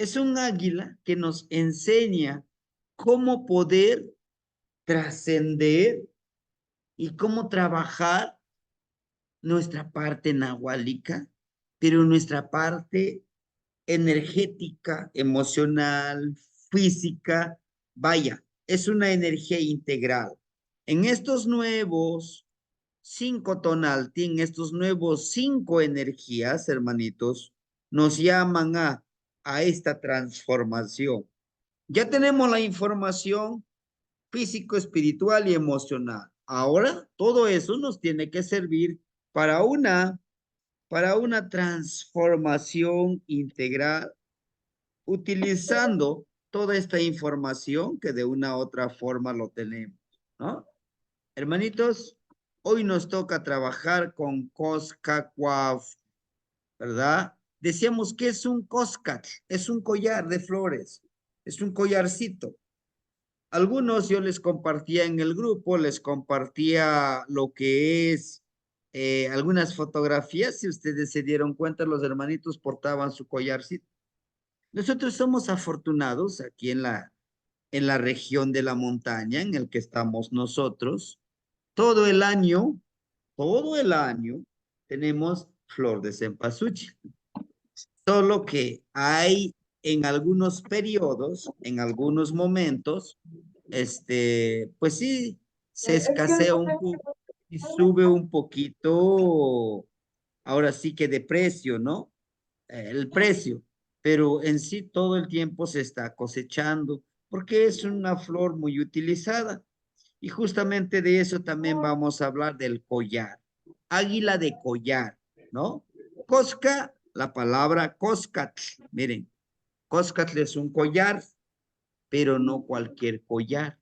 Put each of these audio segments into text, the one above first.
Es un águila que nos enseña cómo poder trascender y cómo trabajar nuestra parte nahuálica, pero nuestra parte energética, emocional, física, vaya, es una energía integral. En estos nuevos 5 tonalti, en estos nuevos 5 energías, hermanitos, nos llaman a esta transformación. Ya tenemos la información físico, espiritual y emocional. Ahora, todo eso nos tiene que servir para una transformación integral, utilizando toda esta información que de una u otra forma lo tenemos, ¿no? Hermanitos, hoy nos toca trabajar con Coscacuaf, ¿verdad? Decíamos que es un Coscat, es un collar de flores, es un collarcito. Algunos yo les compartía en el grupo, les compartía lo que es algunas fotografías. Si ustedes se dieron cuenta, los hermanitos portaban su collarcito. Nosotros somos afortunados aquí en la región de la montaña en el que estamos nosotros. Todo el año, todo el año, tenemos flor de cempasúchil. Solo que hay en algunos periodos, en algunos momentos, pues sí, se escasea un poco y sube un poquito, ahora sí que de precio, ¿no? El precio, pero en sí todo el tiempo se está cosechando porque es una flor muy utilizada. Y justamente de eso también vamos a hablar del collar. Águila de collar, ¿no? Cosca, la palabra coscatl. Miren, coscatl es un collar, pero no cualquier collar.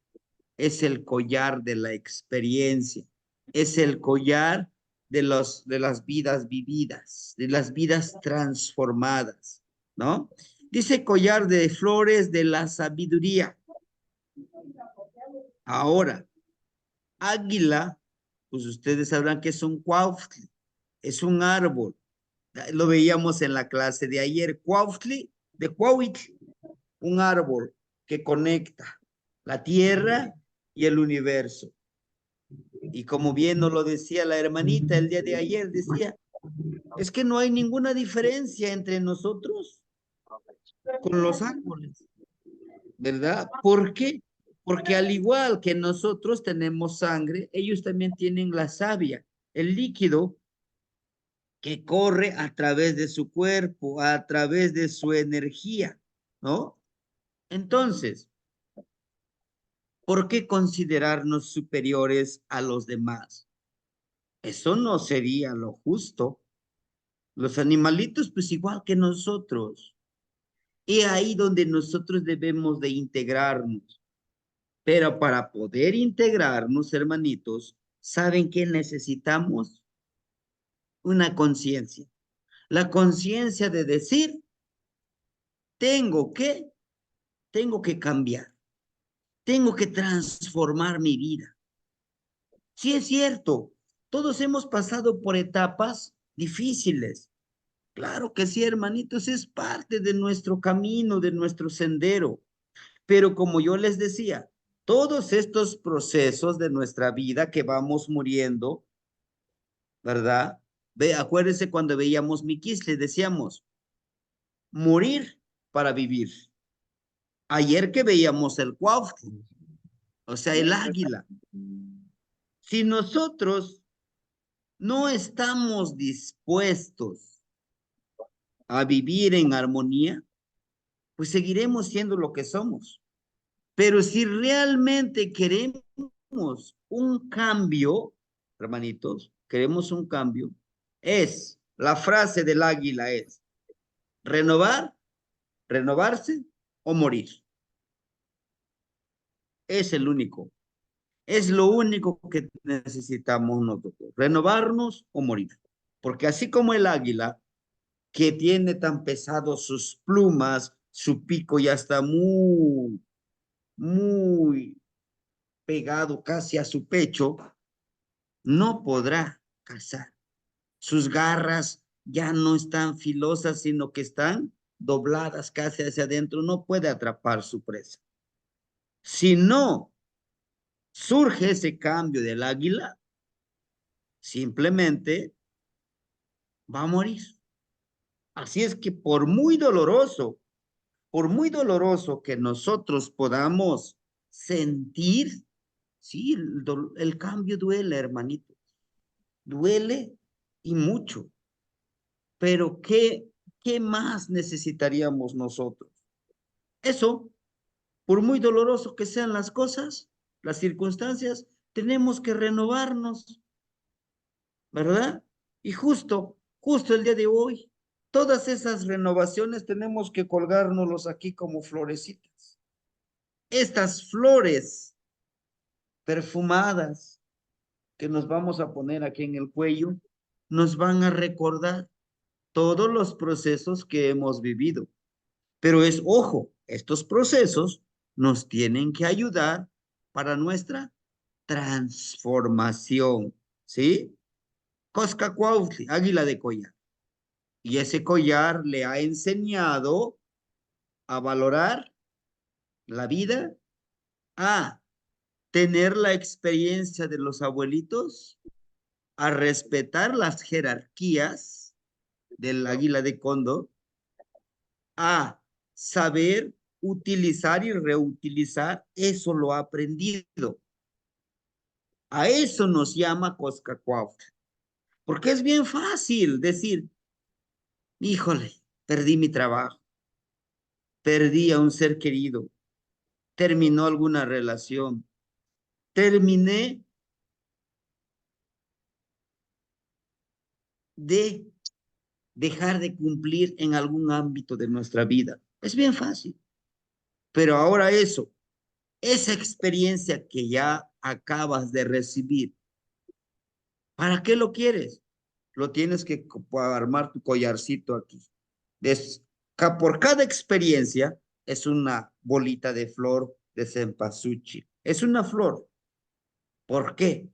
Es el collar de la experiencia. Es el collar de las vidas vividas, de las vidas transformadas, ¿no? Dice collar de flores de la sabiduría. Ahora, águila, pues ustedes sabrán que es un cuauhtli, es un árbol. Lo veíamos en la clase de ayer, cuauhtli, de cuauhtli, un árbol que conecta la tierra y el universo. Y como bien nos lo decía la hermanita el día de ayer, decía, es que no hay ninguna diferencia entre nosotros con los árboles, ¿verdad? ¿Por qué? Porque al igual que nosotros tenemos sangre, ellos también tienen la savia, el líquido que corre a través de su cuerpo, a través de su energía, ¿no? Entonces, ¿por qué considerarnos superiores a los demás? Eso no sería lo justo. Los animalitos, pues igual que nosotros. Y ahí donde nosotros debemos de integrarnos. Pero para poder integrarnos, hermanitos, ¿saben qué necesitamos? Una conciencia. La conciencia de decir, tengo que, tengo que cambiar. Tengo que transformar mi vida. Sí es cierto, todos hemos pasado por etapas difíciles. Claro que sí, hermanitos, es parte de nuestro camino, de nuestro sendero. Pero como yo les decía, todos estos procesos de nuestra vida que vamos muriendo, ¿verdad? Acuérdense cuando veíamos Miquis, decíamos, morir para vivir. Ayer que veíamos el cuauhtli, o sea, el águila. Si nosotros no estamos dispuestos a vivir en armonía, pues seguiremos siendo lo que somos. Pero si realmente queremos un cambio, hermanitos, queremos un cambio, la frase del águila es renovar, renovarse o morir. Es el único. Es lo único que necesitamos nosotros, renovarnos o morir. Porque así como el águila, que tiene tan pesados sus plumas, su pico ya está muy, muy pegado casi a su pecho, no podrá cazar. Sus garras ya no están filosas, sino que están dobladas casi hacia adentro, no puede atrapar su presa. Si no surge ese cambio del águila, simplemente va a morir. Así es que por muy doloroso que nosotros podamos sentir, sí, el cambio duele, hermanito, duele y mucho. Pero ¿qué más necesitaríamos nosotros? Eso, por muy doloroso que sean las cosas, las circunstancias, tenemos que renovarnos, ¿verdad? Y justo el día de hoy, todas esas renovaciones tenemos que colgárnoslos aquí como florecitas. Estas flores perfumadas que nos vamos a poner aquí en el cuello, nos van a recordar todos los procesos que hemos vivido. Pero ojo, estos procesos nos tienen que ayudar para nuestra transformación, ¿sí? Coscacuautli, águila de collar. Y ese collar le ha enseñado a valorar la vida, a tener la experiencia de los abuelitos, a respetar las jerarquías del águila de cóndor, a saber utilizar y reutilizar, eso lo ha aprendido. A eso nos llama Coscacuautla. Porque es bien fácil decir, híjole, perdí mi trabajo, perdí a un ser querido, terminó alguna relación, terminé de dejar de cumplir en algún ámbito de nuestra vida. Es bien fácil. Pero ahora esa experiencia que ya acabas de recibir, ¿para qué lo quieres? Lo tienes que armar tu collarcito aquí. Es, por cada experiencia es una bolita de flor de cempasúchil. Es una flor. ¿Por qué?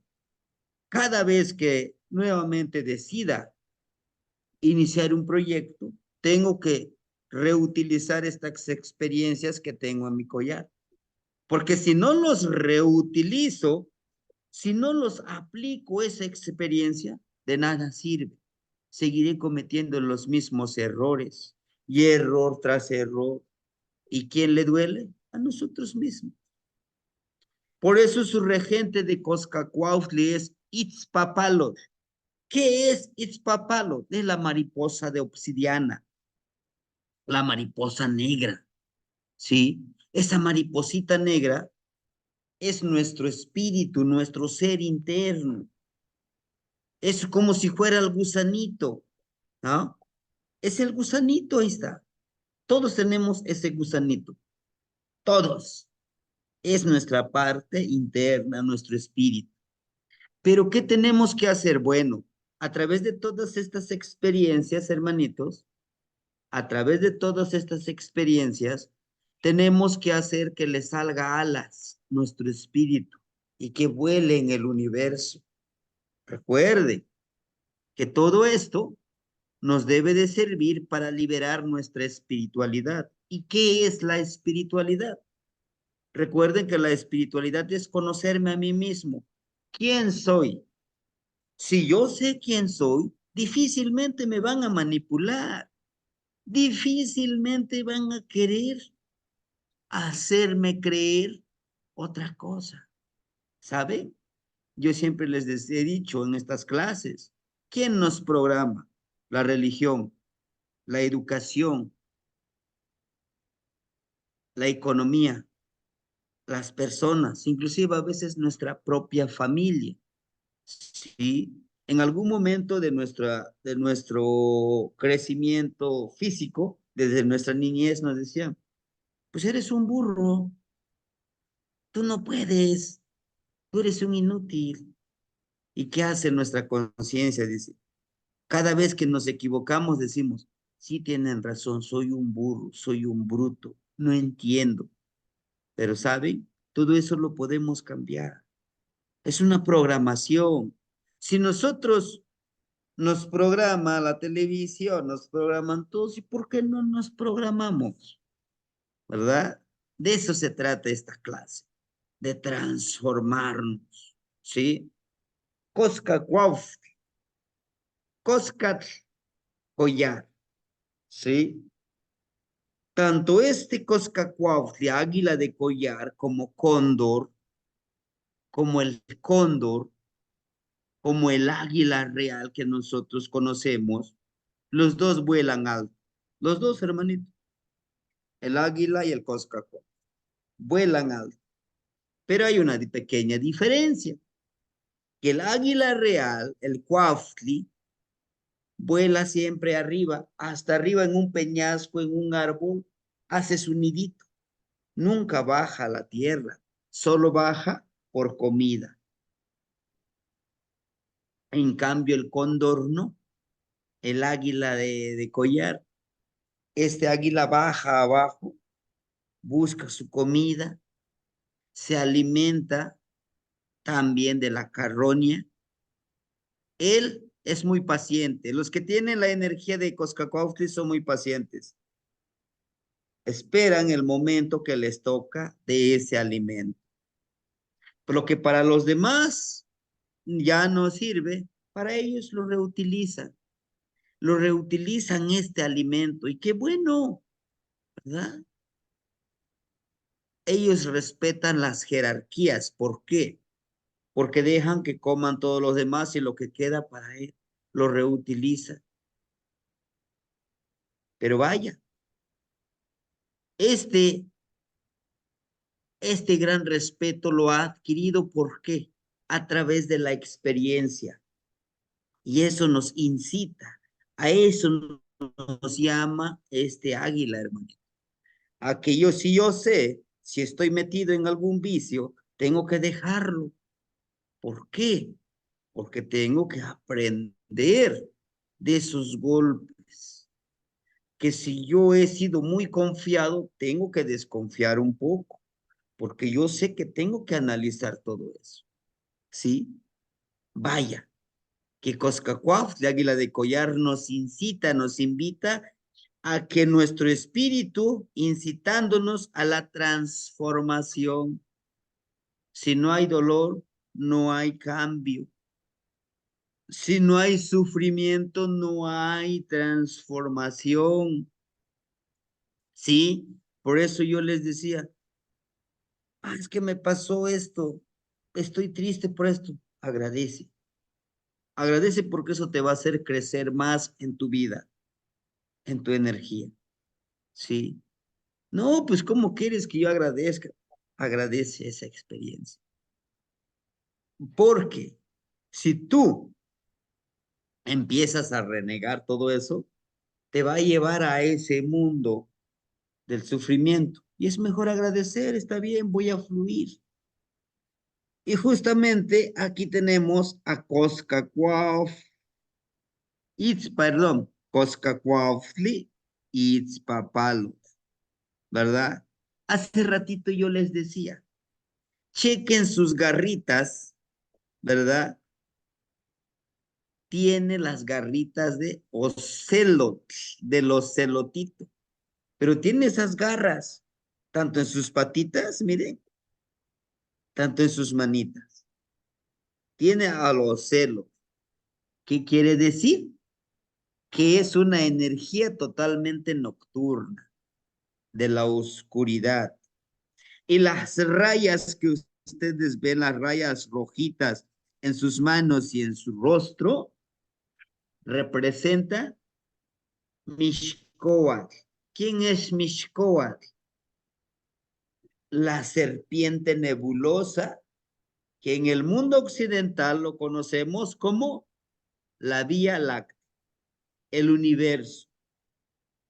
Cada vez que nuevamente decida iniciar un proyecto, tengo que reutilizar estas experiencias que tengo en mi collar. Porque si no los reutilizo, si no los aplico esa experiencia, de nada sirve. Seguiré cometiendo los mismos errores y error tras error. ¿Y quién le duele? A nosotros mismos. Por eso su regente de Coscacuautli es Itzpapalot. ¿Qué es Itzpapalot? Es la mariposa de obsidiana, la mariposa negra, ¿sí? Esa mariposita negra es nuestro espíritu, nuestro ser interno. Es como si fuera el gusanito, ¿no? Es el gusanito, ahí está. Todos tenemos ese gusanito, todos. Es nuestra parte interna, nuestro espíritu. Pero ¿qué tenemos que hacer? Bueno, a través de todas estas experiencias, hermanitos, a través de todas estas experiencias, tenemos que hacer que le salga alas nuestro espíritu y que vuele en el universo. Recuerde que todo esto nos debe de servir para liberar nuestra espiritualidad. ¿Y qué es la espiritualidad? Recuerden que la espiritualidad es conocerme a mí mismo. ¿Quién soy? Si yo sé quién soy, difícilmente me van a manipular, difícilmente van a querer hacerme creer otra cosa. ¿Sabe? Yo siempre les he dicho en estas clases, ¿quién nos programa? La religión, la educación, la economía, las personas, inclusive a veces nuestra propia familia. ¿Sí? En algún momento de nuestro crecimiento físico, desde nuestra niñez nos decían, pues eres un burro, tú no puedes, tú eres un inútil. ¿Y qué hace nuestra conciencia? Dice, cada vez que nos equivocamos decimos, sí tienen razón, soy un burro, soy un bruto, no entiendo. Pero ¿saben? Todo eso lo podemos cambiar. Es una programación. Si nosotros Nos programa la televisión, nos programan todos, ¿y por qué no nos programamos? ¿Verdad? De eso se trata esta clase, de transformarnos, ¿sí? Cosca Cuauhtli, Coscat collar, ¿sí? Tanto este Cosca Cuauhtli, águila de collar, como cóndor, como el cóndor, como el águila real que nosotros conocemos, los dos vuelan alto. Los dos, hermanitos, el águila y el Cosca Cuauhtli, vuelan alto. Pero hay una pequeña diferencia, que el águila real, el Cuauhtli, vuela siempre arriba, hasta arriba en un peñasco, en un árbol, hace su nidito. Nunca baja a la tierra, solo baja por comida. En cambio, el cóndor no, el águila de collar, este águila baja abajo, busca su comida, se alimenta también de la carroña. Él es muy paciente. Los que tienen la energía de Coscacuautli son muy pacientes. Esperan el momento que les toca de ese alimento. Por lo que para los demás ya no sirve, para ellos lo reutilizan este alimento. Y qué bueno, ¿verdad? Ellos respetan las jerarquías. ¿Por qué? Porque dejan que coman todos los demás y lo que queda para él lo reutiliza. Pero vaya, este, este gran respeto lo ha adquirido, ¿por qué? A través de la experiencia. Y eso nos incita, a eso nos llama este águila, hermano. A que yo, si yo sé, si estoy metido en algún vicio, tengo que dejarlo. ¿Por qué? Porque tengo que aprender de esos golpes. Que si yo he sido muy confiado, tengo que desconfiar un poco, porque yo sé que tengo que analizar todo eso. ¿Sí? Vaya, que Coscacuautli, de Águila de Collar, nos incita, nos invita a que nuestro espíritu, incitándonos a la transformación. Si no hay dolor, no hay cambio. Si no hay sufrimiento, no hay transformación. ¿Sí? Por eso yo les decía, es que me pasó esto, estoy triste por esto. Agradece. Agradece porque eso te va a hacer crecer más en tu vida, en tu energía. ¿Sí? No, pues ¿cómo quieres que yo agradezca? Agradece esa experiencia. Porque si tú empiezas a renegar todo eso, te va a llevar a ese mundo del sufrimiento. Y es mejor agradecer, está bien, voy a fluir. Y justamente aquí tenemos a Coscacuauf, perdón, Coscacuaufli y Itzpapalo, ¿verdad? Hace ratito yo les decía, chequen sus garritas, ¿verdad? Tiene las garritas de ocelot, del ocelotito, pero tiene esas garras, tanto en sus patitas, miren, tanto en sus manitas. Tiene al ocelo. ¿Qué quiere decir? Que es una energía totalmente nocturna, de la oscuridad. Y las rayas que ustedes ven, las rayas rojitas en sus manos y en su rostro, representa Mixcoatl. ¿Quién es Mixcoatl? La serpiente nebulosa, que en el mundo occidental lo conocemos como la Vía Láctea, el universo,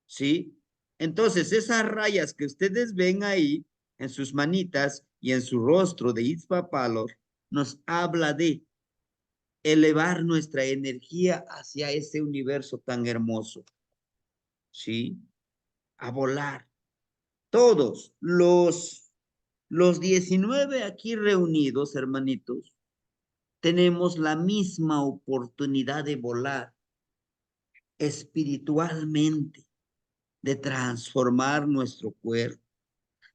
¿sí? Entonces, esas rayas que ustedes ven ahí en sus manitas y en su rostro de Itzpapalor, nos habla de elevar nuestra energía hacia ese universo tan hermoso, ¿sí? A volar. Todos los 19 aquí reunidos, hermanitos, tenemos la misma oportunidad de volar. espiritualmente, de transformar nuestro cuerpo,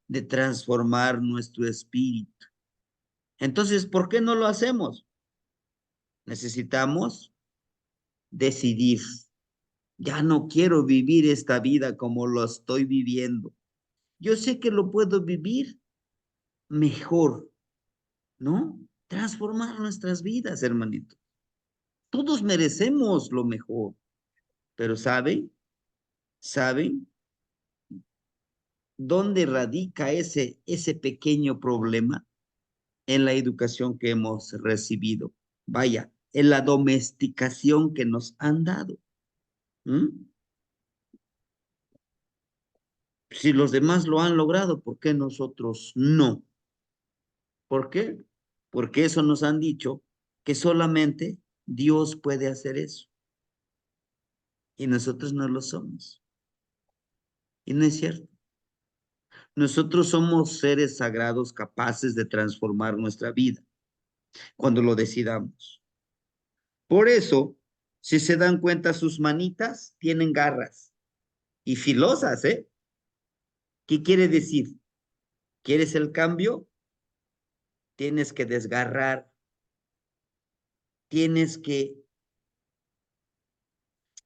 de transformar nuestro espíritu. Entonces, ¿por qué no lo hacemos? Necesitamos decidir. Ya no quiero vivir esta vida como lo estoy viviendo. Yo sé que lo puedo vivir mejor, ¿no? Transformar nuestras vidas, hermanito. Todos merecemos lo mejor, pero ¿saben dónde radica ese pequeño problema? En la educación que hemos recibido. Vaya, en la domesticación que nos han dado. ¿Mm? Si los demás lo han logrado, ¿por qué nosotros no? ¿Por qué? Porque eso nos han dicho que solamente Dios puede hacer eso y nosotros no lo somos. Y no es cierto. Nosotros somos seres sagrados capaces de transformar nuestra vida cuando lo decidamos. Por eso, si se dan cuenta, sus manitas tienen garras y filosas, ¿eh? ¿Qué quiere decir? ¿Quieres el cambio? Tienes que desgarrar, tienes que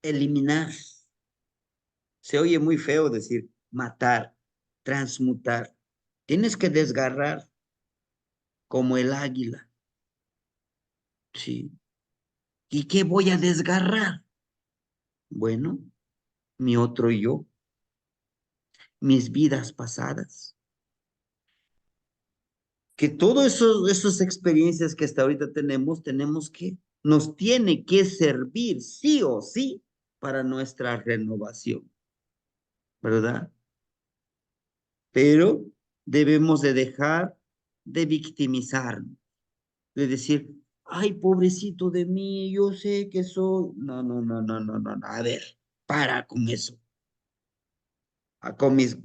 eliminar. Se oye muy feo decir matar, transmutar. Tienes que desgarrar como el águila. Sí. ¿Y qué voy a desgarrar? Bueno, mi otro yo, mis vidas pasadas. Que todas esas experiencias que hasta ahorita nos tiene que servir sí o sí para nuestra renovación, ¿verdad? Pero debemos de dejar de victimizarnos, de decir, ay, pobrecito de mí, yo sé que soy. No, no, no, no, no, no, no. A ver, para con eso.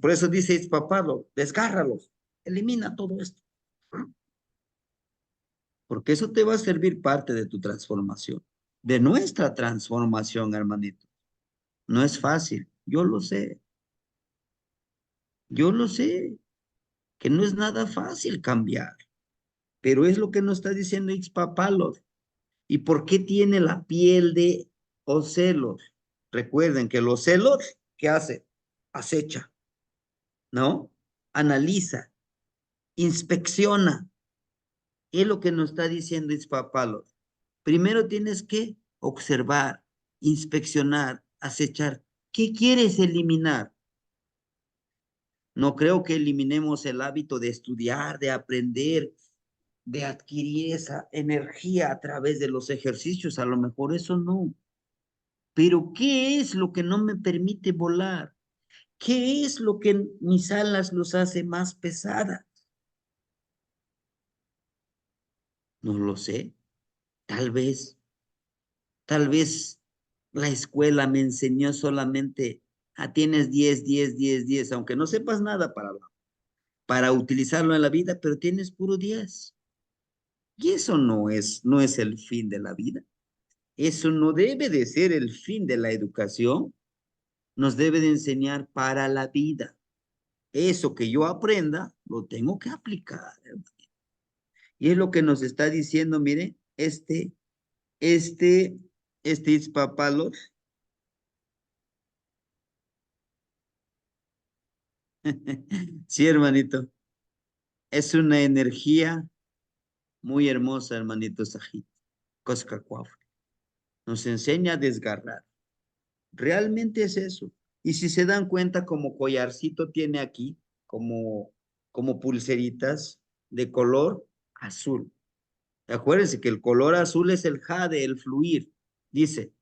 Por eso dice papado, desgárralos, elimina todo esto, porque eso te va a servir parte de tu transformación, de nuestra transformación, hermanito. No es fácil, yo lo sé, que no es nada fácil cambiar, pero es lo que nos está diciendo Ixpapalot. ¿Y por qué tiene la piel de ocelos? Recuerden que los celos, ¿qué hace? Acecha, ¿no? Analiza, inspecciona. Es lo que nos está diciendo Ixpapalot. Primero tienes que observar, inspeccionar, acechar. ¿Qué quieres eliminar? No creo que eliminemos el hábito de estudiar, de aprender, de adquirir esa energía a través de los ejercicios. A lo mejor eso no. Pero ¿qué es lo que no me permite volar? ¿Qué es lo que mis alas los hace más pesadas? No lo sé. Tal vez, tal vez la escuela me enseñó solamente tienes 10, 10, 10, 10, aunque no sepas nada para utilizarlo en la vida, pero tienes puro 10. Y eso no es el fin de la vida. Eso no debe de ser el fin de la educación. Nos debe de enseñar para la vida. Eso que yo aprenda, lo tengo que aplicar, hermano. Y es lo que nos está diciendo, mire, este, este Itzpapalos. Sí, hermanito, es una energía muy hermosa, hermanito Sajid. Coscacuaf. Nos enseña a desgarrar. Realmente es eso. Y si se dan cuenta, como collarcito tiene aquí, como pulseritas de color azul. Acuérdense que el color azul es el jade, el fluir. Dice,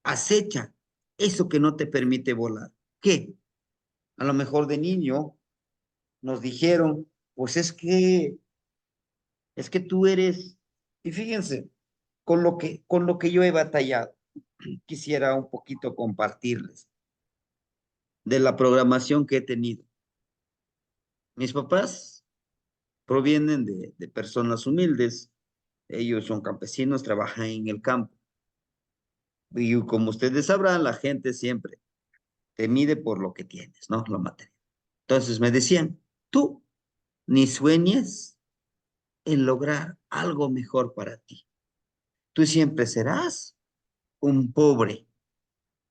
acecha eso que no te permite volar. ¿Qué? A lo mejor de niño nos dijeron, pues es que tú eres, y fíjense, con lo que yo he batallado, quisiera un poquito compartirles de la programación que he tenido. Mis papás provienen de personas humildes, ellos son campesinos, trabajan en el campo. Y como ustedes sabrán, la gente siempre te mide por lo que tienes, ¿no? Lo material. Entonces me decían, tú ni sueñes en lograr algo mejor para ti. Tú siempre serás un pobre,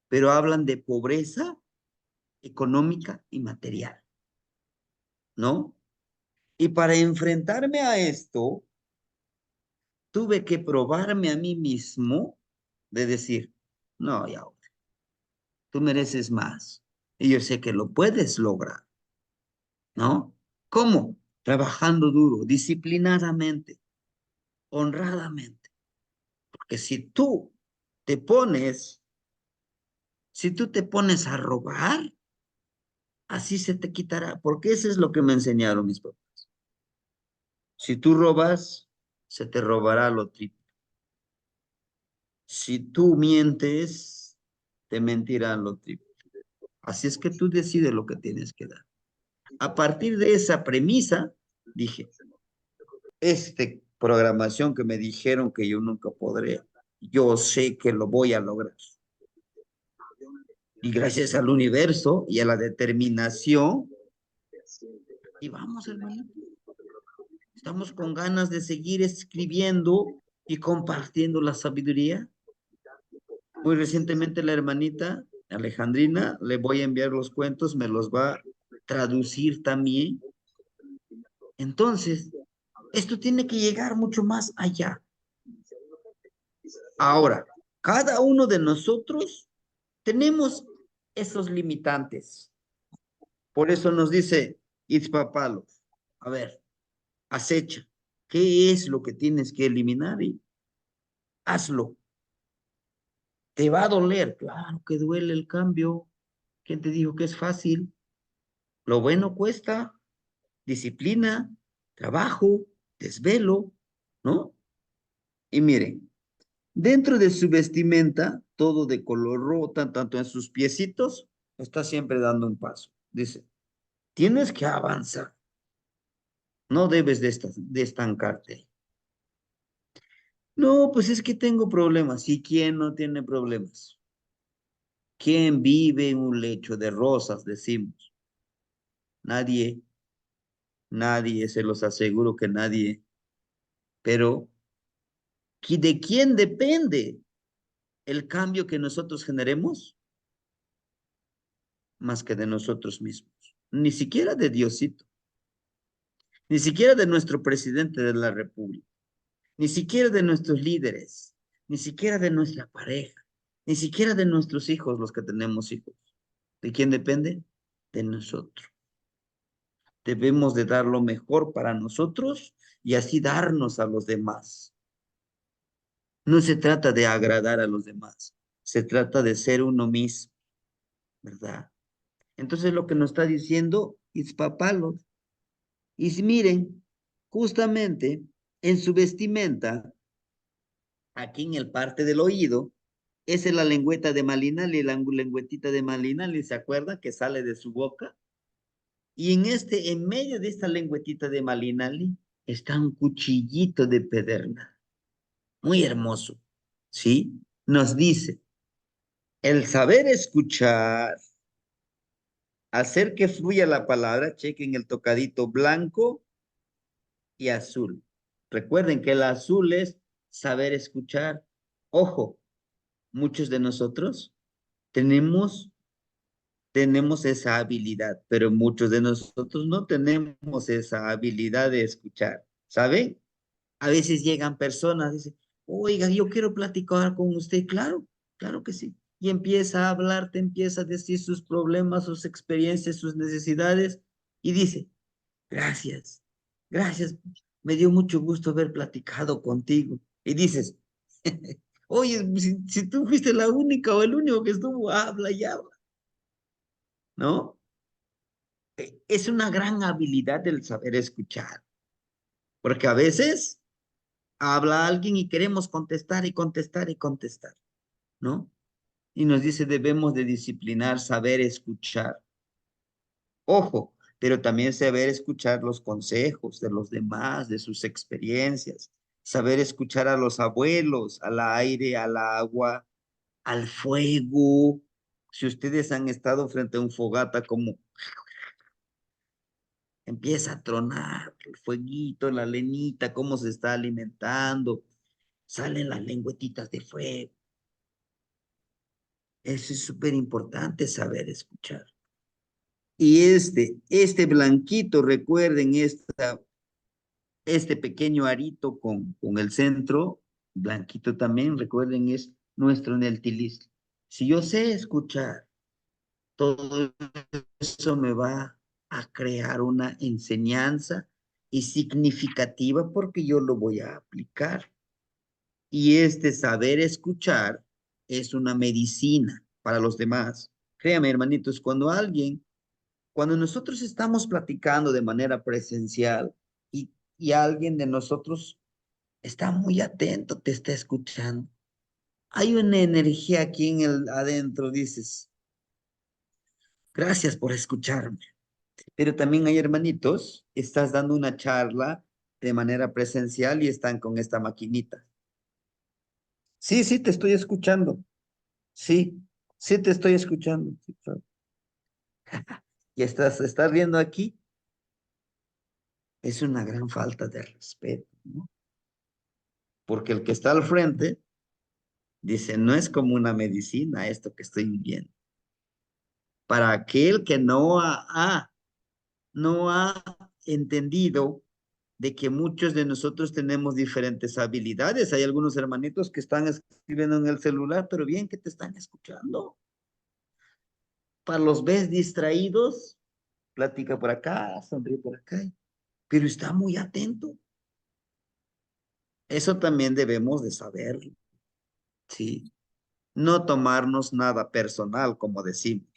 pero hablan de pobreza económica y material, ¿no? Y para enfrentarme a esto, tuve que probarme a mí mismo de decir, no, ya, tú mereces más. Y yo sé que lo puedes lograr, ¿no? ¿Cómo? Trabajando duro, disciplinadamente, honradamente. Porque te pones, si tú te pones a robar, así se te quitará, porque eso es lo que me enseñaron mis papás. Si tú robas, se te robará lo triple. Si tú mientes, te mentirán lo triple. Así es que tú decides lo que tienes que dar. A partir de esa premisa, dije, programación que me dijeron que yo nunca podré, yo sé que lo voy a lograr. Y gracias al universo y a la determinación, y vamos, hermanito, estamos con ganas de seguir escribiendo y compartiendo la sabiduría. Muy recientemente la hermanita Alejandrina le voy a enviar los cuentos, me los va a traducir también. Entonces, esto tiene que llegar mucho más allá. Ahora, cada uno de nosotros tenemos esos limitantes. Por eso nos dice Itzpapalo, a ver, acecha, ¿qué es lo que tienes que eliminar? Y hazlo. ¿Te va a doler? Claro que duele el cambio. ¿Quién te dijo que es fácil? Lo bueno cuesta, disciplina, trabajo, desvelo, ¿no? Y miren, dentro de su vestimenta, todo de color rojo, tanto en sus piecitos, está siempre dando un paso. Dice, tienes que avanzar, no debes de estancarte. No, pues es que tengo problemas. ¿Y quién no tiene problemas? ¿Quién vive en un lecho de rosas, decimos? Nadie, nadie, se los aseguro que nadie. Pero, ¿de quién depende el cambio que nosotros generemos? Más que de nosotros mismos. Ni siquiera de Diosito, ni siquiera de nuestro presidente de la República, ni siquiera de nuestros líderes, ni siquiera de nuestra pareja, ni siquiera de nuestros hijos, los que tenemos hijos. ¿De quién depende? De nosotros. Debemos de dar lo mejor para nosotros y así darnos a los demás. No se trata de agradar a los demás, se trata de ser uno mismo, ¿verdad? Entonces lo que nos está diciendo Itzpapalos, y si miren, justamente en su vestimenta, aquí en el parte del oído, esa es la lengüeta de Malinali, la lengüetita de Malinali, ¿se acuerda? Que sale de su boca. Y en medio de esta lengüetita de Malinali, está un cuchillito de pedernal, muy hermoso, ¿sí? Nos dice, el saber escuchar, hacer que fluya la palabra, chequen el tocadito blanco y azul. Recuerden que el azul es saber escuchar. Ojo, muchos de nosotros tenemos, tenemos esa habilidad, pero muchos de nosotros no tenemos esa habilidad de escuchar, ¿saben? A veces llegan personas, dicen, oiga, yo quiero platicar con usted. Claro, claro que sí. Y empieza a hablar, te empieza a decir sus problemas, sus experiencias, sus necesidades, y dice, gracias, gracias, me dio mucho gusto haber platicado contigo. Y dices, oye, si tú fuiste la única o el único que estuvo, habla y habla, ¿no? Es una gran habilidad el saber escuchar, porque a veces habla alguien y queremos contestar y contestar y contestar, ¿no? Y nos dice, debemos de disciplinar, saber escuchar. Ojo, pero también saber escuchar los consejos de los demás, de sus experiencias, saber escuchar a los abuelos, al aire, al agua, al fuego. Si ustedes han estado frente a un fogata, como empieza a tronar el fueguito, la lenita, cómo se está alimentando, salen las lengüetitas de fuego. Eso es súper importante saber escuchar. Y este blanquito, recuerden, este pequeño arito con el centro, blanquito también, recuerden, es nuestro Neltilis. Si yo sé escuchar, todo eso me va a crear una enseñanza y significativa porque yo lo voy a aplicar. Y este saber escuchar es una medicina para los demás. Créame, hermanitos, cuando nosotros estamos platicando de manera presencial y alguien de nosotros está muy atento, te está escuchando, hay una energía aquí en el adentro, dices, gracias por escucharme. Pero también hay hermanitos, estás dando una charla de manera presencial y están con esta maquinita. Sí, sí, te estoy escuchando. Sí, sí te estoy escuchando. Sí, claro. Y estás viendo aquí, es una gran falta de respeto, ¿no? Porque el que está al frente dice, no es como una medicina esto que estoy viviendo. Para aquel que no ha entendido de que muchos de nosotros tenemos diferentes habilidades. Hay algunos hermanitos que están escribiendo en el celular, pero bien que te están escuchando. Para los ves distraídos, platica por acá, sonríe por acá, pero está muy atento. Eso también debemos de saberlo, ¿sí? No tomarnos nada personal, como decimos.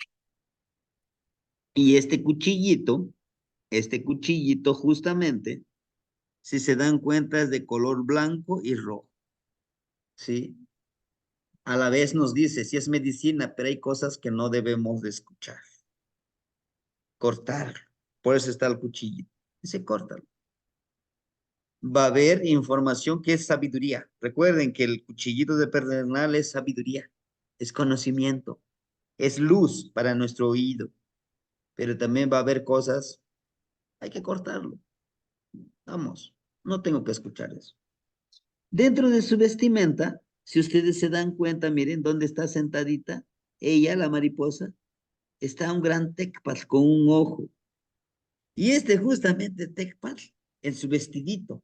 Y este cuchillito justamente, si se dan cuenta, es de color blanco y rojo, ¿sí? A la vez nos dice, si es medicina, pero hay cosas que no debemos de escuchar. Cortar. Por eso está el cuchillito. Dice, córtalo. Va a haber información que es sabiduría. Recuerden que el cuchillito de pedernal es sabiduría, es conocimiento, es luz para nuestro oído, pero también va a haber cosas, hay que cortarlo. Vamos, no tengo que escuchar eso. Dentro de su vestimenta, si ustedes se dan cuenta, miren dónde está sentadita. Ella, la mariposa, está un gran tecpat con un ojo. Y justamente tecpat en su vestidito.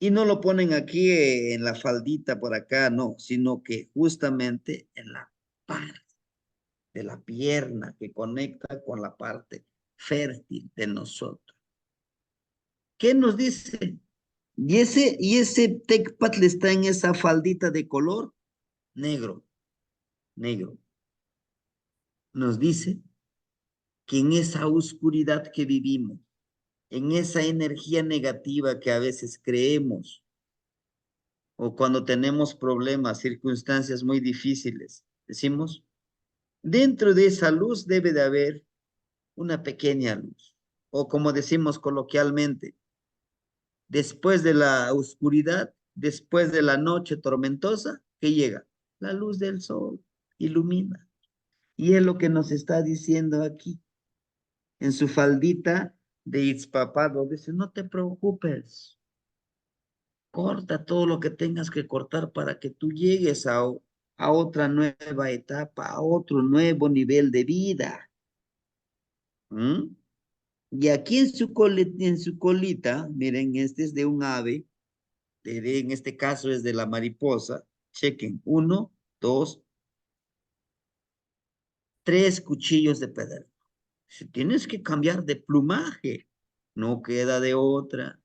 Y no lo ponen aquí en la faldita por acá, no, sino que justamente en la parte de la pierna que conecta con la parte fértil de nosotros. ¿Qué nos dice? Y ese tecpat está en esa faldita de color negro, negro. Nos dice que en esa oscuridad que vivimos, en esa energía negativa que a veces creemos, o cuando tenemos problemas, circunstancias muy difíciles, decimos, dentro de esa luz debe de haber una pequeña luz, o como decimos coloquialmente, después de la oscuridad, después de la noche tormentosa, ¿qué llega? La luz del sol ilumina. Y es lo que nos está diciendo aquí, en su faldita de Itzpapado, dice, no te preocupes, corta todo lo que tengas que cortar para que tú llegues a otra nueva etapa, a otro nuevo nivel de vida. ¿Mm? Y aquí en su colita, miren, este es de un ave, en este caso es de la mariposa. Chequen, 1, 2, 3 cuchillos de pedernal. Si tienes que cambiar de plumaje, no queda de otra.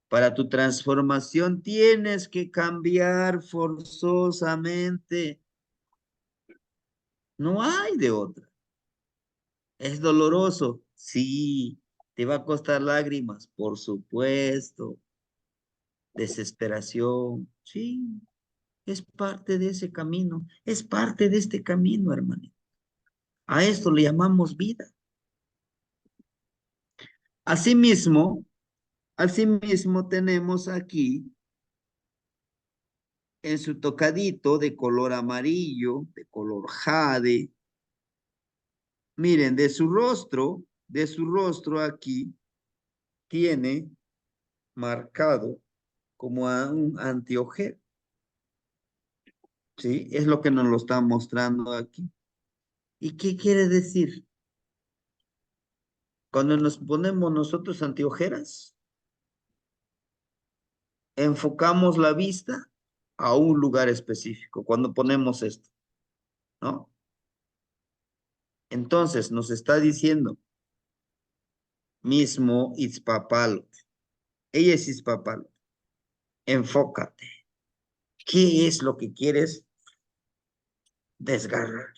Para tu transformación tienes que cambiar forzosamente. No hay de otra. ¿Es doloroso? Sí. ¿Te va a costar lágrimas? Por supuesto. Desesperación. Sí. Es parte de ese camino. Es parte de este camino, hermano. A esto le llamamos vida. Asimismo, asimismo tenemos aquí en su tocadito de color amarillo, de color jade. Miren, de su rostro aquí tiene marcado como a un anteojero, ¿sí? Es lo que nos lo está mostrando aquí. ¿Y qué quiere decir? Cuando nos ponemos nosotros anteojeras, enfocamos la vista a un lugar específico, cuando ponemos esto, ¿no? Entonces nos está diciendo mismo Itzpapalo. Ella es Itzpapalo. Enfócate. ¿Qué es lo que quieres desgarrar?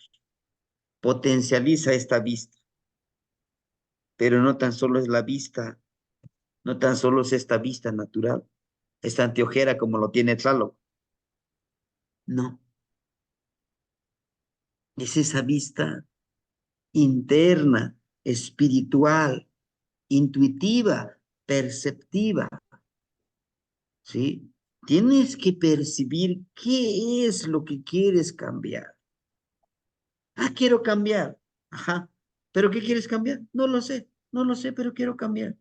Potencializa esta vista, pero no tan solo es la vista, no tan solo es esta vista natural, esta anteojera como lo tiene Tlaloc. No, es esa vista interna, espiritual, intuitiva, perceptiva, ¿sí? Tienes que percibir qué es lo que quieres cambiar. Ah, quiero cambiar. Ajá. ¿Pero qué quieres cambiar? No lo sé, pero quiero cambiar.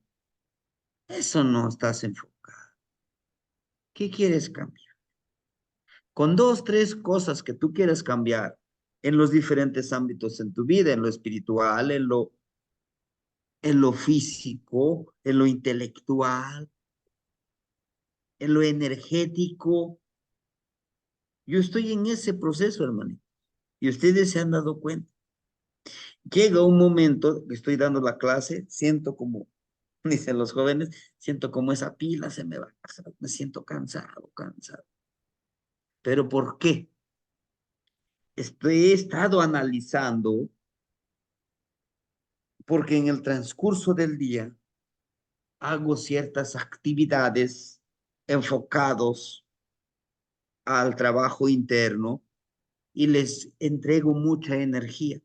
Eso no estás enfocado. ¿Qué quieres cambiar? Con dos, tres cosas que tú quieras cambiar en los diferentes ámbitos en tu vida, en lo espiritual, en lo físico, en lo intelectual, en lo energético. Yo estoy en ese proceso, hermanito, y ustedes se han dado cuenta. Llega un momento que estoy dando la clase, siento como, dicen los jóvenes, siento como esa pila se me va, me siento cansado, cansado. ¿Pero por qué? He estado analizando porque en el transcurso del día hago ciertas actividades enfocados al trabajo interno y les entrego mucha energía.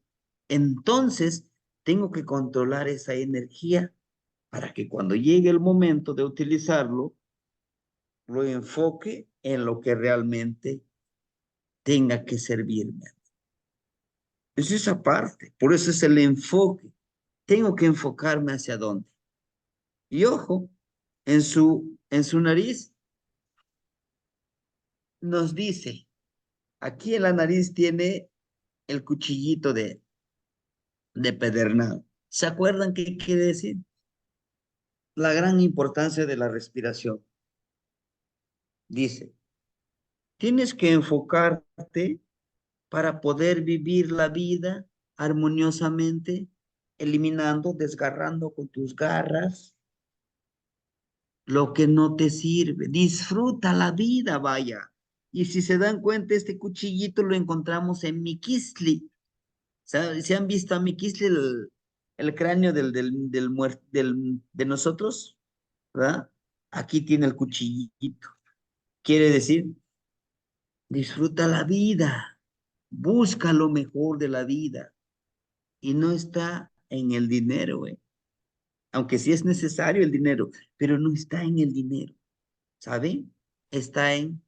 Entonces, tengo que controlar esa energía para que cuando llegue el momento de utilizarlo, lo enfoque en lo que realmente tenga que servirme. Es esa parte, por eso es el enfoque. Tengo que enfocarme hacia dónde. Y ojo, en su nariz nos dice, aquí en la nariz tiene el cuchillito de pedernal. ¿Se acuerdan qué quiere decir? La gran importancia de la respiración. Dice, tienes que enfocarte para poder vivir la vida armoniosamente, eliminando, desgarrando con tus garras lo que no te sirve. Disfruta la vida, vaya. Y si se dan cuenta, este cuchillito lo encontramos en Miquisli. ¿Se han visto a Miquisli, el cráneo de nosotros? ¿Verdad? Aquí tiene el cuchillito. Quiere decir, disfruta la vida, busca lo mejor de la vida. Y no está en el dinero, güey. Aunque sí es necesario el dinero, pero no está en el dinero, ¿saben? Está en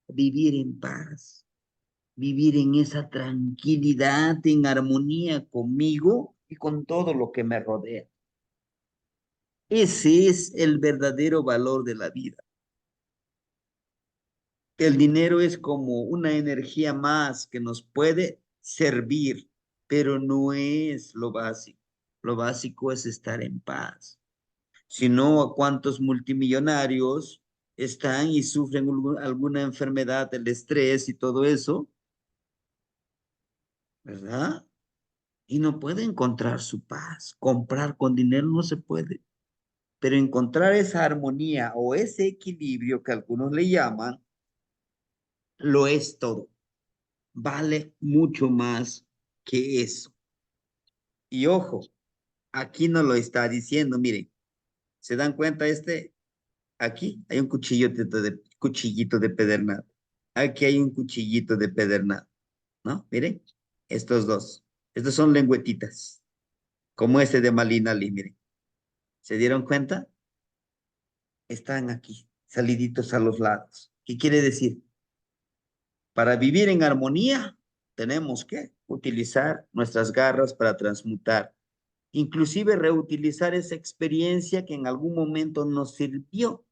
vivir en paz, vivir en esa tranquilidad, en armonía conmigo y con todo lo que me rodea. Ese es el verdadero valor de la vida. El dinero es como una energía más que nos puede servir, pero no es lo básico. Lo básico es estar en paz. Si no, ¿a cuántos multimillonarios están y sufren alguna enfermedad, el estrés y todo eso? ¿Verdad? Y no puede encontrar su paz. Comprar con dinero no se puede. Pero encontrar esa armonía o ese equilibrio que algunos le llaman, lo es todo. Vale mucho más que eso. Y ojo, aquí no lo está diciendo. Miren, ¿se dan cuenta aquí hay un cuchillito de pedernal. Aquí hay un cuchillito de pedernal, ¿no? Miren, estos dos. Estos son lengüetitas, como este de Malina Lee, miren. ¿Se dieron cuenta? Están aquí. saliditos a los lados. ¿Qué quiere decir? Para vivir en armonía, tenemos que utilizar nuestras garras para transmutar, inclusive reutilizar esa experiencia que en algún momento nos sirvió.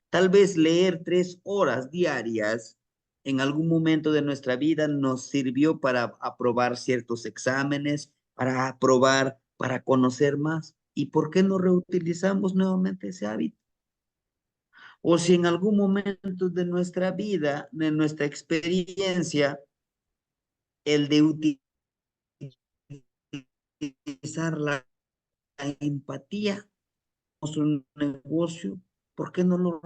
Tal vez leer 3 horas diarias en algún momento de nuestra vida nos sirvió para aprobar ciertos exámenes, para aprobar, para conocer más. ¿Y por qué no reutilizamos nuevamente ese hábito? O si en algún momento de nuestra vida, de nuestra experiencia, el de utilizar la empatía como un negocio, ¿por qué no lo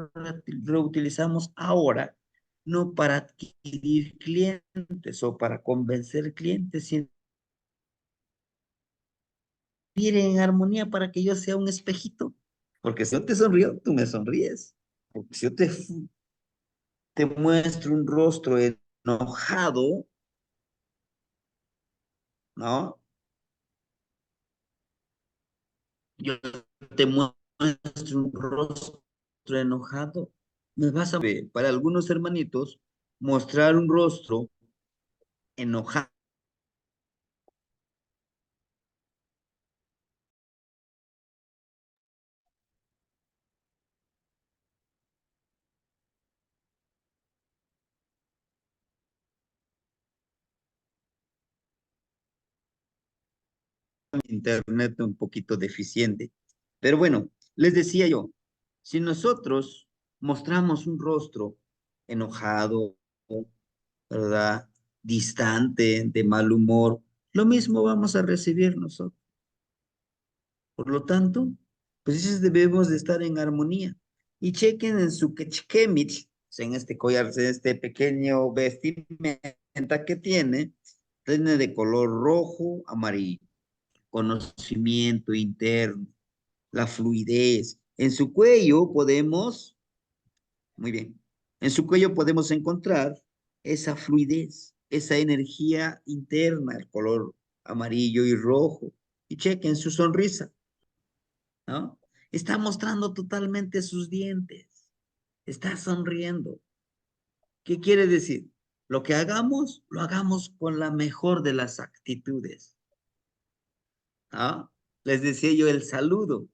reutilizamos ahora? No para adquirir clientes o para convencer clientes, sino vivir en armonía para que yo sea un espejito. Porque si yo te sonrío, tú me sonríes. Porque si yo te muestro un rostro enojado, ¿no? Yo te muestro un rostro enojado, me vas a ver. Para algunos hermanitos, mostrar un rostro enojado internet un poquito deficiente. Pero bueno, les decía yo, si nosotros mostramos un rostro enojado, ¿verdad? Distante, de mal humor, lo mismo vamos a recibir nosotros. Por lo tanto, pues debemos de estar en armonía. Y chequen en su quechquemich, en este collar, en este pequeño vestimenta que tiene de color rojo, amarillo, conocimiento interno, la fluidez. En su cuello podemos, muy bien, en su cuello podemos encontrar esa fluidez, esa energía interna, el color amarillo y rojo. Y chequen su sonrisa, ¿no? Está mostrando totalmente sus dientes, está sonriendo. ¿Qué quiere decir? Lo que hagamos, lo hagamos con la mejor de las actitudes. ¿Ah? Les decía yo el saludo.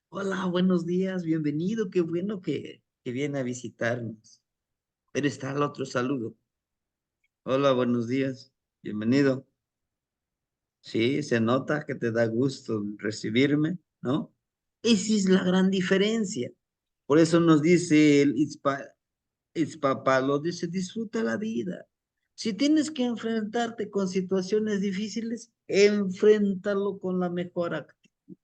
Hola, buenos días, bienvenido, qué bueno que viene a visitarnos. Pero está el otro saludo. Hola, buenos días, bienvenido. Sí, se nota que te da gusto recibirme, ¿no? Esa es la gran diferencia. Por eso nos dice el Itzpapalo, dice, disfruta la vida. Si tienes que enfrentarte con situaciones difíciles, enfréntalo con la mejor actitud.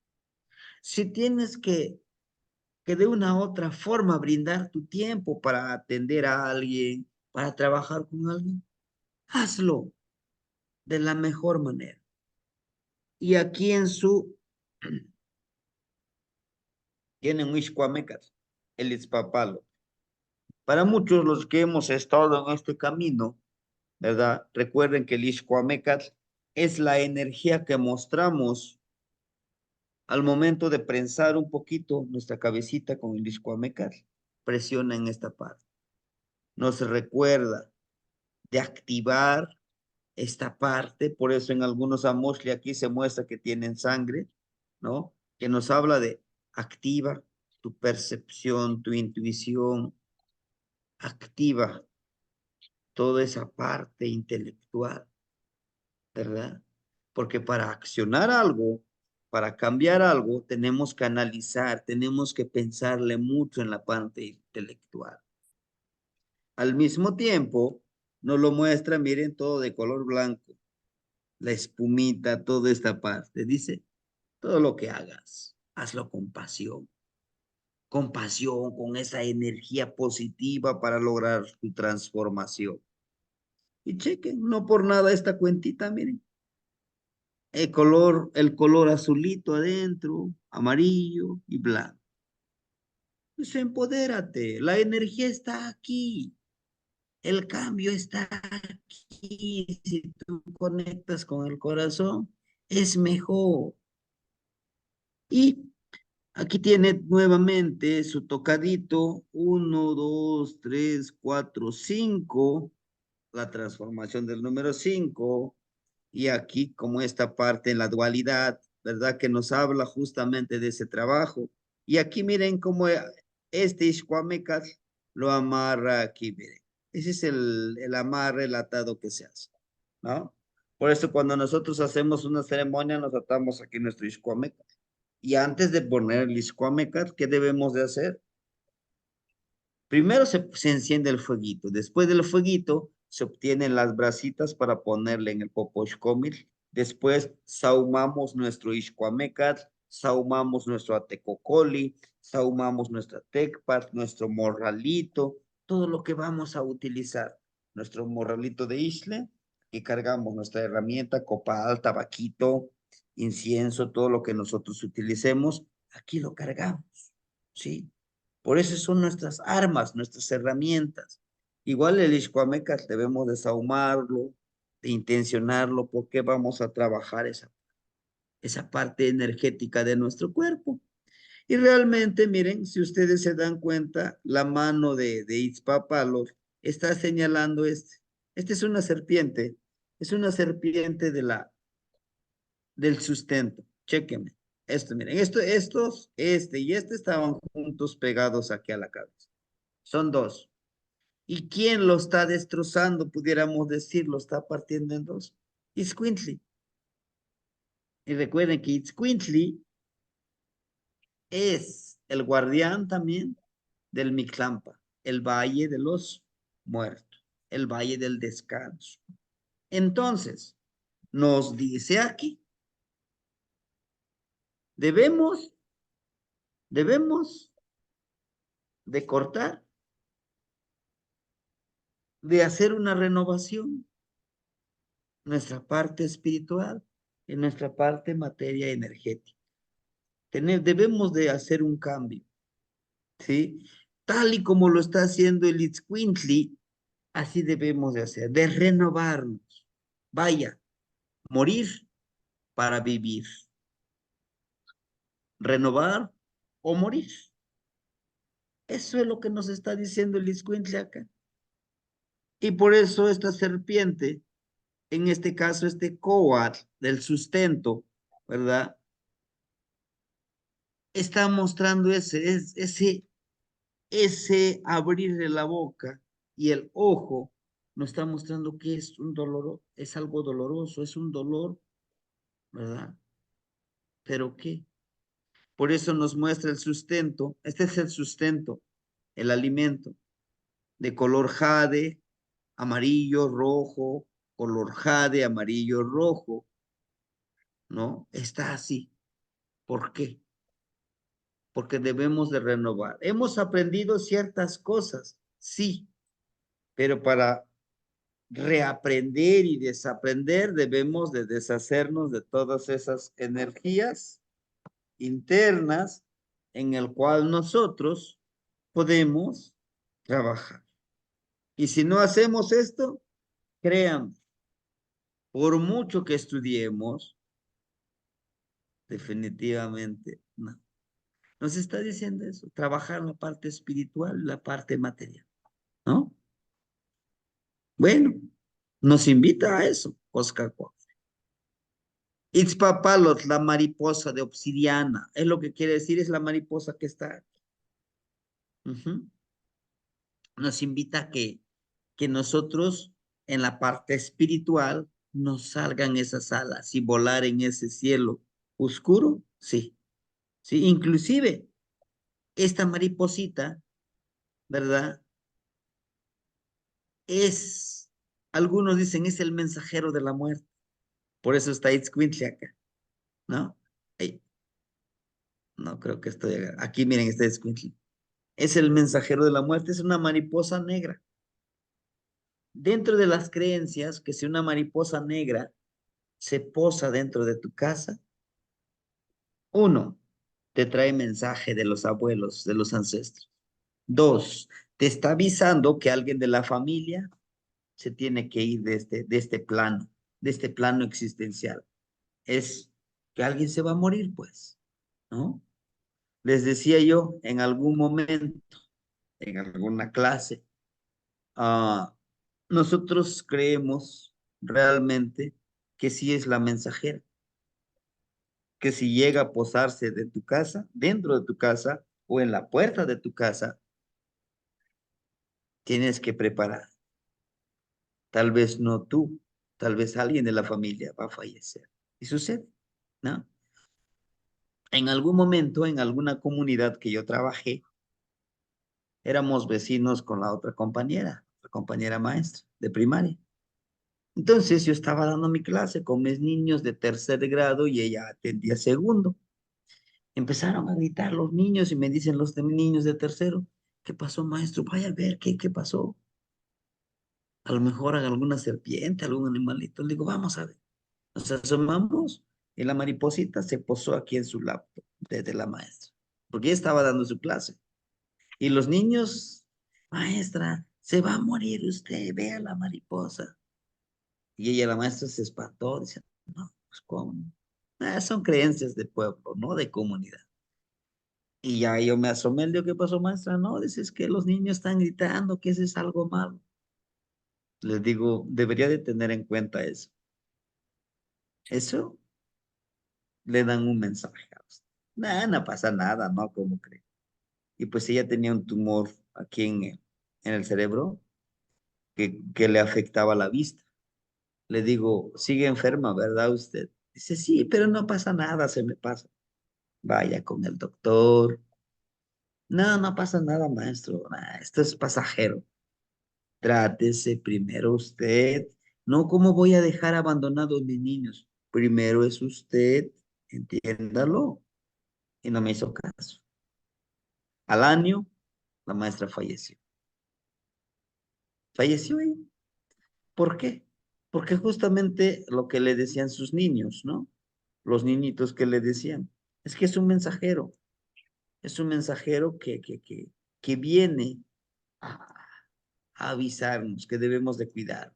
Si tienes que de una u otra forma brindar tu tiempo para atender a alguien, para trabajar con alguien, hazlo de la mejor manera. Y aquí en su, tienen Huixcuamecas, el Itzpapalo. Para muchos los que hemos estado en este camino, ¿verdad? Recuerden que el Ixcuamecatl es la energía que mostramos al momento de prensar un poquito nuestra cabecita con el Ixcuamecatl. Presiona en esta parte. Nos recuerda de activar esta parte, por eso en algunos amosli aquí se muestra que tienen sangre, ¿no? Que nos habla de activa tu percepción, tu intuición, activa toda esa parte intelectual, ¿verdad? Porque para accionar algo, para cambiar algo, tenemos que analizar, tenemos que pensarle mucho en la parte intelectual. Al mismo tiempo, nos lo muestra, miren, todo de color blanco, la espumita, toda esta parte. Dice, todo lo que hagas, hazlo con pasión, con esa energía positiva para lograr tu transformación. Y chequen, no por nada esta cuentita, miren, el color azulito adentro, amarillo y blanco. Pues empodérate, la energía está aquí, el cambio está aquí. Si tú conectas con el corazón, es mejor. Y Aquí tiene nuevamente su tocadito, 1, 2, 3, 4, 5, la transformación del número 5, y aquí como esta parte en la dualidad, ¿verdad? Que nos habla justamente de ese trabajo. Y aquí miren cómo este Ixcuamecat lo amarra aquí, miren. Ese es el amarre, el atado que se hace, ¿no? Por eso cuando nosotros hacemos una ceremonia, nos atamos aquí nuestro Ixcuamecat. Y antes de poner el Ixcuamecat, ¿qué debemos de hacer? Primero se enciende el fueguito, después del fueguito se obtienen las brasitas para ponerle en el poposhkomil, después sahumamos nuestro Ixcuamecat, sahumamos nuestro atecocoli, sahumamos nuestra tecpat, nuestro morralito, todo lo que vamos a utilizar, nuestro morralito de isle, que cargamos nuestra herramienta, copal, tabaquito, incienso, todo lo que nosotros utilicemos, aquí lo cargamos, ¿sí? Por eso son nuestras armas, nuestras herramientas. Igual el Ixcuamecas debemos desahumarlo, de intencionarlo, porque vamos a trabajar esa parte energética de nuestro cuerpo. Y realmente, miren, si ustedes se dan cuenta, la mano de Itzpapalos está señalando este. Este es una serpiente del sustento. Chéquenme. Esto, miren, este y este estaban juntos pegados aquí a la cabeza. Son dos. ¿Y quién lo está destrozando? Pudiéramos decir, lo está partiendo en dos. Itzcuintli. Y recuerden que Itzcuintli es el guardián también del Mictlampa, el valle de los muertos, el valle del descanso. Entonces, nos dice aquí, debemos, debemos de cortar, de hacer una renovación, nuestra parte espiritual y nuestra parte materia energética. Debemos de hacer un cambio, ¿sí? Tal y como lo está haciendo el Itzcuintli, así debemos de hacer, de renovarnos. Vaya, morir para vivir, renovar o morir. Eso es lo que nos está diciendo el Itzcuintli acá. Y por eso esta serpiente, en este caso este coat del sustento, ¿verdad? Está mostrando ese abrir de la boca y el ojo nos está mostrando que es un dolor, es algo doloroso, es un dolor, ¿verdad? ¿Pero qué? Por eso nos muestra el sustento, este es el sustento, el alimento, de color jade, amarillo, rojo, color jade, amarillo, rojo, ¿no? Está así. ¿Por qué? Porque debemos de renovar. Hemos aprendido ciertas cosas, sí, pero para reaprender y desaprender, debemos de deshacernos de todas esas energías internas en el cual nosotros podemos trabajar. Y si no hacemos esto, créanme, por mucho que estudiemos, definitivamente no. Nos está diciendo eso, trabajar la parte espiritual, la parte material, ¿no? Bueno, nos invita a eso, Oscar Cuauhtémoc. Itzpapalot, la mariposa de obsidiana, es lo que quiere decir, es la mariposa que está aquí. Ujú. Nos invita a que nosotros en la parte espiritual nos salgan esas alas y volar en ese cielo oscuro, sí, sí, inclusive esta mariposita, ¿verdad? Es, algunos dicen, es el mensajero de la muerte, por eso está Itzcuintli acá, ¿no? Ey, no creo que estoy acá. Aquí miren, está Itzcuintli. Es el mensajero de la muerte, es una mariposa negra. Dentro de las creencias, que si una mariposa negra se posa dentro de tu casa, uno, te trae mensaje de los abuelos, de los ancestros. Dos, te está avisando que alguien de la familia se tiene que ir de este plano existencial. Es que alguien se va a morir, pues, ¿no? Les decía yo en algún momento, en alguna clase, ah, nosotros creemos realmente que sí es la mensajera, que si llega a posarse de tu casa, dentro de tu casa o en la puerta de tu casa, tienes que preparar. Tal vez no tú, tal vez alguien de la familia va a fallecer. Y sucede, ¿no? En algún momento, en alguna comunidad que yo trabajé, éramos vecinos con la compañera maestra de primaria. Entonces yo estaba dando mi clase con mis niños de tercer grado y ella atendía segundo. Empezaron a gritar los niños y me dicen niños de tercero, ¿qué pasó, maestro? Vaya a ver, ¿qué pasó? A lo mejor alguna serpiente, algún animalito. Le digo, vamos a ver. Nos asomamos y la mariposita se posó aquí en su laptop de la maestra, porque ella estaba dando su clase. Y los niños, maestra, se va a morir usted, vea la mariposa. Y ella, la maestra, se espantó, dice, no, pues cómo. Ah, son creencias de pueblo, no de comunidad. Y ya yo me asomé, le digo, ¿qué pasó, maestra? No, dice, es que los niños están gritando que ese es algo malo. Les digo, debería de tener en cuenta eso. Eso le dan un mensaje a usted. Nah, no pasa nada, ¿no? ¿Cómo cree? Y pues ella tenía un tumor aquí en el cerebro que le afectaba la vista. Le digo, sigue enferma, ¿verdad usted? Dice, sí, pero no pasa nada, se me pasa. Vaya con el doctor. No, no pasa nada, maestro. Nah, esto es pasajero. Trátese primero usted. No, ¿cómo voy a dejar abandonados mis niños? Primero es usted, entiéndalo. Y no me hizo caso. Al año, la maestra falleció. Falleció ella. ¿Por qué? Porque justamente lo que le decían sus niños, ¿no? Los niñitos que le decían, es que es un mensajero que viene a, a avisarnos que debemos de cuidar.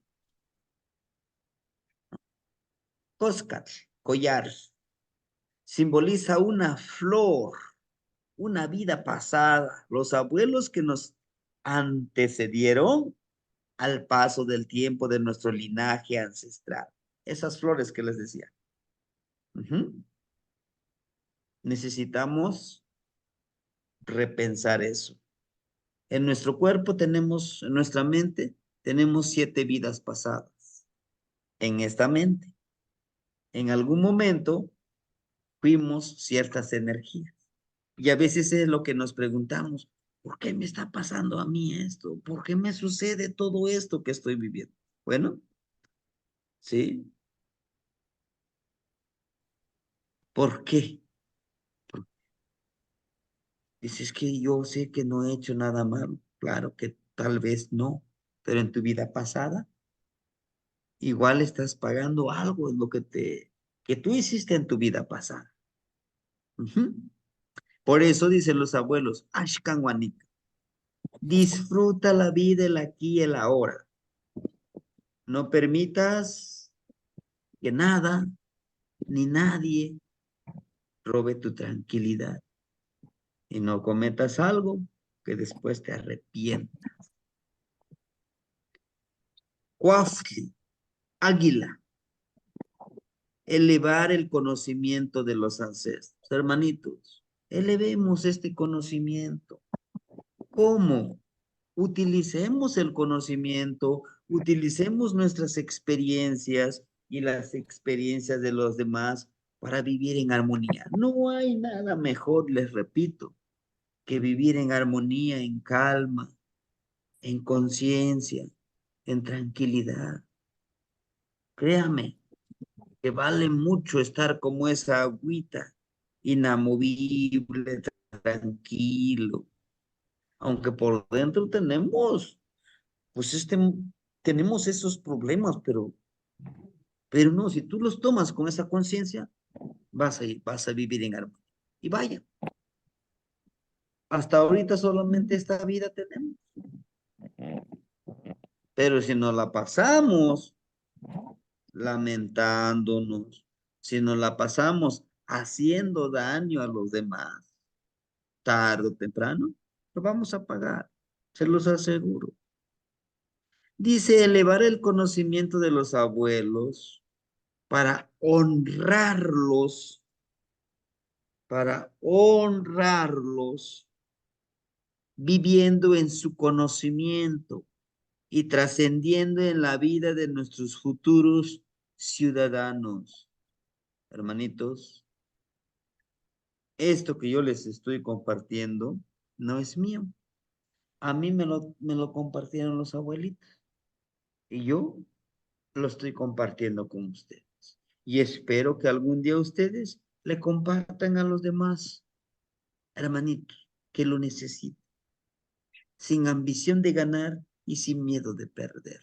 Coscat, collar, simboliza una flor, una vida pasada. Los abuelos que nos antecedieron al paso del tiempo de nuestro linaje ancestral. Esas flores que les decía. Ujú. Necesitamos repensar eso. En nuestro cuerpo tenemos, en nuestra mente, tenemos 7 vidas pasadas. En esta mente, en algún momento fuimos ciertas energías. Y a veces es lo que nos preguntamos, ¿por qué me está pasando a mí esto? ¿Por qué me sucede todo esto que estoy viviendo? Bueno, ¿sí? ¿Por qué? Dices que yo sé que no he hecho nada malo. Claro que tal vez no, pero en tu vida pasada igual estás pagando algo, es lo que tú hiciste en tu vida pasada. Ujú. Por eso dicen los abuelos, Ashkan Wanika, disfruta la vida, el aquí y el ahora. No permitas que nada ni nadie robe tu tranquilidad y no cometas algo que después te arrepientas. Cuafli, águila, elevar el conocimiento de los ancestros. Hermanitos, elevemos este conocimiento. ¿Cómo? Utilicemos el conocimiento, utilicemos nuestras experiencias y las experiencias de los demás para vivir en armonía. No hay nada mejor, les repito, que vivir en armonía, en calma, en conciencia, en tranquilidad. Créame que vale mucho estar como esa agüita, inamovible, tranquilo, aunque por dentro pues tenemos esos problemas, pero no, si tú los tomas con esa conciencia, vas a vivir en armonía. Y vaya, hasta ahorita solamente esta vida tenemos, pero si nos la pasamos lamentándonos, si nos la pasamos haciendo daño a los demás, tarde o temprano, lo vamos a pagar, se los aseguro. Dice, elevar el conocimiento de los abuelos para honrarlos, viviendo en su conocimiento y trascendiendo en la vida de nuestros futuros ciudadanos. Hermanitos, esto que yo les estoy compartiendo no es mío. A mí me lo compartieron los abuelitos y yo lo estoy compartiendo con ustedes. Y espero que algún día ustedes le compartan a los demás hermanitos que lo necesiten, sin ambición de ganar y sin miedo de perder.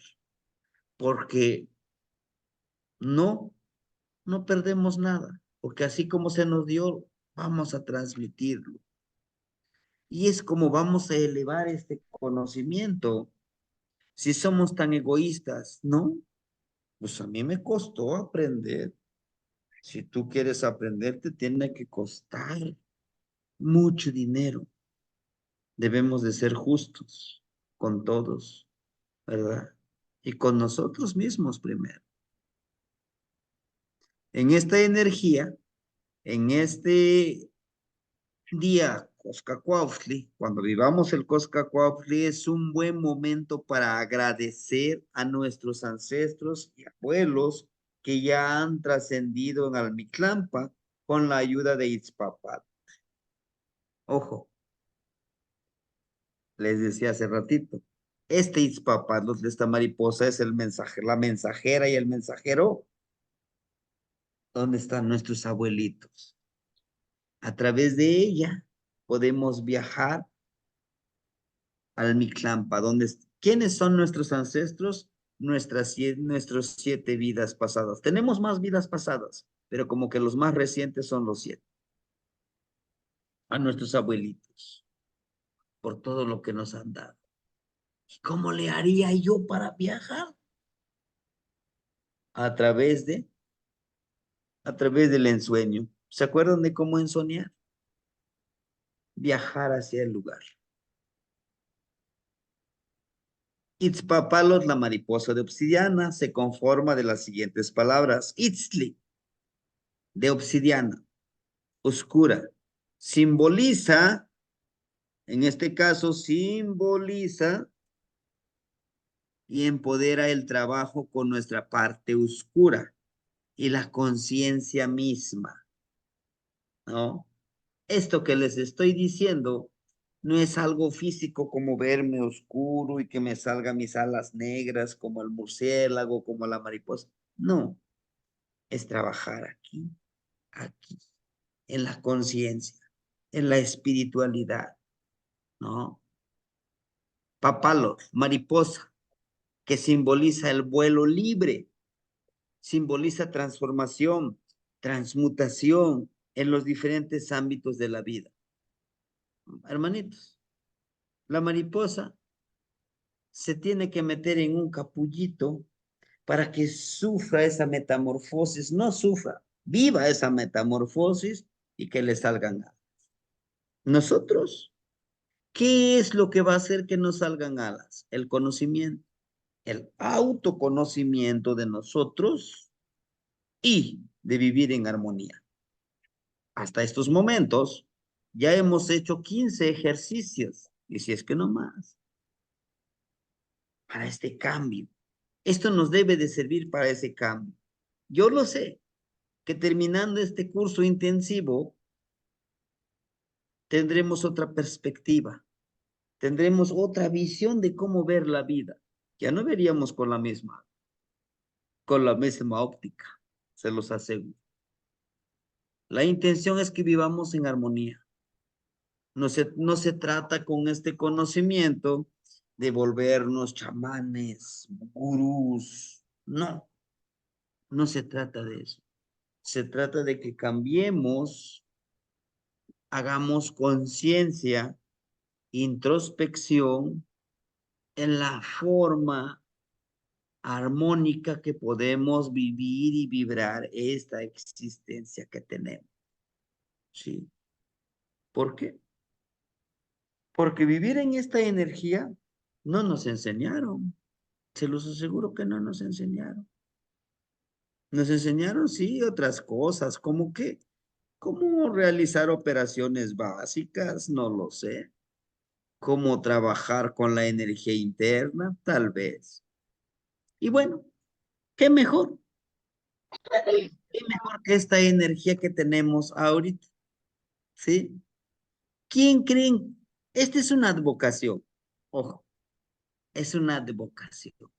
Porque no, no perdemos nada, porque así como se nos dio, vamos a transmitirlo. Y es como vamos a elevar este conocimiento. Si somos tan egoístas, ¿no? Pues a mí me costó aprender. Si tú quieres aprender, te tiene que costar mucho dinero. Debemos de ser justos con todos, ¿verdad? Y con nosotros mismos primero. En esta energía, en este día Coscacuautli, cuando vivamos el Coscacuautli, es un buen momento para agradecer a nuestros ancestros y abuelos que ya han trascendido en Almiclampa con la ayuda de Itzpapat. Ojo, les decía hace ratito, este Itzpapat, de esta mariposa, es el mensaje, la mensajera y el mensajero. ¿Dónde están nuestros abuelitos? A través de ella podemos viajar al Mictlampa, ¿quiénes son nuestros ancestros? Nuestros 7 vidas pasadas. Tenemos más vidas pasadas, pero como que los más recientes son los 7. A nuestros abuelitos, por todo lo que nos han dado. ¿Y cómo le haría yo para viajar? A través de, a través del ensueño. ¿Se acuerdan de cómo ensoñar? Viajar hacia el lugar. Itzpapalot, la mariposa de obsidiana, se conforma de las siguientes palabras. Itzli, de obsidiana, oscura. Simboliza, en este caso, simboliza y empodera el trabajo con nuestra parte oscura y la conciencia misma, ¿no? Esto que les estoy diciendo no es algo físico como verme oscuro y que me salgan mis alas negras como el murciélago, como la mariposa. No, es trabajar aquí, en la conciencia, en la espiritualidad, ¿no? Papalo, mariposa, que simboliza el vuelo libre, simboliza transformación, transmutación en los diferentes ámbitos de la vida. Hermanitos, la mariposa se tiene que meter en un capullito para que sufra esa metamorfosis, no sufra, viva esa metamorfosis y que le salgan alas. Nosotros, ¿qué es lo que va a hacer que nos salgan alas? El conocimiento, el autoconocimiento de nosotros y de vivir en armonía. Hasta estos momentos ya hemos hecho 15 ejercicios, y si es que no más, para este cambio. Esto nos debe de servir para ese cambio. Yo lo sé, que terminando este curso intensivo, tendremos otra perspectiva, tendremos otra visión de cómo ver la vida. Ya no veríamos con la misma óptica, se los aseguro. La intención es que vivamos en armonía. No se trata con este conocimiento de volvernos chamanes, gurús. No, no se trata de eso. Se trata de que cambiemos, hagamos conciencia, introspección en la forma armónica que podemos vivir y vibrar esta existencia que tenemos. ¿Sí? ¿Por qué? Porque vivir en esta energía no nos enseñaron. Se los aseguro que no nos enseñaron. Nos enseñaron, sí, otras cosas, como que, cómo realizar operaciones básicas, no lo sé. Cómo trabajar con la energía interna, tal vez. Y bueno, ¿qué mejor? ¿Qué mejor que esta energía que tenemos ahorita? ¿Sí? ¿Quién creen? Esta es una advocación. Ojo, es una advocación.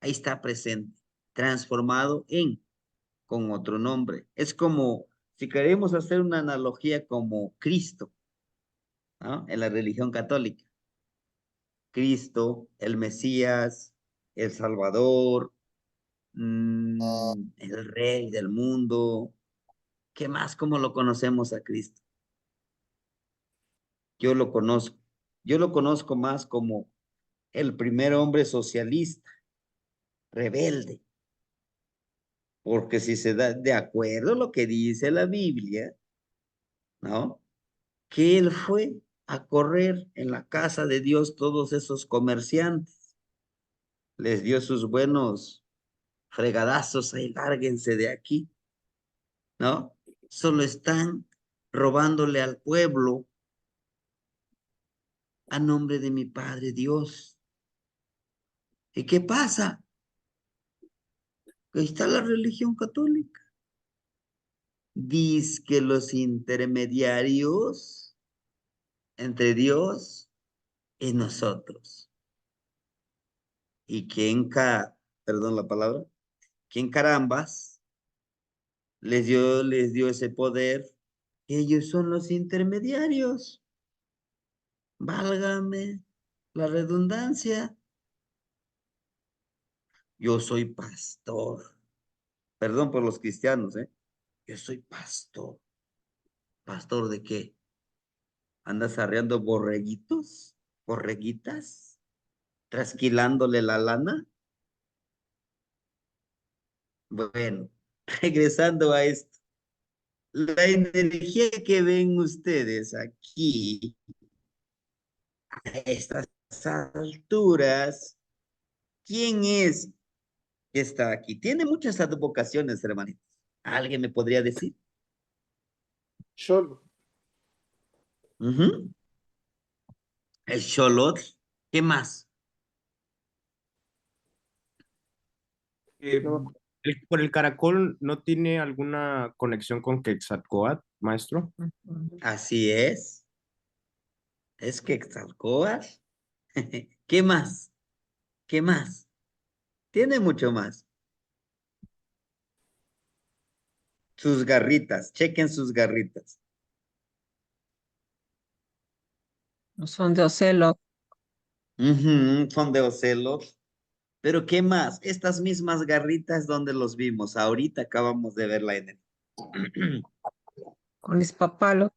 Ahí está presente, transformado en, con otro nombre. Es como, si queremos hacer una analogía como Cristo, ¿no? En la religión católica. Cristo, el Mesías, el Salvador, el Rey del mundo. ¿Qué más? ¿Cómo lo conocemos a Cristo? Yo lo conozco. Yo lo conozco más como el primer hombre socialista, rebelde, porque si se da de acuerdo a lo que dice la Biblia, ¿no? Que él fue a correr en la casa de Dios todos esos comerciantes, les dio sus buenos fregadazos, ahí lárguense de aquí, ¿no? Solo están robándole al pueblo a nombre de mi Padre Dios. ¿Y qué pasa? Ahí está la religión católica. Dice que los intermediarios entre Dios y nosotros. Y perdón la palabra, quién carambas les dio ese poder. Ellos son los intermediarios. Válgame la redundancia. Yo soy pastor. Perdón por los cristianos, ¿eh? Yo soy pastor. ¿Pastor de qué? ¿Andas arreando borreguitos? ¿Borreguitas? ¿Trasquilándole la lana? Bueno, regresando a esto. La energía que ven ustedes aquí, a estas alturas, ¿quién es que está aquí? Tiene muchas advocaciones, hermanitos. ¿Alguien me podría decir? Solo. Ujú. El Xolotl. ¿Qué más? Eh, No, ¿Por el caracol no tiene alguna conexión con Quetzalcóatl, maestro? Así es. Es que Quetzalcóatl. ¿Qué más? ¿Qué más? Tiene mucho más. Sus garritas, chequen sus garritas. Son de Ocelot. Ujú, son de ocelos. Pero ¿qué más? Estas mismas garritas, ¿dónde los vimos? Ahorita acabamos de verla en el Con Ispapalot.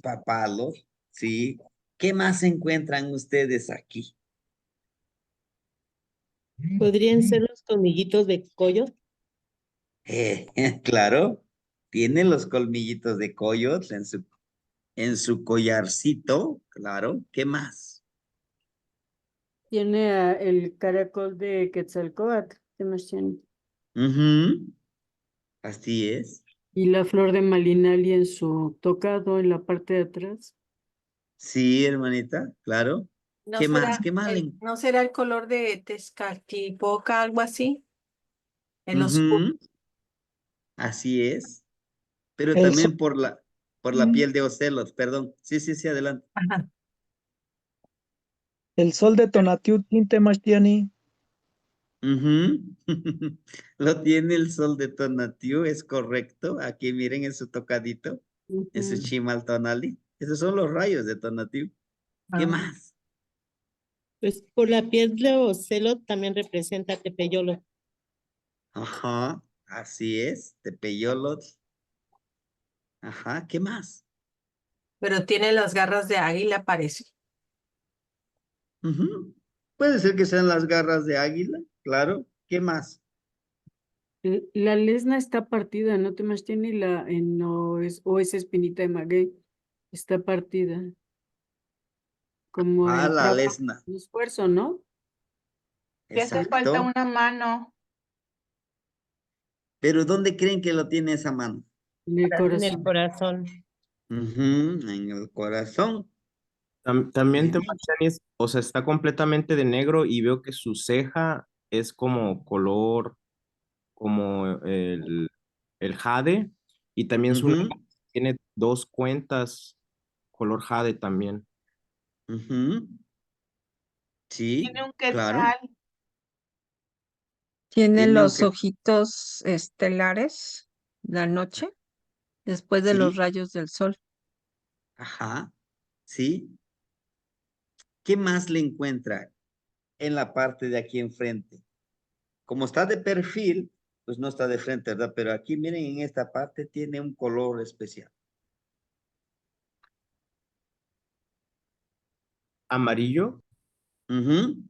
Papalos, ¿sí? ¿Qué más encuentran ustedes aquí? ¿Podrían ser los colmillitos de Coyo? Claro, tiene los colmillitos de coyote en su collarcito, claro. ¿Qué más? Tiene el caracol de Quetzalcóatl, Sebastián, Ujú, así es. y la flor de Malinali en su tocado en la parte de atrás. Sí, hermanita, claro. ¿No ¿Qué más? será ¿Qué más? no será el color de Tezcatlipoca, algo así? En los Ujú, así es. Pero El sol, también por la piel de Ocelos, perdón. Sí, sí, sí, adelante. Ajá. el sol de Tonatiuh, Temachtiani. Ujú. Lo tiene el sol de Tonatiuh, es correcto. Aquí miren en su tocadito, en su Ujú. chimal tonali. Esos son los rayos de Tonatiuh. ¿Qué Ah, más? Pues por la piel de Ocelot también representa Tepeyolo. Ajá, así es. Tepeyolotl. Ajá, ¿qué más? pero tiene las garras de águila, parece. Ujú. Puede ser que sean las garras de águila, claro. ¿Qué más? La lesna está partida, no Temachtiani, no es, o esa espinita de maguey está partida. como A el la trabajo, lesna. el esfuerzo, ¿no? Y hace falta Exacto. una mano. Pero ¿dónde creen que lo tiene esa mano? En el En el corazón. corazón. Ujú, en el corazón. También Muy bien. Temachtiani o sea, está completamente de negro y veo que su ceja es como color, como el jade, y también su Ujú, nariz tiene dos cuentas color jade también. ujú. Sí, Tiene un claro. quetzal. Tiene Tiene un los que... ojitos estelares la noche después de los Sí, rayos del sol. ajá, sí. ¿Qué más le encuentra en la parte de aquí enfrente? Como está de perfil, pues no está de frente, ¿verdad? Pero aquí, miren, en esta parte tiene un color especial. Amarillo, Ujú.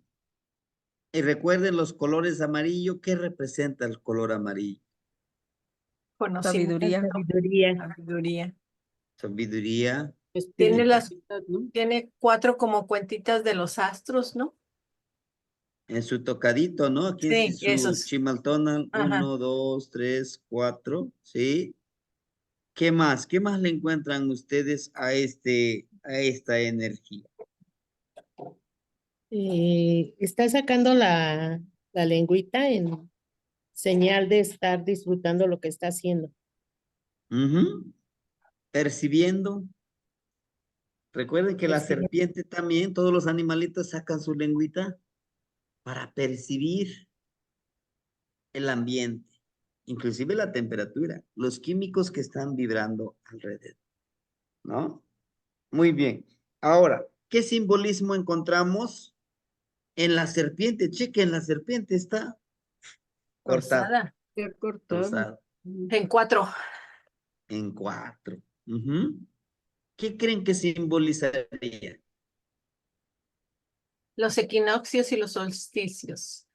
Y recuerden los colores amarillo, ¿qué representa el color amarillo? Conocimiento. Sabiduría. Sabiduría. Sabiduría. Sabiduría. Tiene las, Espiritualidad, ¿no? tiene 4 como cuentitas de los astros, ¿no? En su tocadito, ¿no? Aquí en Sí, su esos. chimaltonal, Ajá. 1, 2, 3, 4, ¿sí? ¿Qué más? ¿Qué más le encuentran ustedes a esta energía? Está sacando la lengüita en señal de estar disfrutando lo que está haciendo. Ujú. Percibiendo. Recuerden que la Percibiendo. serpiente también, todos los animalitos sacan su lengüita para percibir el ambiente, inclusive la temperatura, los químicos que están vibrando alrededor, ¿no? Muy bien. Ahora, ¿qué simbolismo encontramos en la serpiente? Chequen, la serpiente está cortada, Rosada. Se ha cortado. trozada, En 4. en 4. Ujú. ¿Qué creen que simbolizaría? Los equinoccios y los solsticios.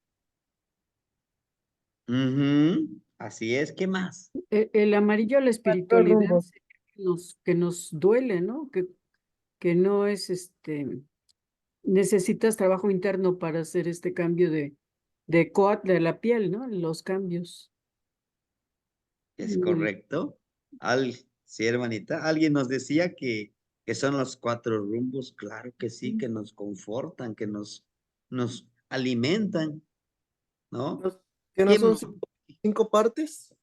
Ujú. Así es, ¿qué más? El amarillo, la Cuatro espiritualidad rumbos. que nos duele, ¿no? Que no es necesitas trabajo interno para hacer este cambio de la piel, ¿no? Los cambios. ¿Es Mm, correcto? Sí, hermanita. Alguien nos decía que son los 4 rumbos. Claro que sí, que nos confortan, que nos alimentan, ¿no? Que no ¿Qué son más? 5 partes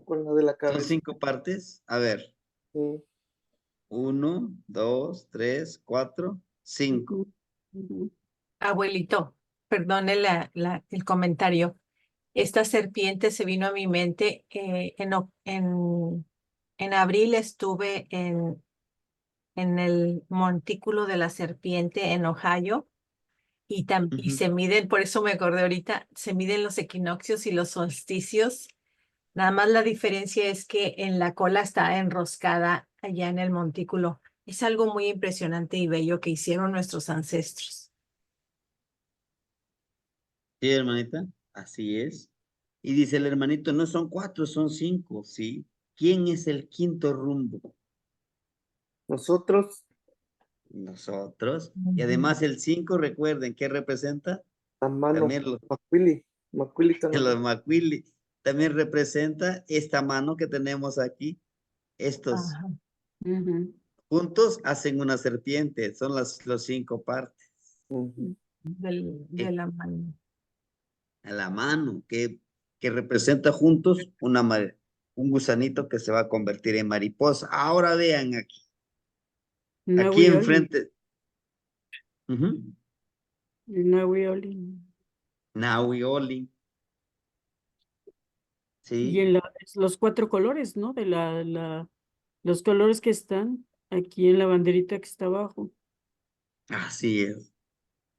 con la de la ¿Son cabeza. 5 partes? A ver, Sí. 1, 2, 3, 4, 5. ujú, ujú. Abuelito, perdone el comentario. Esta serpiente se vino a mi mente. En abril estuve en el montículo de la serpiente en Ohio y se miden, por eso me acordé ahorita, se miden los equinoccios y los solsticios. Nada más la diferencia es que en la cola está enroscada allá en el montículo. Es algo muy impresionante y bello que hicieron nuestros ancestros. Sí, hermanita, así es. Y dice el hermanito, no son 4, son 5, ¿sí? ¿Quién es el quinto rumbo? Nosotros, Nosotros. Y Ujú. además el 5, recuerden, ¿qué representa? la mano, También los Macuili los macuili. También representa esta mano que tenemos aquí. Estos Ajá. Ujú. juntos hacen una serpiente. Son los 5 partes. De la mano. A la mano que representa juntos un gusanito que se va a convertir en mariposa. Ahora vean aquí. Aquí Nahui enfrente. Ujú. Oli. Naui Oli. Y Sí, los 4 colores, ¿no? Los colores que están aquí en la banderita que está abajo. así es.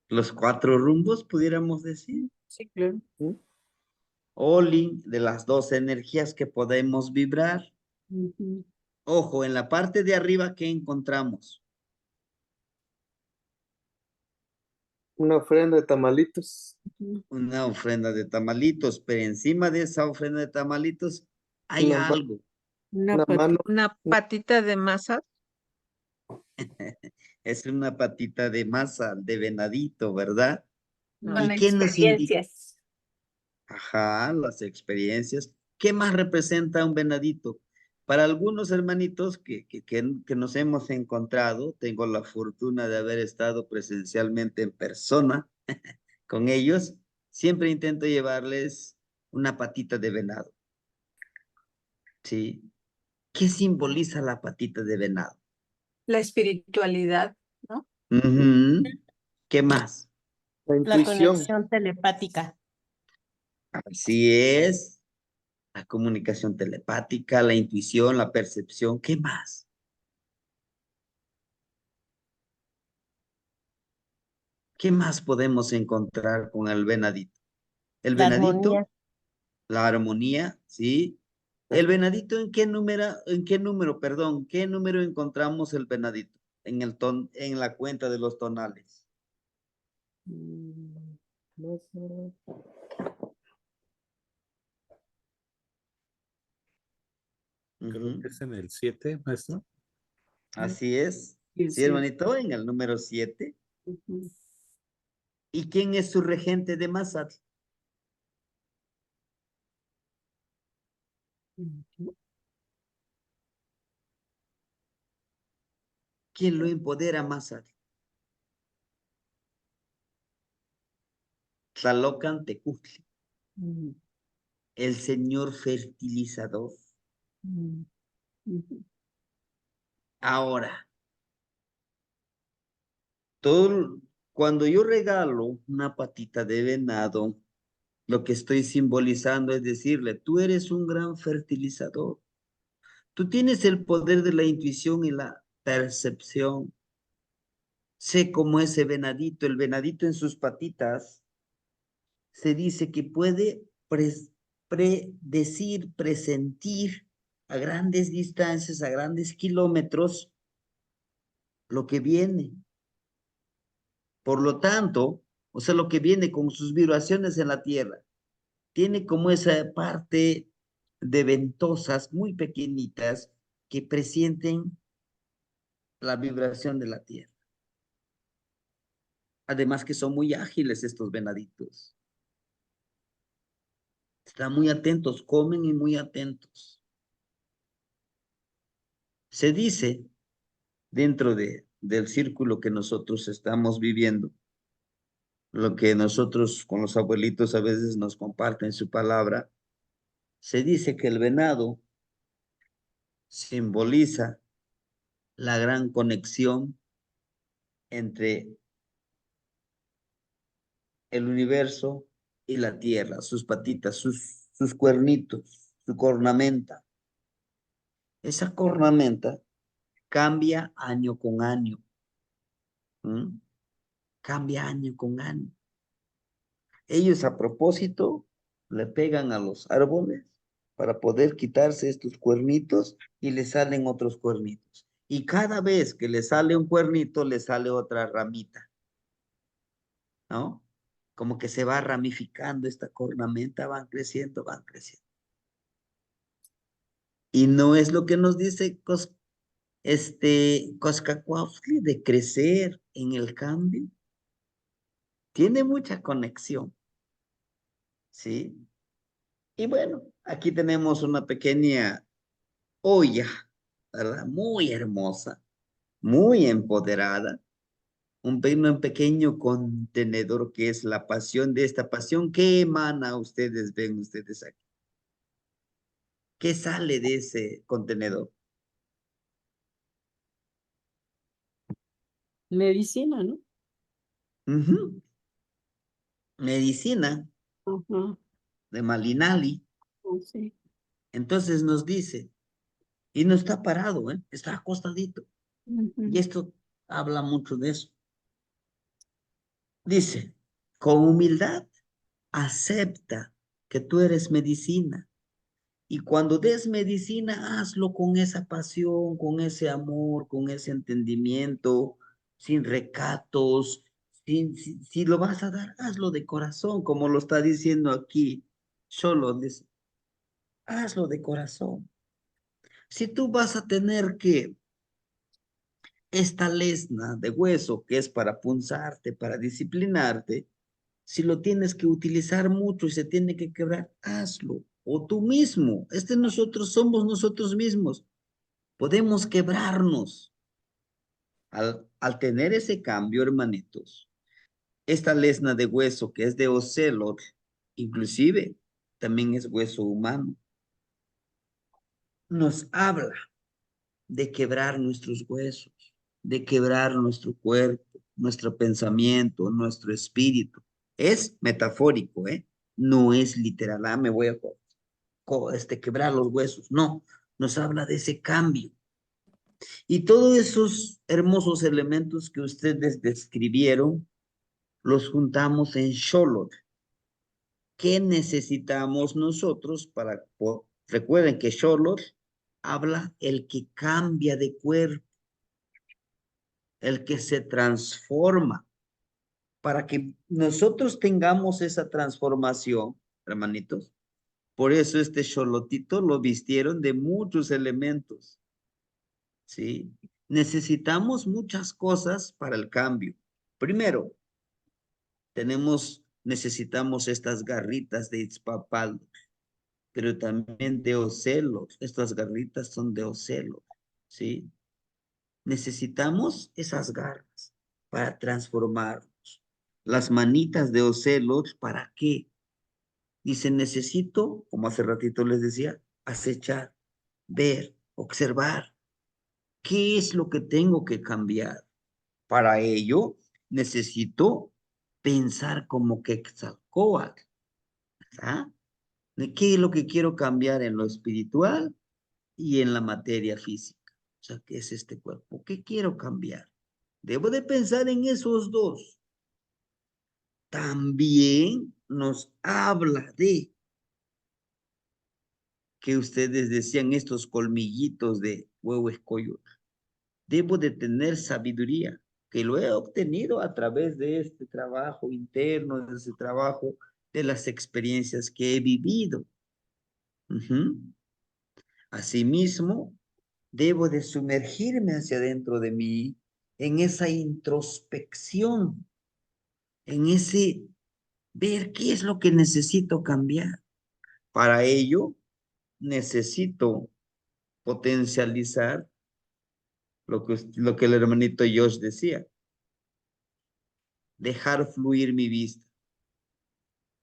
Los 4 rumbos, pudiéramos decir. Sí, claro. Oli, de las 2 energías que podemos vibrar. Ujú, Ojo, en la parte de arriba, ¿qué encontramos? una ofrenda de tamalitos, ujú. Una ofrenda de tamalitos, pero encima de esa ofrenda de tamalitos hay una, ma- algo. Una una mano, patita. Una patita de masa. Es una patita de masa de venadito, ¿verdad? Con ¿Y qué nos indica? experiencias. Ajá, las experiencias. ¿Qué más representa un venadito? Para algunos hermanitos que nos hemos encontrado, tengo la fortuna de haber estado presencialmente en persona con ellos, siempre intento llevarles una patita de venado, ¿sí? ¿Qué simboliza la patita de venado? La espiritualidad, ¿no? Ujú. ¿Qué más? La La intuición. conexión telepática. Así es, la comunicación telepática, la intuición, la percepción, ¿qué más? ¿Qué más podemos encontrar con el venadito? El La venadito, armonía. la armonía, ¿sí? El venadito, qué número encontramos el venadito? En la cuenta de los tonales. No sé. Creo Ujú. que es en el 7, maestro. Así es. Sí, Sí, sí. hermanito, en el número 7. Ujú. ¿Y quién es su regente de Masat? Ujú. ¿Quién lo empodera Masat? Tlalocan Tecutli, Ujú. el señor fertilizador. Ujú. Ujú. Ahora, todo, cuando yo regalo una patita de venado, lo que estoy simbolizando es decirle, tú eres un gran fertilizador. Tú tienes el poder de la intuición y la percepción. Sé cómo ese venadito, el venadito en sus patitas, se dice que puede predecir, presentir a grandes distancias, a grandes kilómetros, lo que viene. Por lo tanto, o sea, lo que viene con sus vibraciones en la Tierra, tiene como esa parte de ventosas muy pequeñitas que presienten la vibración de la Tierra. Además que son muy ágiles estos venaditos. Están muy atentos, comen y muy atentos. Se dice dentro del círculo que nosotros estamos viviendo, lo que nosotros con los abuelitos a veces nos comparten su palabra, se dice que el venado simboliza la gran conexión entre el universo y la tierra, sus patitas, sus cuernitos, su cornamenta. Esa cornamenta cambia año con año. ¿Mm? Cambia año con año. Ellos a propósito le pegan a los árboles para poder quitarse estos cuernitos y le salen otros cuernitos. Y cada vez que le sale un cuernito, le sale otra ramita, ¿no? Como que se va ramificando esta cornamenta, van creciendo, van creciendo. Y no es lo que nos dice Coscacuautli de crecer en el cambio. Tiene mucha conexión, ¿sí? Y bueno, aquí tenemos una pequeña olla, ¿verdad? Muy hermosa, muy empoderada. Un pequeño contenedor que es la pasión de esta pasión. ¿Qué emana ustedes, ven ustedes aquí? ¿Qué sale de ese contenedor? Medicina, ¿no? Ujú. Medicina Ajá. de Malinali. Oh, sí. Entonces nos dice, y no está parado, ¿eh? Está acostadito. Y Ujú. esto habla mucho de eso. Dice, con humildad, acepta que tú eres medicina. Y cuando des medicina, hazlo con esa pasión, con ese amor, con ese entendimiento, sin recatos. Si lo vas a dar, hazlo de corazón, como lo está diciendo aquí. Solo dice, hazlo de corazón. Si tú vas a tener que esta lesna de hueso que es para punzarte, para disciplinarte, si lo tienes que utilizar mucho y se tiene que quebrar, hazlo. O tú mismo, nosotros somos nosotros mismos. Podemos quebrarnos al tener ese cambio, hermanitos. Esta lesna de hueso que es de ocelot, inclusive también es hueso humano, nos habla de quebrar nuestros huesos, de quebrar nuestro cuerpo, nuestro pensamiento, nuestro espíritu. Es metafórico, ¿eh? No es literal, me voy a quebrar los huesos. No, nos habla de ese cambio. Y todos esos hermosos elementos que ustedes describieron, los juntamos en Sholot. ¿Qué necesitamos nosotros para... Recuerden que Sholot habla el que cambia de cuerpo, el que se transforma. Para que nosotros tengamos esa transformación, hermanitos, por eso este Sholotito lo vistieron de muchos elementos, ¿sí? Necesitamos muchas cosas para el cambio. Primero, necesitamos estas garritas de Itzpapal, pero también de ocelos. Estas garritas son de ocelos, ¿sí? Necesitamos esas garras para transformarnos. Las manitas de ocelos, ¿para qué? Dice, necesito, como hace ratito les decía, acechar, ver, observar. ¿Qué es lo que tengo que cambiar? Para ello, necesito pensar como Quetzalcóatl, ¿verdad? ¿De qué es lo que quiero cambiar en lo espiritual y en la materia física? O sea, ¿qué es este cuerpo? ¿Qué quiero cambiar? Debo de pensar en esos dos. También nos habla de que ustedes decían estos colmillitos de huevo escollo. Debo de tener sabiduría, que lo he obtenido a través de este trabajo interno, de ese trabajo, de las experiencias que he vivido. Asimismo, debo de sumergirme hacia adentro de mí, en esa introspección, en ese ver qué es lo que necesito cambiar. Para ello, necesito potencializar lo que el hermanito Josh decía, dejar fluir mi vista,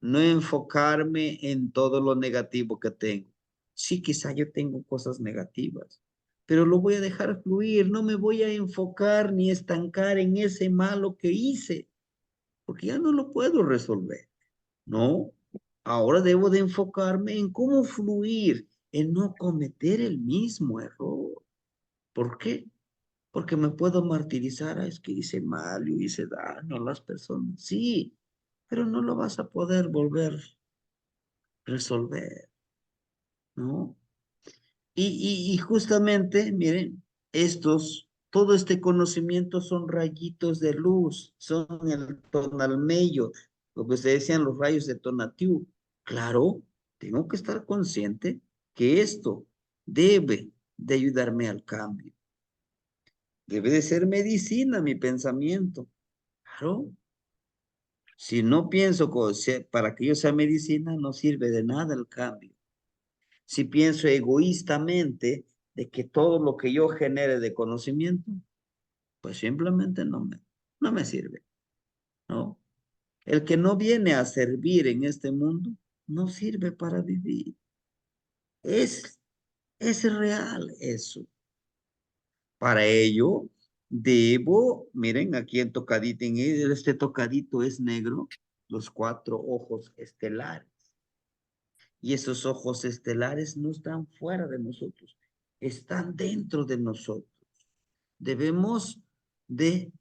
no enfocarme en todo lo negativo que tengo. Sí, quizá yo tengo cosas negativas, pero lo voy a dejar fluir, no me voy a enfocar ni estancar en ese malo que hice, porque ya no lo puedo resolver, ¿no? Ahora debo de enfocarme en cómo fluir, en no cometer el mismo error. ¿Por qué? Porque me puedo martirizar, es que hice mal, yo hice daño a las personas. Sí, pero no lo vas a poder volver a resolver, ¿no? Y justamente, miren, todo este conocimiento son rayitos de luz, son el tonalmello, lo que se decían los rayos de Tonatiuh. Claro, tengo que estar consciente que esto debe de ayudarme al cambio. Debe de ser medicina mi pensamiento. Claro. Si no pienso para que yo sea medicina, no sirve de nada el cambio. Si pienso egoístamente de que todo lo que yo genere de conocimiento, pues simplemente no me sirve, ¿no? El que no viene a servir en este mundo, no sirve para vivir. Es real eso. Para ello, miren, aquí en tocadito, este tocadito es negro, los 4 ojos estelares. Y esos ojos estelares no están fuera de nosotros, están dentro de nosotros. Debemos de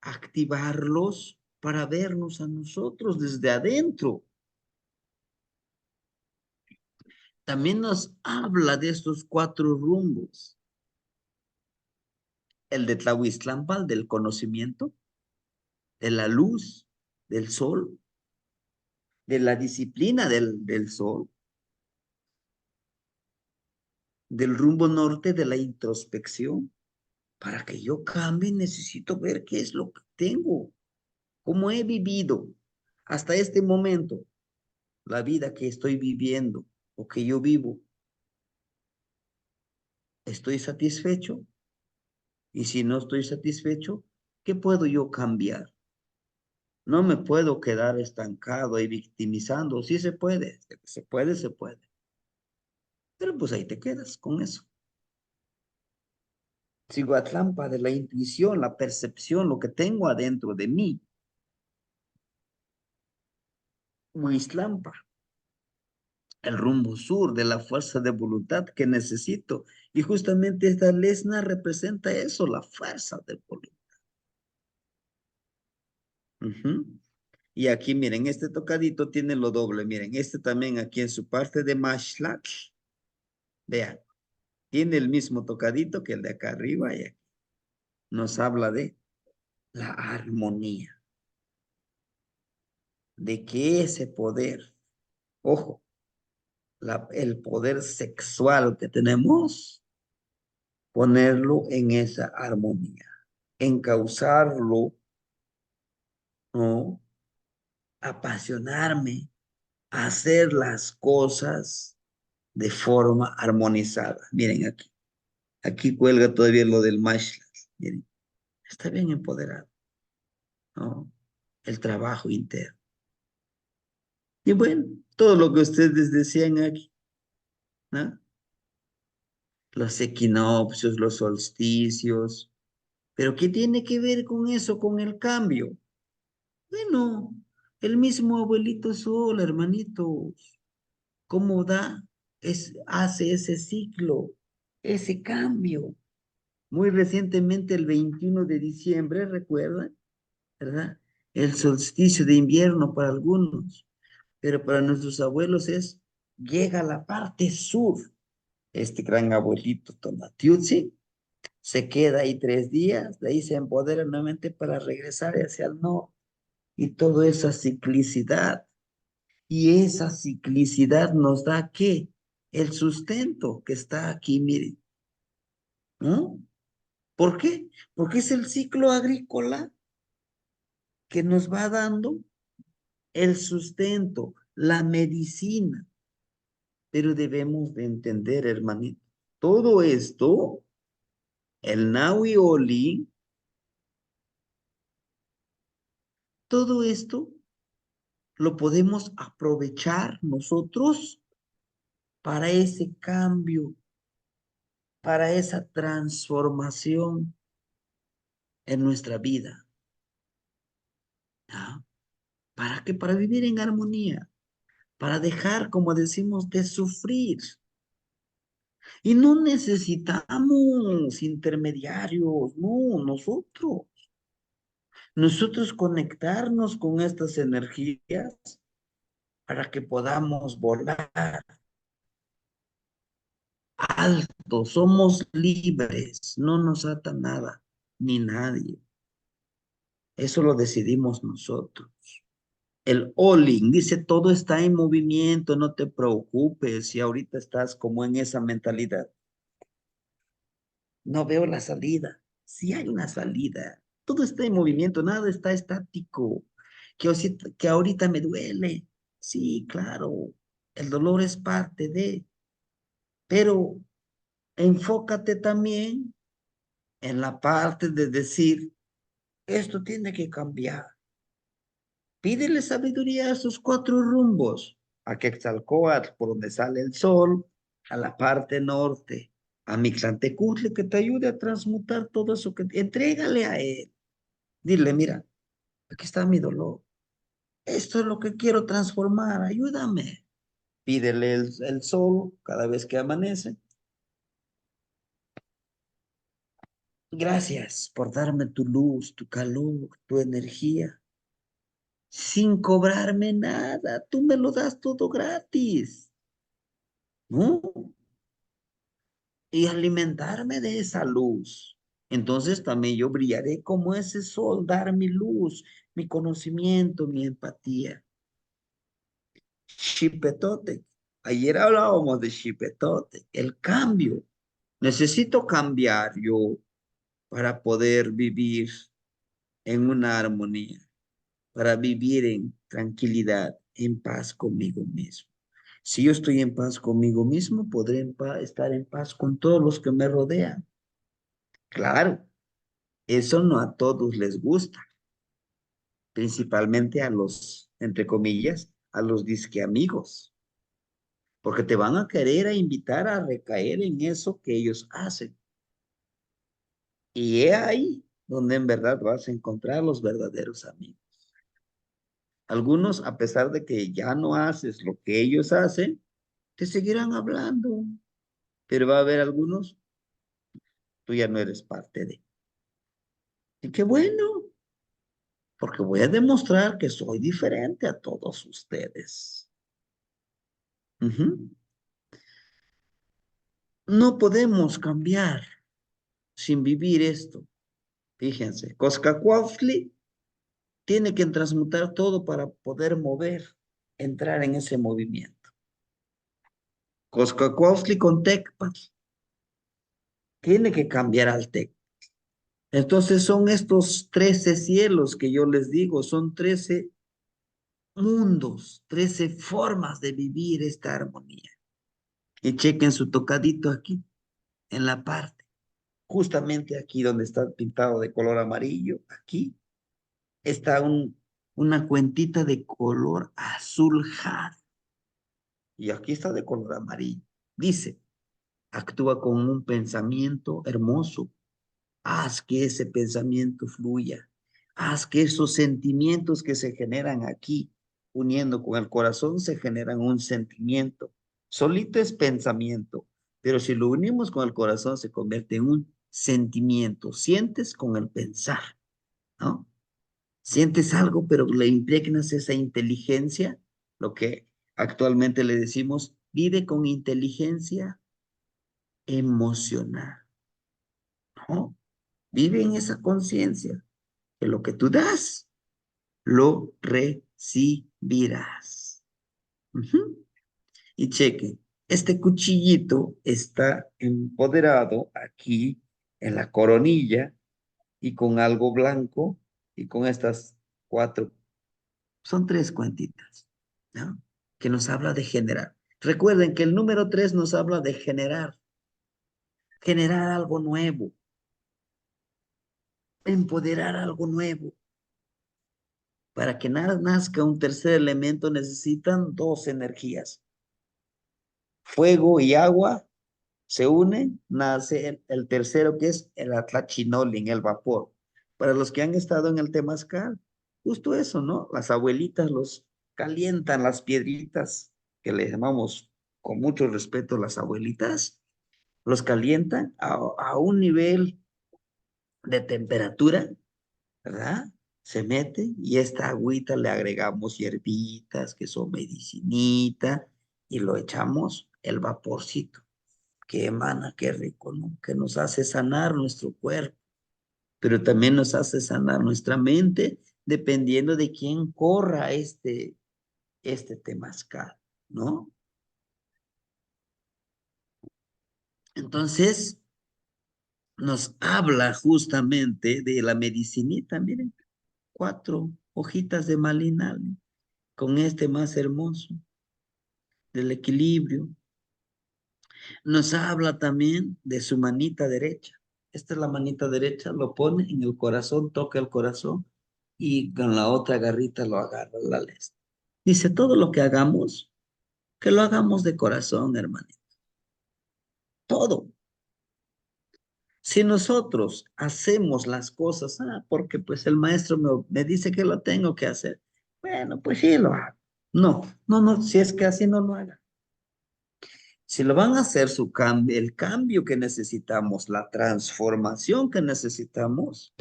activarlos para vernos a nosotros desde adentro. También nos habla de estos 4 rumbos. El de Tlahuiztlampal, del conocimiento, de la luz, del sol, de la disciplina del sol, del rumbo norte de la introspección, Para que yo cambie, necesito ver qué es lo que tengo, cómo he vivido hasta este momento, la vida que estoy viviendo o que yo vivo. ¿Estoy satisfecho? Y si no estoy satisfecho, ¿qué puedo yo cambiar? No me puedo quedar estancado y victimizando. Sí se puede, se puede, se puede. Pero pues ahí te quedas con eso. Sigo a trampa de la intuición, la percepción, lo que tengo adentro de mí. Huizlampa, el rumbo sur de la fuerza de voluntad que necesito. Y justamente esta lesna representa eso, la fuerza de voluntad. Ujú. Y aquí, miren, este tocadito tiene lo doble. Miren, este también aquí en su parte de Mashlak. Vean, tiene el mismo tocadito que el de acá arriba y aquí. Nos habla de la armonía, de que ese poder, ojo, el poder sexual que tenemos, ponerlo en esa armonía, encauzarlo, ¿no? Apasionarme, hacer las cosas de forma armonizada. Miren aquí. Aquí cuelga todavía lo del Mashlas. Miren, está bien empoderado, ¿no? El trabajo interno. Y bueno, todo lo que ustedes decían aquí, ¿no? Los equinoccios, los solsticios. Pero ¿qué tiene que ver con eso, con el cambio? Bueno, el mismo abuelito Sol, hermanitos, cómo hace ese ciclo, ese cambio. Muy recientemente, el 21 de diciembre, ¿recuerdan? ¿Verdad? El solsticio de invierno para algunos, pero para nuestros abuelos llega a la parte sur. Este gran abuelito Tonatiuhzi se queda ahí 3 días, de ahí se empodera nuevamente para regresar hacia el norte. Y toda esa ciclicidad. Y esa ciclicidad nos da ¿qué? El sustento que está aquí, miren. ¿No? ¿Por qué? Porque es el ciclo agrícola que nos va dando el sustento, la medicina. Pero debemos de entender, hermanito, todo esto, el Nahui Oli, todo esto lo podemos aprovechar nosotros para ese cambio, para esa transformación en nuestra vida. ¿Ah? ¿Para qué? Para vivir en armonía, para dejar, como decimos, de sufrir. Y no necesitamos intermediarios, no, nosotros conectarnos con estas energías para que podamos volar alto, somos libres, no nos ata nada, ni nadie. Eso lo decidimos nosotros. El all-in dice, todo está en movimiento, no te preocupes si ahorita estás como en esa mentalidad. No veo la salida. Sí hay una salida. Todo está en movimiento, nada está estático. Que ahorita me duele. Sí, claro, el dolor es parte de, pero enfócate también en la parte de decir, esto tiene que cambiar. Pídele sabiduría a sus 4 rumbos, a Quetzalcóatl, por donde sale el sol, a la parte norte, a Mixantecutli, que te ayude a transmutar todo eso entrégale a él. Dile, mira, aquí está mi dolor. Esto es lo que quiero transformar, ayúdame. Pídele el sol cada vez que amanece. Gracias por darme tu luz, tu calor, tu energía, sin cobrarme nada. Tú me lo das todo gratis, ¿no? Y alimentarme de esa luz. Entonces también yo brillaré como ese sol, dar mi luz, mi conocimiento, mi empatía. Xipetote. Ayer hablábamos de Xipetote, el cambio. Necesito cambiar yo. para poder vivir en una armonía, para vivir en tranquilidad, en paz conmigo mismo. Si yo estoy en paz conmigo mismo, podré estar en paz con todos los que me rodean. Claro, eso no a todos les gusta, principalmente a los, entre comillas, a los disque amigos, porque te van a querer invitar a recaer en eso que ellos hacen. Y es ahí donde en verdad vas a encontrar los verdaderos amigos. Algunos, a pesar de que ya no haces lo que ellos hacen, te seguirán hablando, pero va a haber algunos, tú ya no eres parte de. Y qué bueno, porque voy a demostrar que soy diferente a todos ustedes. Ujú. No podemos cambiar sin vivir esto. Fíjense, Coscacuautli tiene que transmutar todo para poder mover, entrar en ese movimiento. Coscacuautli con Tecpat tiene que cambiar al Tec. Entonces son estos 13 cielos que yo les digo, son 13 mundos, 13 formas de vivir esta armonía. Y chequen su tocadito aquí, en la parte, justamente aquí donde está pintado de color amarillo, aquí está una cuentita de color azul jade. Y aquí está de color amarillo. Dice, actúa con un pensamiento hermoso. Haz que ese pensamiento fluya. Haz que esos sentimientos que se generan aquí, uniendo con el corazón, se generan un sentimiento. Solito es pensamiento, pero si lo unimos con el corazón, se convierte en un sentimiento. Sientes con el pensar, ¿no? Sientes algo, pero le impregnas esa inteligencia, lo que actualmente le decimos, vive con inteligencia emocional, ¿no? Vive en esa conciencia que lo que tú das, lo recibirás. Ujú. Y cheque, este cuchillito está empoderado aquí en la coronilla y con algo blanco y con estas 4, son 3 cuentitas, ¿no? Que nos habla de generar. Recuerden que el número 3 nos habla de generar algo nuevo, empoderar algo nuevo. Para que nazca un tercer elemento necesitan 2 energías. Fuego y agua se unen, nace el tercero que es el atlachinolin, el vapor. Para los que han estado en el temazcal, justo eso, ¿no? Las abuelitas los calientan las piedritas, que le llamamos con mucho respeto las abuelitas, los calientan a un nivel de temperatura, ¿verdad? Se mete y esta agüita le agregamos hierbitas que son medicinita y lo echamos el vaporcito que emana, qué rico, ¿no? Que nos hace sanar nuestro cuerpo, pero también nos hace sanar nuestra mente dependiendo de quién corra este temazcal, ¿no? Entonces, nos habla justamente de la medicinita, miren, 4 hojitas de malinal, con este más hermoso, del equilibrio. Nos habla también de su manita derecha. Esta es la manita derecha, lo pone en el corazón, toca el corazón y con la otra garrita lo agarra la lesta. Dice, todo lo que hagamos, que lo hagamos de corazón, hermanito. Todo. Si nosotros hacemos las cosas, porque pues el maestro me dice que lo tengo que hacer, bueno, pues sí lo hago. No, no, no, si es que así no lo haga. Si lo van a hacer su cambio, el cambio que necesitamos, la transformación que necesitamos,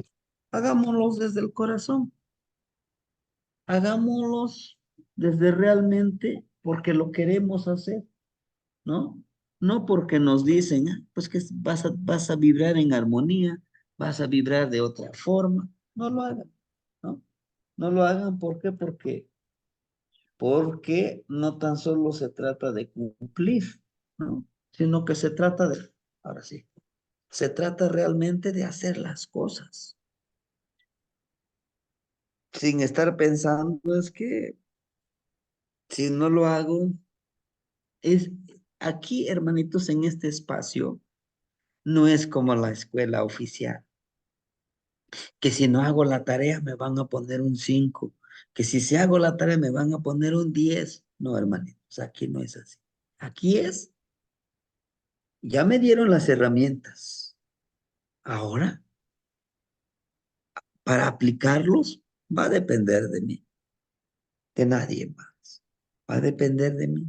hagámoslos desde el corazón. Hagámoslos desde realmente porque lo queremos hacer, ¿no? No porque nos dicen, pues que vas a vibrar en armonía, vas a vibrar de otra forma. No lo hagan, ¿no? No lo hagan, ¿por qué? Porque no tan solo se trata de cumplir, ¿no? Sino que se trata de, ahora sí, Se trata realmente de hacer las cosas. Sin estar pensando, es que si no lo hago, es aquí, hermanitos, en este espacio, no es como la escuela oficial, que si no hago la tarea me van a poner un 5, que si hago la tarea me van a poner un 10. No, hermanitos, aquí no es así. Aquí es, ya me dieron las herramientas. Ahora, para aplicarlos, va a depender de mí, de nadie más. Va a depender de mí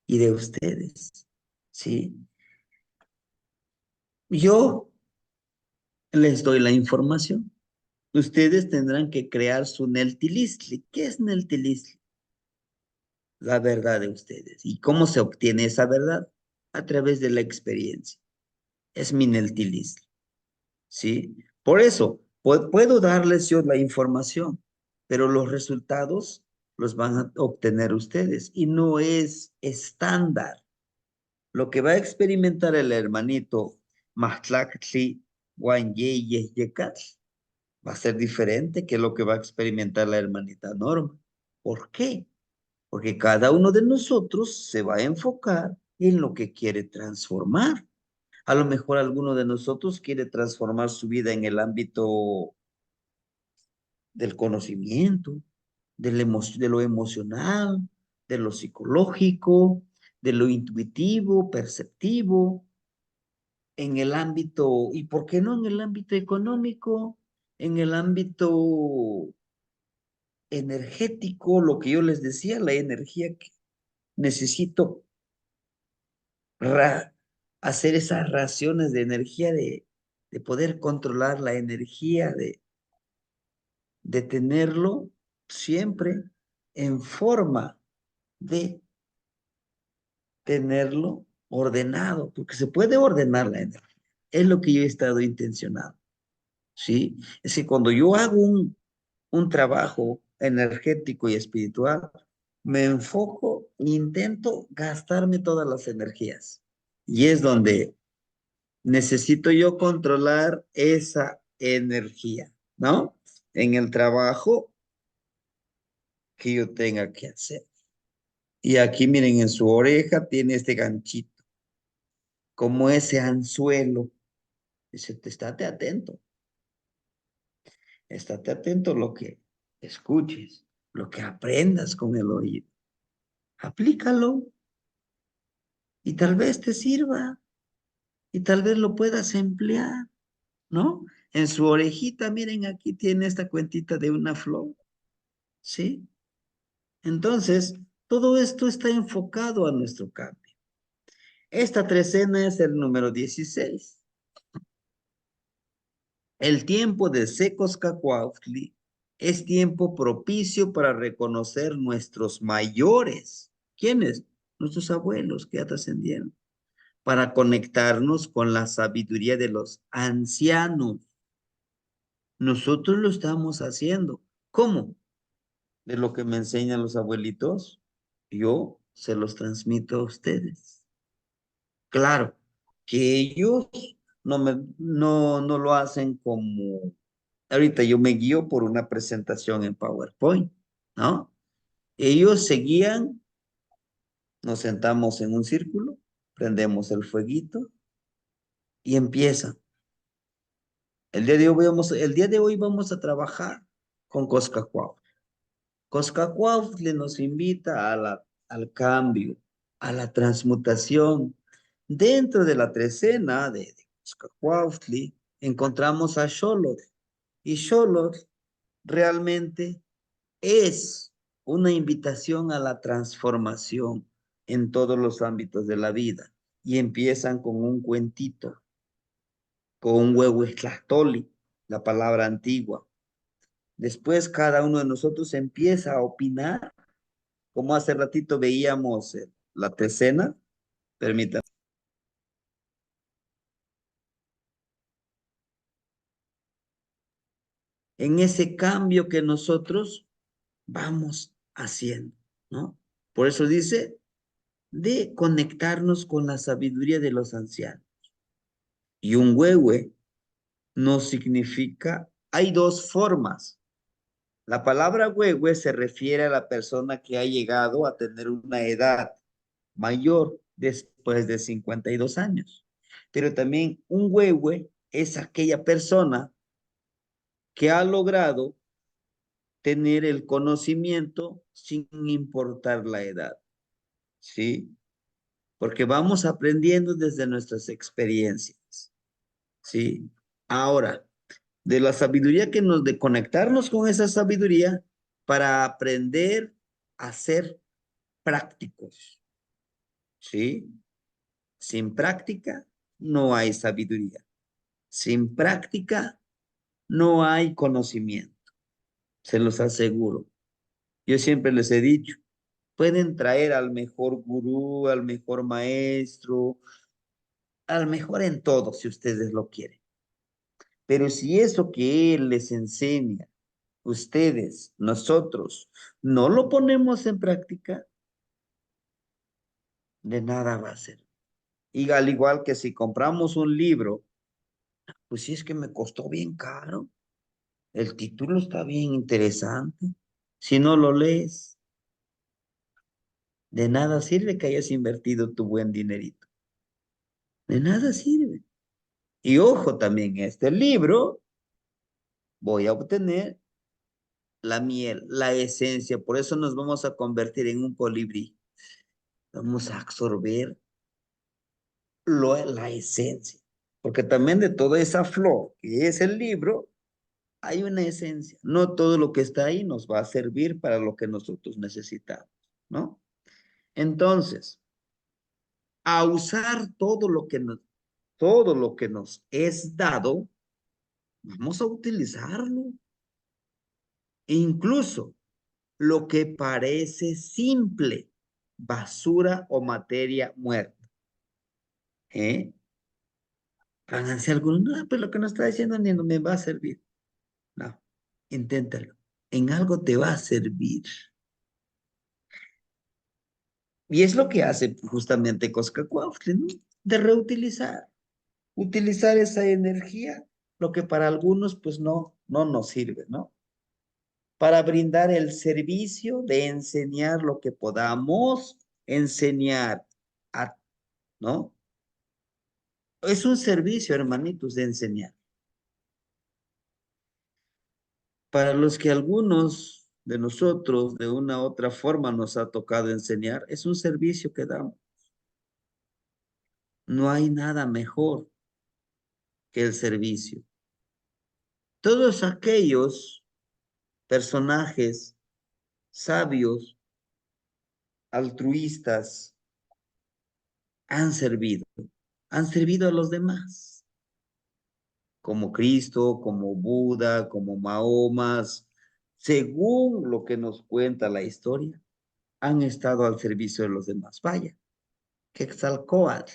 y de ustedes, ¿sí? Yo les doy la información. Ustedes tendrán que crear su Neltilistli. ¿Qué es Neltilistli? La verdad de ustedes. ¿Y cómo se obtiene esa verdad? A través de la experiencia. Es mi Neltilistli, ¿sí? Por eso, puedo darles yo la información, pero los resultados los van a obtener ustedes y no es estándar. Lo que va a experimentar el hermanito Mahtlactli Yekat va a ser diferente que lo que va a experimentar la hermanita Norma. ¿Por qué? Porque cada uno de nosotros se va a enfocar en lo que quiere transformar. A lo mejor alguno de nosotros quiere transformar su vida en el ámbito del conocimiento, de lo emocional, de lo psicológico, de lo intuitivo, perceptivo, en el ámbito, ¿y por qué no en el ámbito económico? En el ámbito energético, lo que yo les decía, la energía que necesito hacer esas raciones de energía, de poder controlar la energía, de tenerlo siempre en forma de tenerlo ordenado, porque se puede ordenar la energía. Es lo que yo he estado intencionado, ¿sí? Es que cuando yo hago un trabajo energético y espiritual, me enfoco e intento gastarme todas las energías. Y es donde necesito yo controlar esa energía, ¿no? En el trabajo que yo tenga que hacer. Y aquí miren, en su oreja tiene este ganchito, como ese anzuelo. Dice, estate atento a lo que escuches, lo que aprendas con el oído. Aplícalo y tal vez te sirva y tal vez lo puedas emplear, ¿no? En su orejita, miren, aquí tiene esta cuentita de una flor, ¿sí? Entonces, todo esto está enfocado a nuestro cambio. Esta trecena es el número 16. El tiempo de Secos Cacuautli es tiempo propicio para reconocer nuestros mayores. ¿Quiénes? Nuestros abuelos que ya trascendieron. Para conectarnos con la sabiduría de los ancianos. Nosotros lo estamos haciendo. ¿Cómo? De lo que me enseñan los abuelitos, yo se los transmito a ustedes. Claro, que ellos no lo hacen como, ahorita yo me guío por una presentación en PowerPoint, ¿no? Ellos seguían, nos sentamos en un círculo, prendemos el fueguito y empiezan. El día de hoy vamos a trabajar con Coscacuau. Coscacuautli nos invita al cambio, a la transmutación. Dentro de la trecena de Coscacuautli encontramos a Xolotl. Y Xolotl realmente es una invitación a la transformación en todos los ámbitos de la vida. Y empiezan con un cuentito, con un huehuetlactoli, la palabra antigua. Después cada uno de nosotros empieza a opinar, como hace ratito veíamos la trecena. Permítanme. En ese cambio que nosotros vamos haciendo, ¿no? Por eso dice de conectarnos con la sabiduría de los ancianos. Y un huehue no significa, hay dos formas. La palabra huehue se refiere a la persona que ha llegado a tener una edad mayor después de 52 años. Pero también un huehue es aquella persona que ha logrado tener el conocimiento sin importar la edad, ¿sí? Porque vamos aprendiendo desde nuestras experiencias, ¿sí? Ahora, de la sabiduría que nos, de conectarnos con esa sabiduría para aprender a ser prácticos, ¿sí? Sin práctica no hay sabiduría. Sin práctica no hay conocimiento, se los aseguro. Yo siempre les he dicho, pueden traer al mejor gurú, al mejor maestro, al mejor en todo, si ustedes lo quieren. Pero si eso que él les enseña, ustedes, nosotros, no lo ponemos en práctica, de nada va a ser. Y al igual que si compramos un libro, pues si es que me costó bien caro, el título está bien interesante. Si no lo lees, de nada sirve que hayas invertido tu buen dinerito. De nada sirve. Y ojo también, este libro voy a obtener la miel, la esencia. Por eso nos vamos a convertir en un colibrí. Vamos a absorber la esencia. Porque también de toda esa flor que es el libro, hay una esencia. No todo lo que está ahí nos va a servir para lo que nosotros necesitamos, ¿no? Entonces, a usar todo lo que nos es dado, vamos a utilizarlo. E incluso lo que parece simple, basura o materia muerta. ¿Eh? Háganse algunos, no, pero lo que nos está diciendo ni no me va a servir. No, inténtalo. En algo te va a servir. Y es lo que hace justamente Coscacuauhtle, ¿no? De reutilizar, utilizar esa energía, lo que para algunos pues no nos sirve, ¿no? Para brindar el servicio de enseñar lo que podamos enseñar, ¿no? Es un servicio, hermanitos, de enseñar. Para los que algunos de nosotros de una u otra forma nos ha tocado enseñar, es un servicio que damos. No hay nada mejor que el servicio. Todos aquellos personajes sabios, altruistas, han servido a los demás, como Cristo, como Buda, como Mahomas, según lo que nos cuenta la historia, han estado al servicio de los demás. Vaya, Quetzalcóatl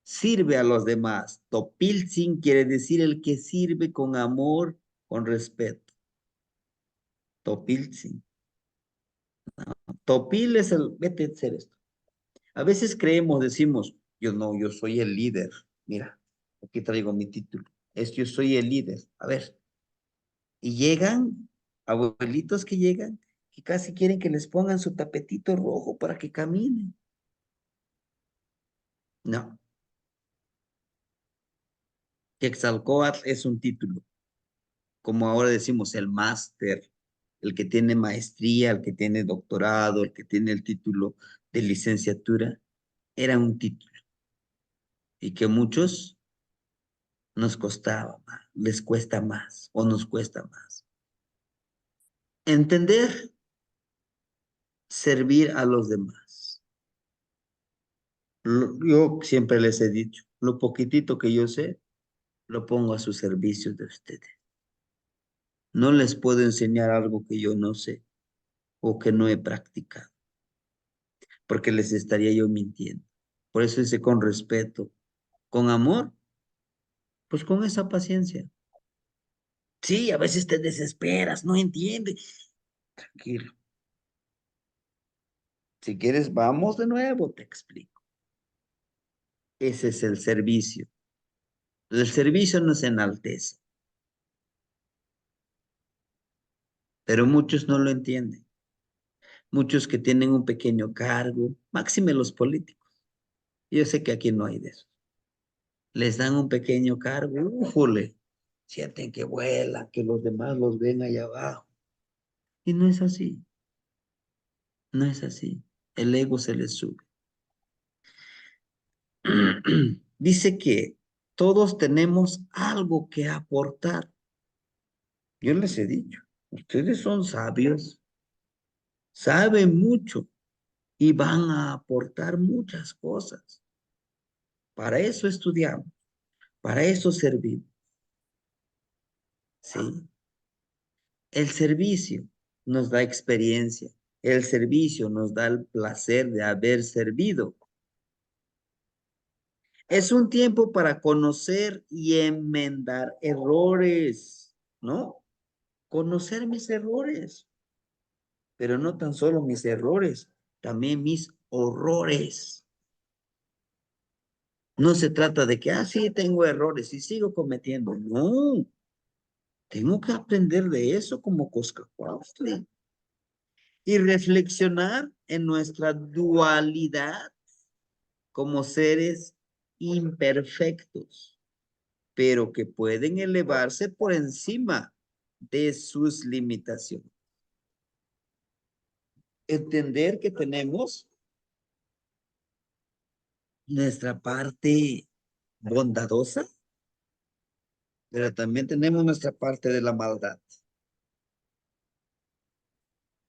sirve a los demás. Topiltzin quiere decir el que sirve con amor, con respeto. Topiltzin. Topil es el, vete a hacer esto. A veces creemos, decimos, yo no, yo soy el líder. Mira, aquí traigo mi título. Es yo soy el líder. A ver. Y llegan, abuelitos que llegan, que casi quieren que les pongan su tapetito rojo para que caminen. No. Quetzalcóatl es un título. Como ahora decimos, el máster, el que tiene maestría, el que tiene doctorado, el que tiene el título de licenciatura, era un título. Y que muchos nos costaba más, les cuesta más o nos cuesta más. Entender, servir a los demás. Yo siempre les he dicho, lo poquitito que yo sé, lo pongo a su servicio de ustedes. No les puedo enseñar algo que yo no sé o que no he practicado, porque les estaría yo mintiendo. Por eso dice con respeto, con amor, pues con esa paciencia. Sí, a veces te desesperas, no entiendes. Tranquilo. Si quieres, vamos de nuevo, te explico. Ese es el servicio. El servicio nos enaltece, pero muchos no lo entienden. Muchos que tienen un pequeño cargo, máxime los políticos. Yo sé que aquí no hay de eso. Les dan un pequeño cargo, ¡újole! Sienten que vuelan, que los demás los ven allá abajo. Y no es así. No es así. El ego se les sube. Dice que todos tenemos algo que aportar. Yo les he dicho, ustedes son sabios, saben mucho y van a aportar muchas cosas. Para eso estudiamos, para eso servimos. ¿Sí? El servicio nos da experiencia, el servicio nos da el placer de haber servido. Es un tiempo para conocer y enmendar errores, ¿no? Conocer mis errores, pero no tan solo mis errores, también mis horrores. No se trata de que, sí, tengo errores y sigo cometiendo. No, tengo que aprender de eso como Coscahuautli y reflexionar en nuestra dualidad como seres imperfectos, pero que pueden elevarse por encima de sus limitaciones. Entender que tenemos nuestra parte bondadosa, pero también tenemos nuestra parte de la maldad.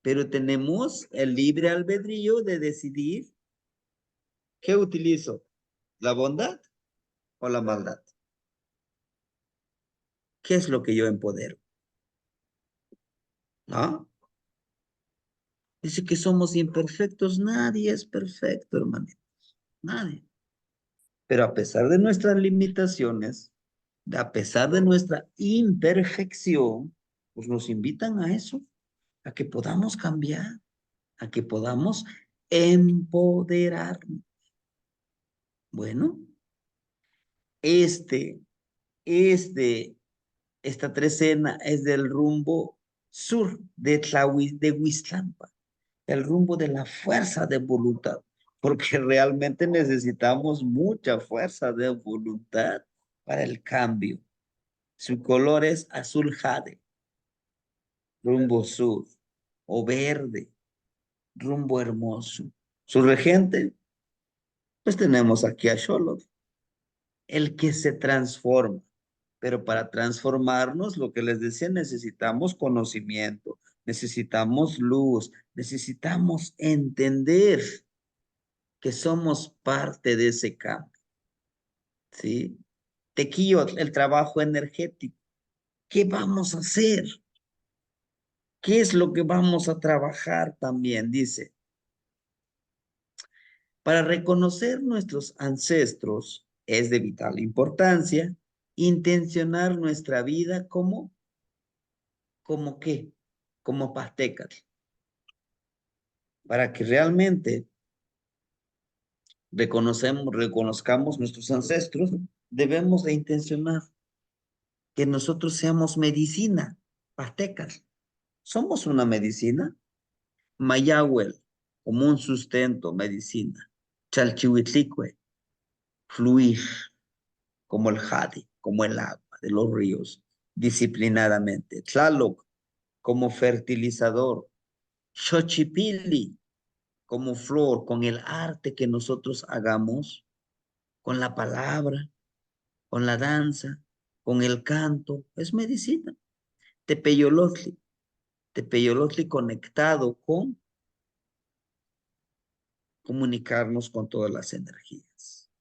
Pero tenemos el libre albedrío de decidir qué utilizo, la bondad o la maldad. ¿Qué es lo que yo empodero? ¿No? Dice que somos imperfectos. Nadie es perfecto, hermanito. Nadie. Pero a pesar de nuestras limitaciones, a pesar de nuestra imperfección, pues nos invitan a eso, a que podamos cambiar, a que podamos empoderarnos. Bueno, este, esta trecena es del rumbo sur de Huizlampa, el rumbo de la fuerza de voluntad, porque realmente necesitamos mucha fuerza de voluntad para el cambio. Su color es azul jade, rumbo sur, o verde, rumbo hermoso. Su regente, pues tenemos aquí a Xolotl, el que se transforma. Pero para transformarnos, lo que les decía, necesitamos conocimiento, necesitamos luz, necesitamos entender que somos parte de ese cambio, ¿sí? Tequillo, el trabajo energético. ¿Qué vamos a hacer? ¿Qué es lo que vamos a trabajar también? Dice, para reconocer nuestros ancestros es de vital importancia intencionar nuestra vida ¿como qué? Como pastecas. Para que realmente reconozcamos nuestros ancestros, debemos de intencionar que nosotros seamos medicina, pastecas. Somos una medicina. Mayahuel, como un sustento, medicina. Chalchihuitlicue, fluir, como el jade, como el agua de los ríos, disciplinadamente. Tlaloc, como fertilizador. Xochipilli, como flor, con el arte que nosotros hagamos, con la palabra, con la danza, con el canto, es medicina. Tepeyolotli, Tepeyolotli conectado con comunicarnos con todas las energías.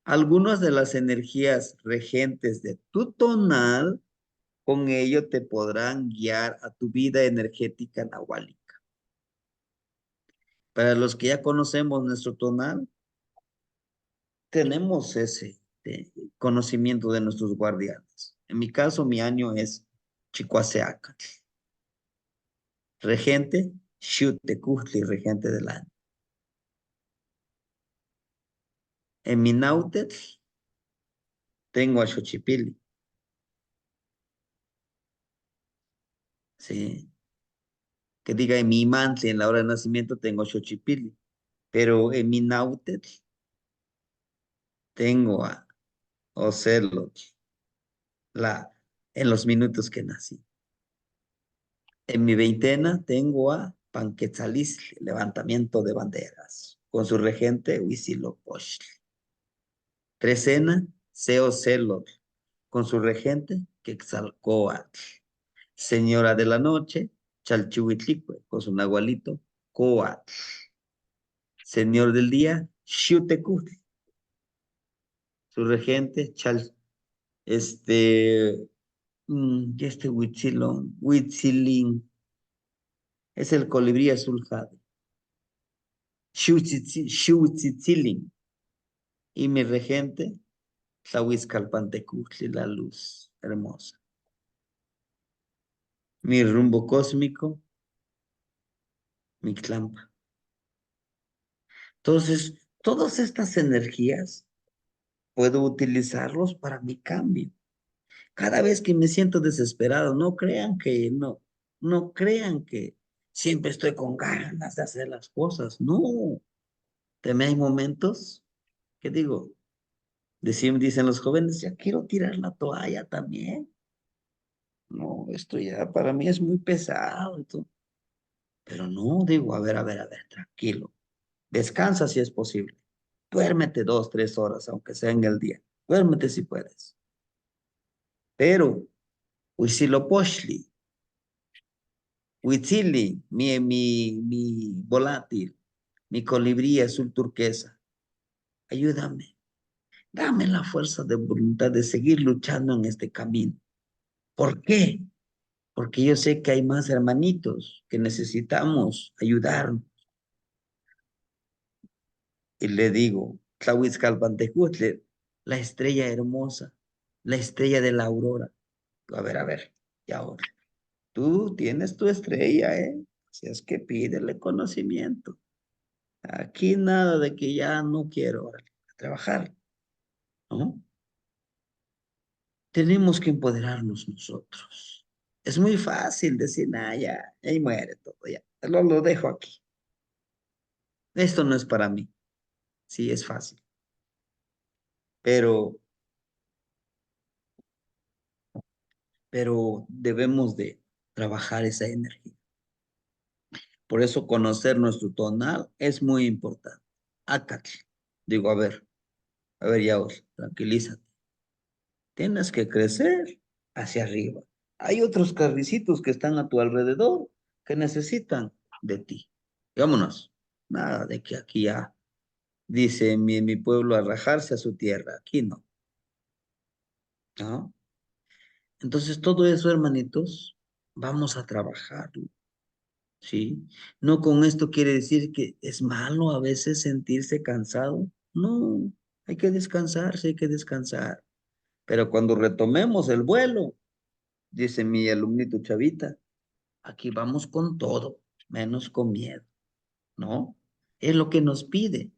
Algunas de las energías regentes de tu tonal, con ello te podrán guiar a tu vida energética nahuálica. Para los que ya conocemos nuestro tonal, tenemos ese conocimiento de nuestros guardianes. En mi caso, mi año es Chicoaceaca. Regente, Xiutecutli, regente del año. En mi náutetl, tengo a Xochipilli. Sí. Que diga en mi Mantli, en la hora de nacimiento, tengo a Xochipilli. Pero en mi Nautet tengo a Ocelot, en los minutos que nací. En mi veintena tengo a Panquetzalisli, levantamiento de banderas, con su regente Huitzilopochtli. Trecena, Celot, con su regente Quetzalcóatl. Señora de la noche, Chalchihuitlicue, con su nahualito Coatl. Señor del día, Xiutecuhtli, su regente, Huitzilín, es el colibrí azul jade. Xiutzitzilin, y mi regente, Tlahuizcalpantecutli, la luz hermosa. Mi rumbo cósmico, Mictlampa. Entonces, todas estas energías puedo utilizarlos para mi cambio. Cada vez que me siento desesperado, no crean que no crean que siempre estoy con ganas de hacer las cosas. No, también hay momentos que digo, dicen los jóvenes, ya quiero tirar la toalla también. No, esto ya para mí es muy pesado. Pero no, digo, a ver, tranquilo. Descansa si es posible. Duérmete 2, 3 horas, aunque sea en el día. Duérmete si puedes. Pero, Huitzilopochtli, Huitzili, mi volátil, mi colibrí azul turquesa, ayúdame. Dame la fuerza de voluntad de seguir luchando en este camino. ¿Por qué? Porque yo sé que hay más hermanitos que necesitamos ayudar. Y le digo, Tlahuizcalpantecutli, la estrella hermosa, la estrella de la aurora. A ver, y ahora, tú tienes tu estrella, ¿eh? Si es que pídele conocimiento. Aquí nada de que ya no quiero órale, a trabajar, ¿no? Tenemos que empoderarnos nosotros. Es muy fácil decir, ya, ahí muere todo, ya. Lo dejo aquí. Esto no es para mí. Sí, es fácil. Pero debemos de trabajar esa energía. Por eso conocer nuestro tonal es muy importante. Acatl. Digo, a ver, ya, tranquilízate. Tienes que crecer hacia arriba. Hay otros carricitos que están a tu alrededor que necesitan de ti. Vámonos. Nada de que aquí ya dice mi pueblo a rajarse a su tierra. Aquí no. ¿No? Entonces, todo eso, hermanitos, vamos a trabajarlo. ¿Sí? No con esto quiere decir que es malo a veces sentirse cansado. No, hay que descansarse, hay que descansar. Pero cuando retomemos el vuelo, dice mi alumnito Chavita, aquí vamos con todo, menos con miedo, ¿no? Es lo que nos pide,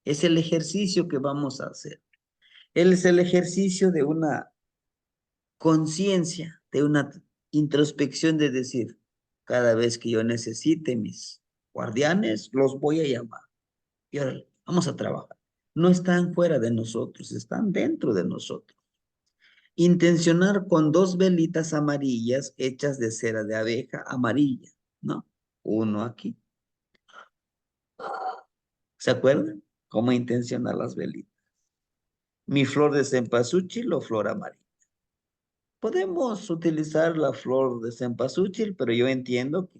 es el ejercicio que vamos a hacer. Él es el ejercicio de una conciencia, de una introspección de decir, cada vez que yo necesite mis guardianes, los voy a llamar. Y ahora vamos a trabajar. No están fuera de nosotros, están dentro de nosotros. Intencionar con 2 velitas amarillas hechas de cera de abeja amarilla, ¿no? Uno aquí. ¿Se acuerdan? ¿Cómo intencionar las velitas? Mi flor de cempasúchil o flor amarilla. Podemos utilizar la flor de cempasúchil, pero yo entiendo que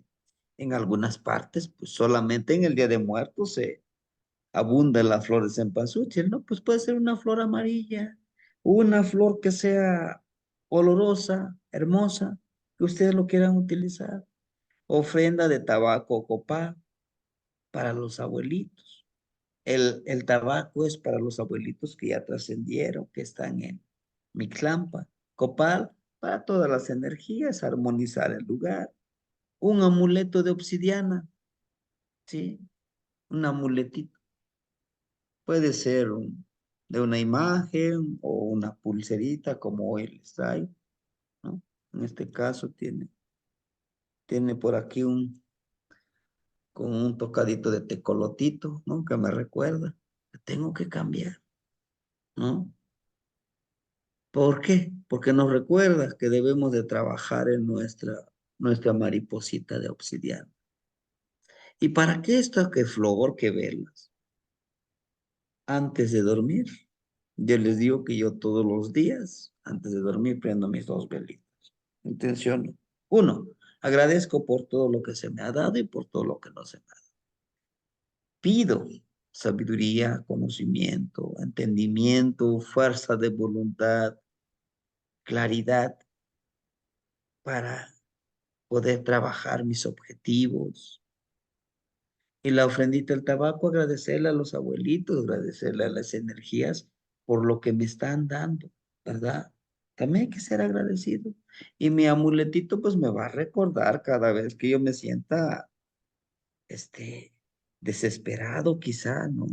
en algunas partes, pues solamente en el Día de Muertos se abunda la flor de cempasúchil, ¿no? Pues puede ser una flor amarilla, una flor que sea olorosa, hermosa, que ustedes lo quieran utilizar. Ofrenda de tabaco o copal para los abuelitos. El tabaco es para los abuelitos que ya trascendieron, que están en Mictlampa. Copal para todas las energías, armonizar el lugar. Un amuleto de obsidiana, ¿sí? Un amuletito. Puede ser de una imagen o una pulserita como hoy les traigo, ¿no? En este caso tiene por aquí con un tocadito de tecolotito, ¿no? Que me recuerda que tengo que cambiar, ¿no? ¿Por qué? Porque nos recuerda que debemos de trabajar en nuestra mariposita de obsidiana. ¿Y para qué esto? Que flor, que velas. Antes de dormir, yo les digo que yo todos los días, antes de dormir, prendo mis 2 velitas. Intenciono. 1, agradezco por todo lo que se me ha dado y por todo lo que no se me ha dado. Pido sabiduría, conocimiento, entendimiento, fuerza de voluntad, claridad para poder trabajar mis objetivos. Y la ofrendita del tabaco, agradecerle a los abuelitos, agradecerle a las energías por lo que me están dando, ¿verdad? También hay que ser agradecido. Y mi amuletito pues me va a recordar cada vez que yo me sienta, desesperado quizá, ¿no?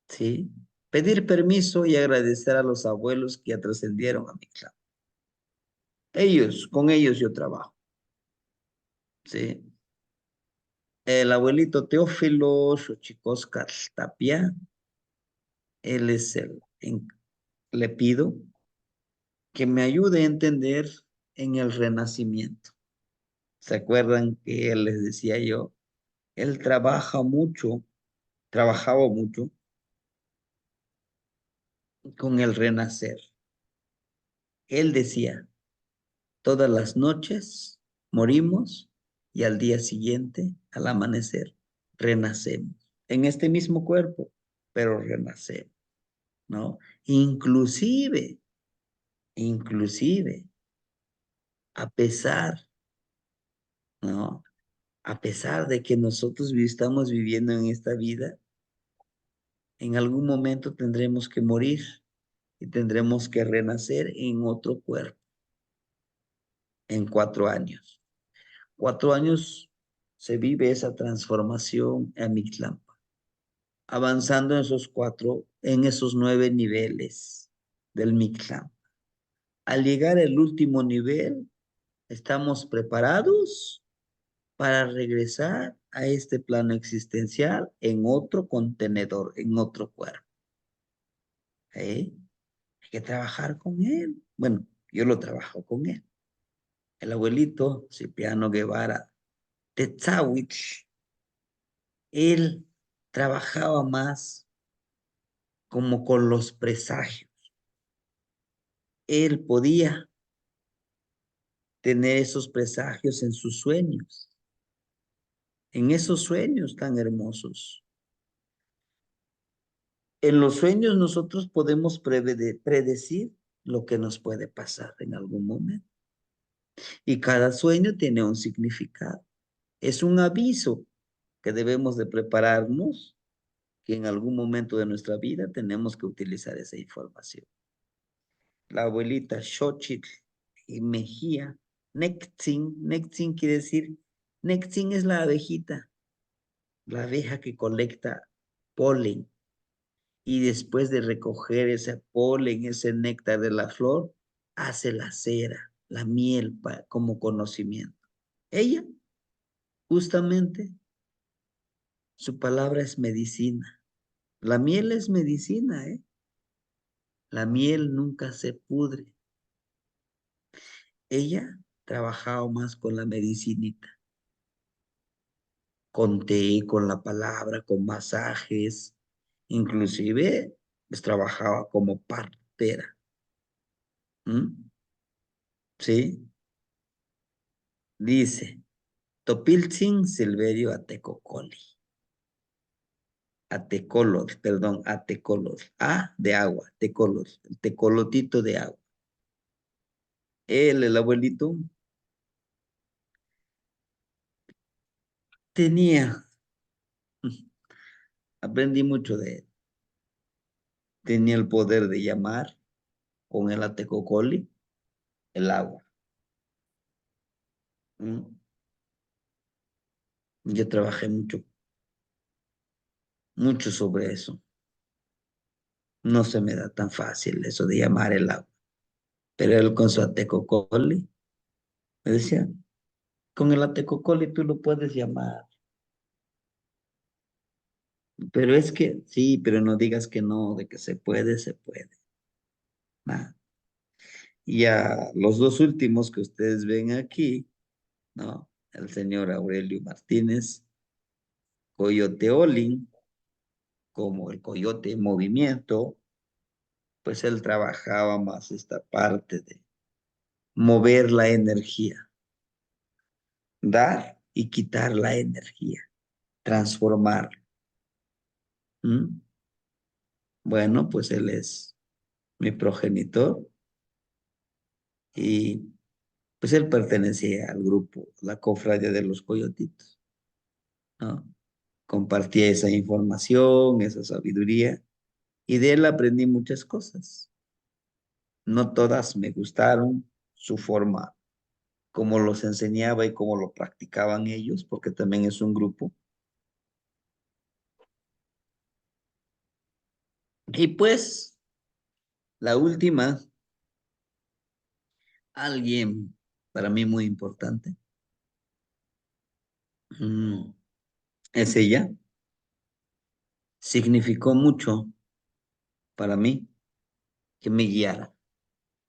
Sí. Pedir permiso y agradecer a los abuelos que ya trascendieron a mi clan. Con ellos yo trabajo, ¿sí? El abuelito Teófilo Xochicóscar Tapia, él es le pido que me ayude a entender en el renacimiento. ¿Se acuerdan que él les decía yo? Él trabajaba mucho con el renacer. Él decía, todas las noches morimos y al día siguiente, al amanecer, renacemos. En este mismo cuerpo, pero renacemos, ¿no? Inclusive, a pesar, ¿no? A pesar de que nosotros estamos viviendo en esta vida, en algún momento tendremos que morir y tendremos que renacer en otro cuerpo en 4 años. 4 años se vive esa transformación en Mixlampa, avanzando en esos 9 niveles del Mixlampa. Al llegar al último nivel, estamos preparados para regresar a este plano existencial en otro contenedor, en otro cuerpo. ¿Eh? Hay que trabajar con él. Bueno, yo lo trabajo con él. El abuelito Cipriano Guevara Tetzawich, él trabajaba más como con los presagios. Él podía tener esos presagios en sus sueños, en esos sueños tan hermosos. En los sueños nosotros podemos predecir lo que nos puede pasar en algún momento. Y cada sueño tiene un significado. Es un aviso que debemos de prepararnos, que en algún momento de nuestra vida tenemos que utilizar esa información. La abuelita Xochitl y Mejía, Nextzin quiere decir, Nextzin es la abejita, la abeja que colecta polen y después de recoger ese polen, ese néctar de la flor, hace la cera, la miel como conocimiento. Ella, justamente, su palabra es medicina. La miel es medicina, ¿eh? La miel nunca se pudre. Ella trabajaba más con la medicinita, con té, con la palabra, con masajes, inclusive pues, trabajaba como partera. ¿Mm? ¿Sí? Dice, Topiltzin Silverio Atecocoli. Atecolot, perdón, atecolot. A de agua, tecolot, el tecolotito de agua. Él, el abuelito, tenía, aprendí mucho de él, tenía el poder de llamar con el atecocoli el agua. ¿Mm? Yo trabajé mucho sobre eso. No se me da tan fácil eso de llamar el agua. Pero él con su atecocoli, me decía, con el atecocoli tú lo puedes llamar. Pero es que, sí, pero no digas que no, de que se puede, se puede. Ah, y a los dos últimos que ustedes ven aquí, ¿no? El señor Aurelio Martínez, Coyote Olin, como el coyote en movimiento, pues él trabajaba más esta parte de mover la energía, dar y quitar la energía, transformar. ¿Mm? Bueno, pues él es mi progenitor y pues él pertenecía al grupo, la cofradía de los coyotitos, ¿no? Compartía esa información, esa sabiduría y de él aprendí muchas cosas. No todas me gustaron, su forma, cómo los enseñaba y cómo lo practicaban ellos, porque también es un grupo. Y pues, la última, alguien para mí muy importante, mm, es ella. Significó mucho para mí que me guiara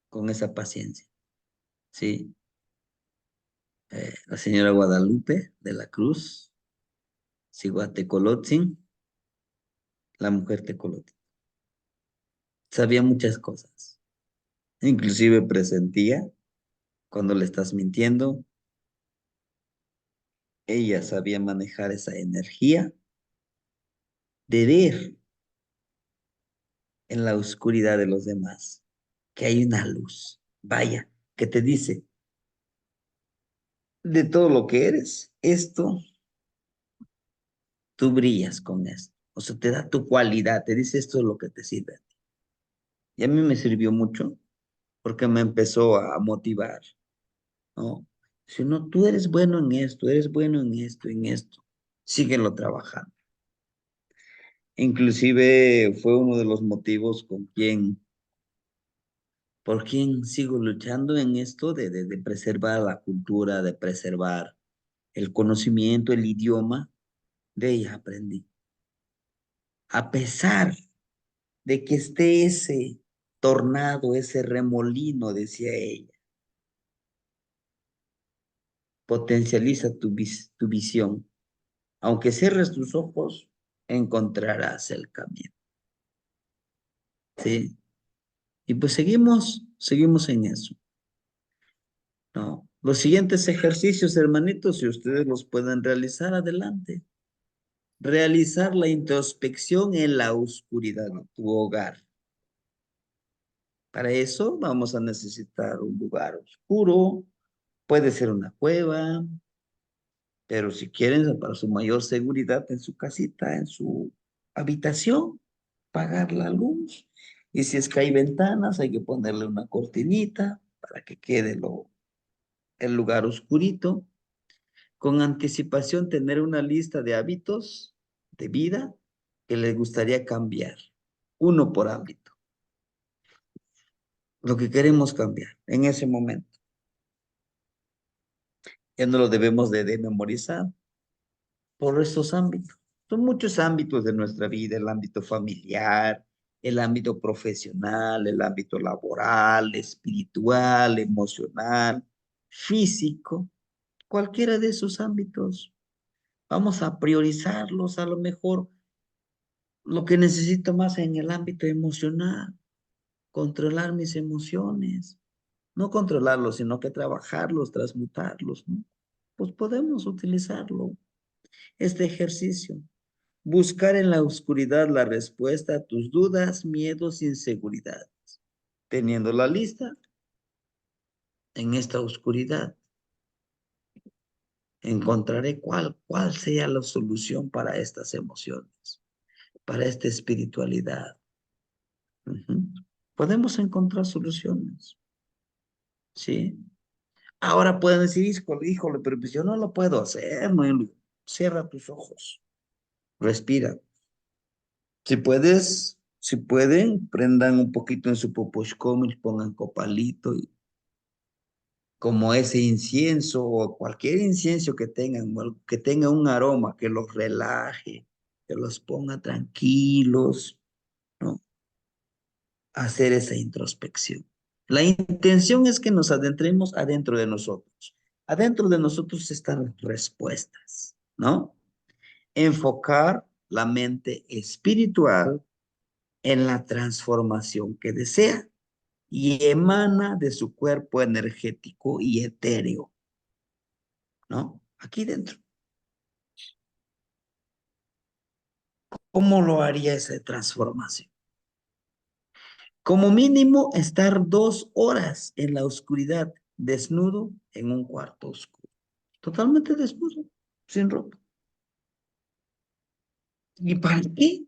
con esa paciencia, ¿sí? La señora Guadalupe de la Cruz, Ciguatecolotzin, la mujer tecolote. Sabía muchas cosas, inclusive presentía cuando le estás mintiendo. Ella sabía manejar esa energía de ver en la oscuridad de los demás que hay una luz, vaya, que te dice de todo lo que eres, esto, tú brillas con esto. O sea, te da tu cualidad, te dice esto es lo que te sirve. Y a mí me sirvió mucho porque me empezó a motivar, ¿no? Si no, tú eres bueno en esto, eres bueno en esto, síguelo trabajando. Inclusive fue uno de los motivos por quien sigo luchando en esto de preservar la cultura, de preservar el conocimiento, el idioma. De ella aprendí. A pesar de que esté ese tornado, ese remolino, decía ella, potencializa tu visión. Aunque cierres tus ojos, encontrarás el camino. ¿Sí? Y pues seguimos en eso. ¿No? Los siguientes ejercicios, hermanitos, si ustedes los pueden realizar, adelante. Realizar la introspección en la oscuridad de tu hogar. Para eso vamos a necesitar un lugar oscuro, puede ser una cueva, pero si quieren, para su mayor seguridad en su casita, en su habitación, apagar la luz. Y si es que hay ventanas, hay que ponerle una cortinita para que quede el lugar oscurito. Con anticipación, tener una lista de hábitos de vida que les gustaría cambiar, uno por ámbito, lo que queremos cambiar en ese momento. Ya no lo debemos de memorizar por estos ámbitos. Son muchos ámbitos de nuestra vida, el ámbito familiar, el ámbito profesional, el ámbito laboral, espiritual, emocional, físico, cualquiera de esos ámbitos. Vamos a priorizarlos, a lo mejor lo que necesito más en el ámbito emocional, controlar mis emociones, no controlarlos, sino que trabajarlos, transmutarlos, ¿no? Pues podemos utilizarlo, este ejercicio. Buscar en la oscuridad la respuesta a tus dudas, miedos, inseguridades. Teniendo la lista, en esta oscuridad, encontraré cuál sea la solución para estas emociones, para esta espiritualidad. Podemos encontrar soluciones, ¿sí? Ahora pueden decir, híjole, pero pues yo no lo puedo hacer, no. Cierra tus ojos, respira. Si puedes, Si pueden, prendan un poquito en su poposhkomil, pongan copalito y como ese incienso o cualquier incienso que tengan, o algo que tenga un aroma que los relaje, que los ponga tranquilos, ¿no? Hacer esa introspección. La intención es que nos adentremos adentro de nosotros. Adentro de nosotros están las respuestas, ¿no? Enfocar la mente espiritual en la transformación que desea y emana de su cuerpo energético y etéreo, ¿no? Aquí dentro. ¿Cómo lo haría esa transformación? Como mínimo, estar 2 horas en la oscuridad, desnudo en un cuarto oscuro. Totalmente desnudo, sin ropa. ¿Y para qué?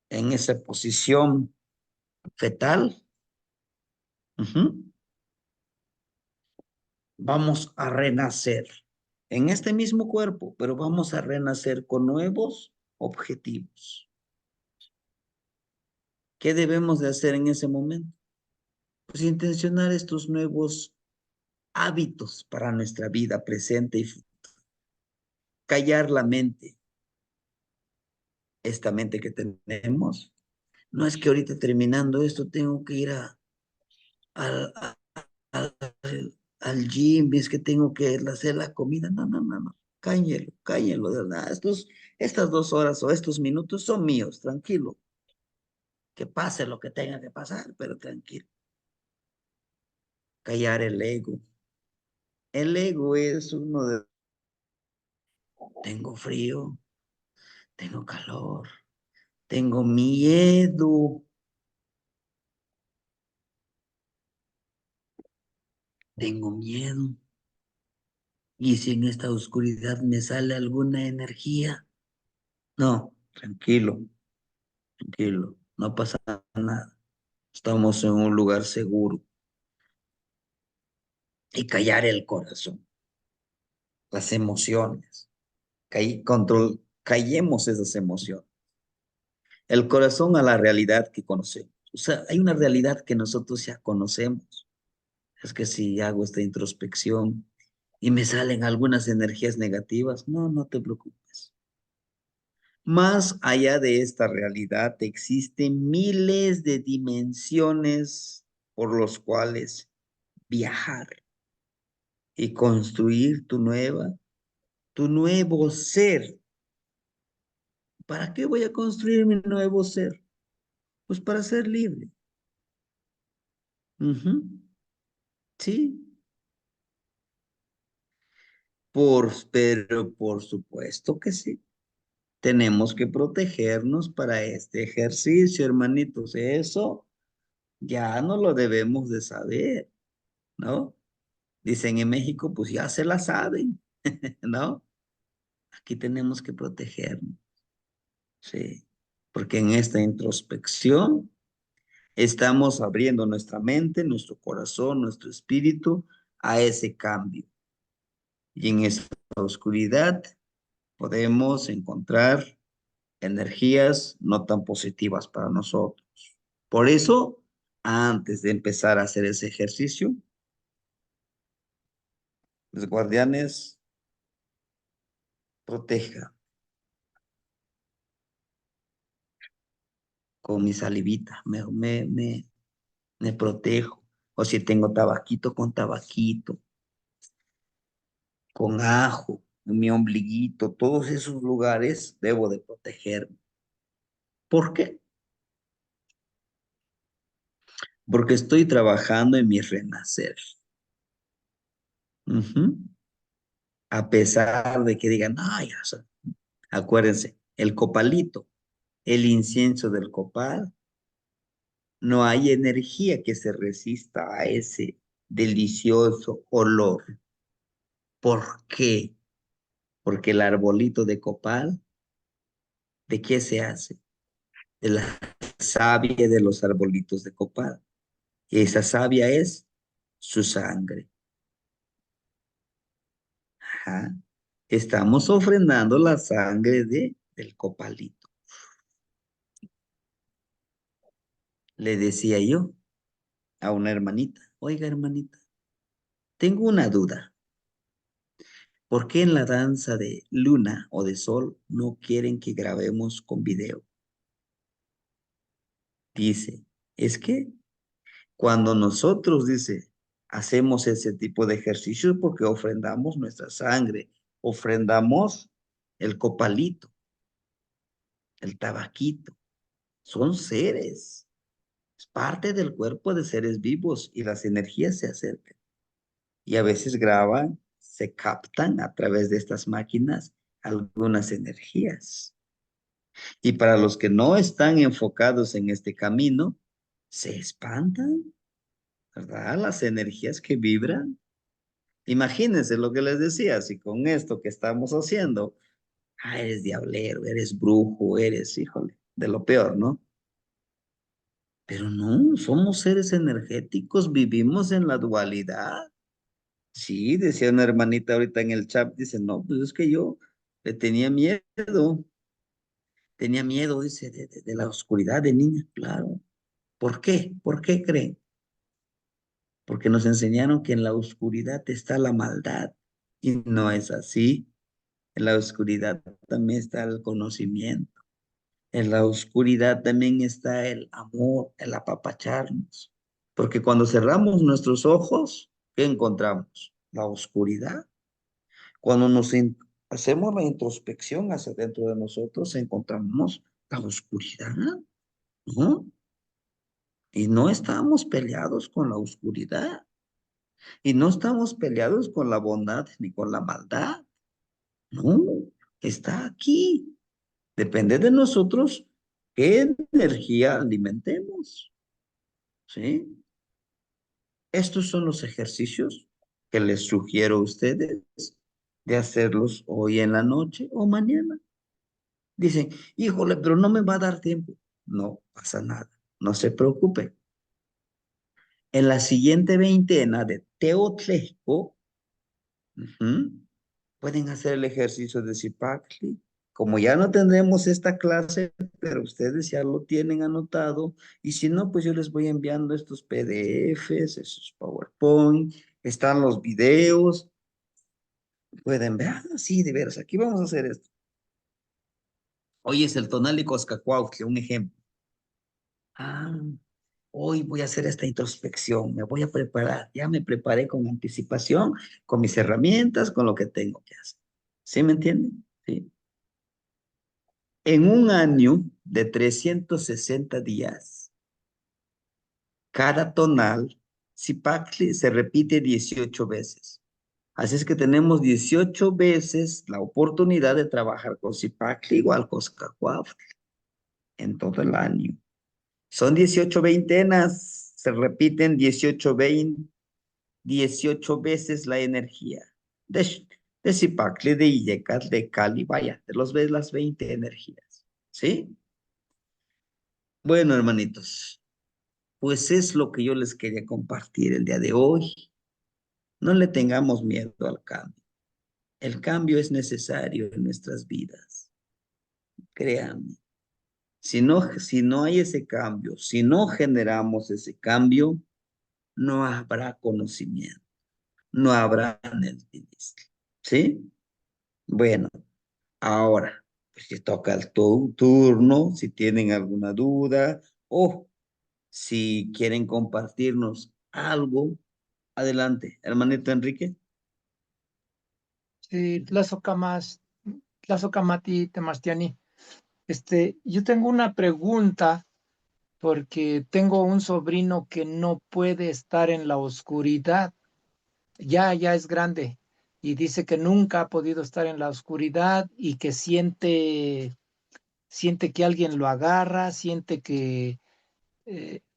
En esa posición fetal, vamos a renacer en este mismo cuerpo, pero vamos a renacer con nuevos objetivos. ¿Qué debemos de hacer en ese momento? Pues intencionar estos nuevos hábitos para nuestra vida presente y futura. Callar la mente, esta mente que tenemos. No es que ahorita terminando esto tengo que ir al, al, al gym, es que tengo que hacer la comida. No, no, no, no. Cáñelo de verdad. Estas 2 horas o estos minutos son míos, tranquilo. Que pase lo que tenga que pasar, pero tranquilo. Callar el ego. El ego es uno de... Tengo frío, tengo calor, tengo miedo, tengo miedo. Y si en esta oscuridad me sale alguna energía, no, tranquilo, tranquilo, no pasa nada. Estamos en un lugar seguro. Y callar el corazón, las emociones. Callemos esas emociones. El corazón a la realidad que conocemos. O sea, hay una realidad que nosotros ya conocemos. Es que si hago esta introspección y me salen algunas energías negativas, no, no te preocupes. Más allá de esta realidad existen miles de dimensiones por los cuales viajar y construir tu nuevo ser. ¿Para qué voy a construir mi nuevo ser? Pues para ser libre. Sí, pero por supuesto que sí. Tenemos que protegernos para este ejercicio, hermanitos. Eso ya no lo debemos de saber, ¿no? Dicen en México, pues ya se la saben, ¿no? Aquí tenemos que protegernos, sí. Porque en esta introspección estamos abriendo nuestra mente, nuestro corazón, nuestro espíritu a ese cambio. Y en esa oscuridad podemos encontrar energías no tan positivas para nosotros. Por eso, antes de empezar a hacer ese ejercicio, los guardianes protejan con mi salivita, me protejo. O si tengo tabaquito, con tabaquito, con ajo, en mi ombliguito, todos esos lugares debo de protegerme. ¿Por qué? Porque estoy trabajando en mi renacer. A pesar de que digan, ay, acuérdense, el copalito, el incienso del copal, no hay energía que se resista a ese delicioso olor. ¿Por qué? Porque el arbolito de copal, ¿de qué se hace? De la savia de los arbolitos de copal. Y esa savia es su sangre. Ajá. Estamos ofrendando la sangre del copalito. Le decía yo a una hermanita, oiga hermanita, tengo una duda. ¿Por qué en la danza de luna o de sol no quieren que grabemos con video? Dice, es que cuando nosotros, dice, hacemos ese tipo de ejercicios porque ofrendamos nuestra sangre, ofrendamos el copalito, el tabaquito, son seres, es parte del cuerpo de seres vivos y las energías se acercan. Y a veces graban, se captan a través de estas máquinas algunas energías. Y para los que no están enfocados en este camino, se espantan, ¿verdad? Las energías que vibran. Imagínense lo que les decía, si con esto que estamos haciendo, eres diablero, eres brujo, eres, híjole, de lo peor, ¿no? Pero no, somos seres energéticos, vivimos en la dualidad. Sí, decía una hermanita ahorita en el chat, dice, no, pues es que yo le tenía miedo, dice, de la oscuridad de niña, claro. ¿Por qué? ¿Por qué creen? Porque nos enseñaron que en la oscuridad está la maldad y no es así. En la oscuridad también está el conocimiento. En la oscuridad también está el amor, el apapacharnos. Porque cuando cerramos nuestros ojos, ¿qué encontramos? La oscuridad. Cuando hacemos la introspección hacia dentro de nosotros, encontramos la oscuridad, ¿no? Y no estamos peleados con la oscuridad. Y no estamos peleados con la bondad ni con la maldad. No, está aquí. Depende de nosotros qué energía alimentemos. ¿Sí? Estos son los ejercicios que les sugiero a ustedes de hacerlos hoy en la noche o mañana. Dicen, híjole, pero no me va a dar tiempo. No pasa nada. No se preocupe. En la siguiente veintena de Teotlesco, pueden hacer el ejercicio de Zipacli. Como ya no tendremos esta clase, pero ustedes ya lo tienen anotado, y si no, pues yo les voy enviando estos PDFs, esos PowerPoint, están los videos, pueden ver, sí, de veras, aquí vamos a hacer esto. Hoy es el tonal y Coscacuautle, un ejemplo. Hoy voy a hacer esta introspección, me voy a preparar, ya me preparé con anticipación, con mis herramientas, con lo que tengo que hacer. ¿Sí me entienden? Sí. En un año de 360 días, cada tonal, Zipacli se repite 18 veces. Así es que tenemos 18 veces la oportunidad de trabajar con Zipacli igual Coscacuautle en todo el año. Son 18 veintenas, se repiten 18 veces la energía. De Zipacli, de Illecat, de Cali, vaya, de los ves las 20 energías. ¿Sí? Bueno, hermanitos, pues es lo que yo les quería compartir el día de hoy. No le tengamos miedo al cambio. El cambio es necesario en nuestras vidas. Créanme. Si no hay ese cambio, si no generamos ese cambio, no habrá conocimiento, no habrá análisis. ¿Sí? Bueno, ahora, pues si toca el turno, si tienen alguna duda o si quieren compartirnos algo, adelante, hermanito Enrique. Sí, Tlazokamati Temastiani. Yo tengo una pregunta porque tengo un sobrino que no puede estar en la oscuridad. Ya es grande y dice que nunca ha podido estar en la oscuridad y que siente que alguien lo agarra, siente que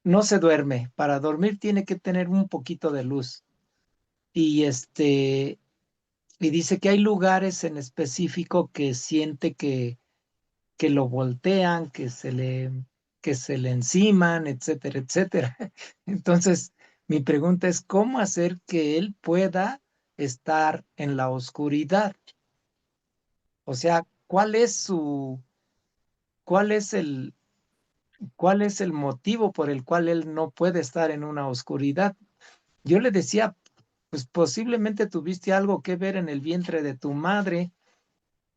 no se duerme. Para dormir tiene que tener un poquito de luz. Y y dice que hay lugares en específico que siente que lo voltean, que se le enciman, etcétera, etcétera. Entonces, mi pregunta es, ¿cómo hacer que él pueda estar en la oscuridad? O sea, ¿cuál es ¿cuál es el motivo por el cual él no puede estar en una oscuridad? Yo le decía, pues posiblemente tuviste algo que ver en el vientre de tu madre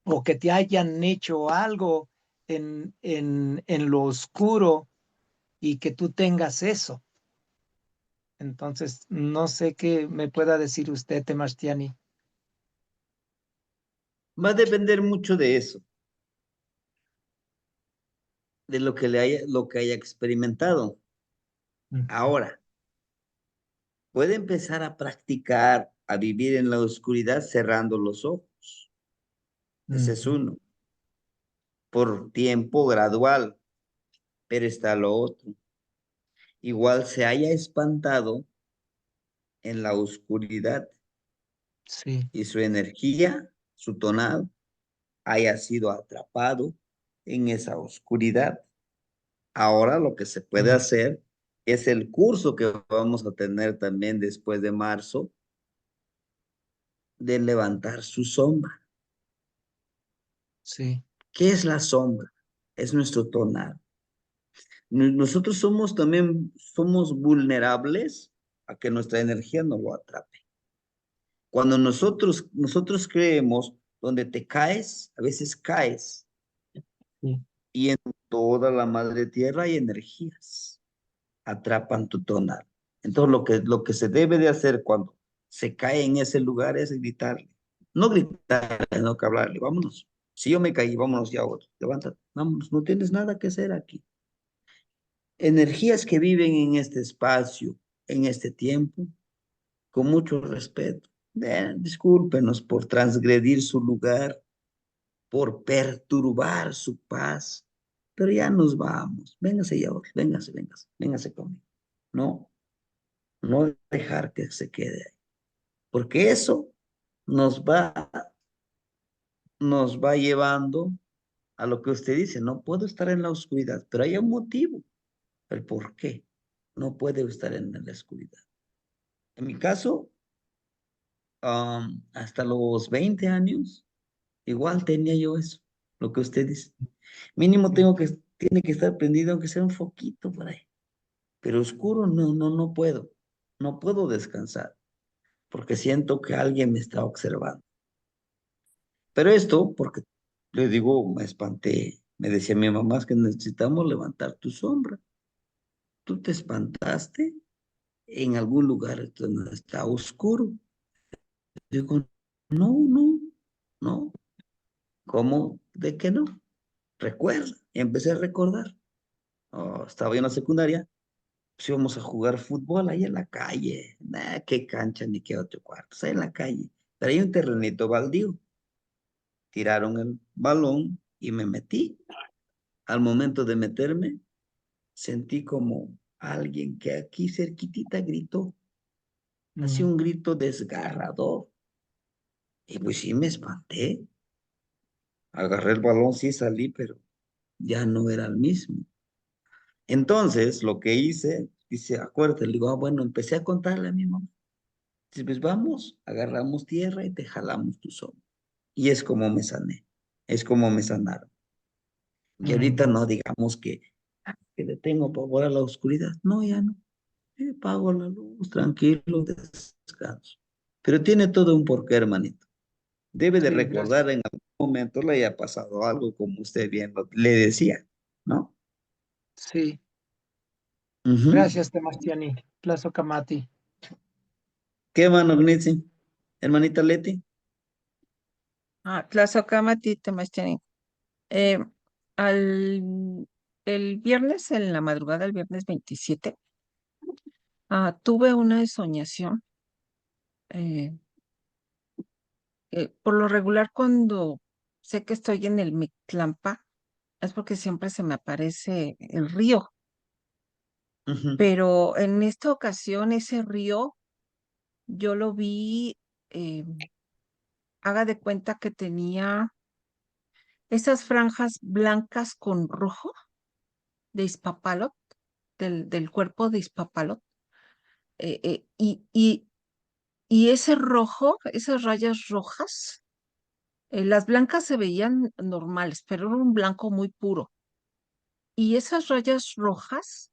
o que te hayan hecho algo en lo oscuro y que tú tengas eso. Entonces, no sé qué me pueda decir usted, Temastiani. Va a depender mucho de eso, de lo que haya experimentado. Ahora, puede empezar a practicar, a vivir en la oscuridad cerrando los ojos. Ese es uno. Por tiempo gradual, pero está lo otro. Igual se haya espantado en la oscuridad Sí. y su energía, su tonado, haya sido atrapado en esa oscuridad. Ahora lo que se puede hacer es el curso que vamos a tener también después de marzo de levantar su sombra. Sí. ¿Qué es la sombra? Es nuestro tonado. Nosotros somos vulnerables a que nuestra energía no lo atrape. Cuando nosotros creemos, donde te caes, a veces caes, Sí. y en toda la madre tierra hay energías, atrapan tu tonal. Entonces lo que se debe de hacer cuando se cae en ese lugar es gritarle. No gritarle, no que hablarle, vámonos. Si yo me caí, vámonos ya otro. Levántate, vámonos, no tienes nada que hacer aquí. Energías que viven en este espacio, en este tiempo, con mucho respeto. Discúlpenos por transgredir su lugar, por perturbar su paz, pero ya nos vamos. Véngase ya, véngase conmigo. No, no dejar que se quede ahí, porque eso nos va, nos va llevando a lo que usted dice, no puedo estar en la oscuridad, pero hay un motivo, el por qué no puede estar en la oscuridad. En mi caso, hasta los 20 años, igual tenía yo eso, lo que usted dice. Mínimo tiene que estar prendido, aunque sea un foquito por ahí. Pero oscuro, no puedo. No puedo descansar, porque siento que alguien me está observando. Pero esto, porque le digo, me espanté. Me decía mi mamá es que necesitamos levantar tu sombra. Tú te espantaste en algún lugar donde está oscuro. Digo, no. ¿Cómo? ¿De qué no? Recuerda. Y empecé a recordar. Oh, estaba yo en la secundaria, pues íbamos a jugar fútbol ahí en la calle. Nah, qué cancha ni qué otro cuarto, pues ahí en la calle. Pero hay un terrenito baldío. Tiraron el balón y me metí. Al momento de meterme, sentí como alguien que aquí cerquitita gritó. Hacía un grito desgarrador. Y pues sí me espanté. Agarré el balón, sí salí, pero ya no era el mismo. Entonces, lo que hice, dice, acuérdate, le digo, bueno, empecé a contarle a mi mamá. Dice, pues vamos, agarramos tierra y te jalamos tu sombra. Y es como me sané, es como me sanaron. Y ahorita no digamos que le tengo pavor a la oscuridad. No, ya no. Apago la luz, tranquilo, descanso. Pero tiene todo un porqué, hermanito. Debe de Sí, gracias. recordar en algún momento le haya pasado algo, como usted bien le decía, ¿no? Sí, Ujú. gracias, Temastiani. Plazo Kamati. ¿Qué, mano, Gnitzi? Hermanita Leti. Tlazocamati Temachtiani. Eh, al, el viernes, en la madrugada del viernes 27, tuve una soñación. eh, por lo regular, cuando sé que estoy en el Mictlampa, es porque siempre se me aparece el río, Ujú. pero en esta ocasión ese río yo lo vi, eh, haga de cuenta que tenía esas franjas blancas con rojo de Izpapalot, del cuerpo de Izpapalot, y ese rojo, esas rayas rojas, las blancas se veían normales, pero era un blanco muy puro. y esas rayas rojas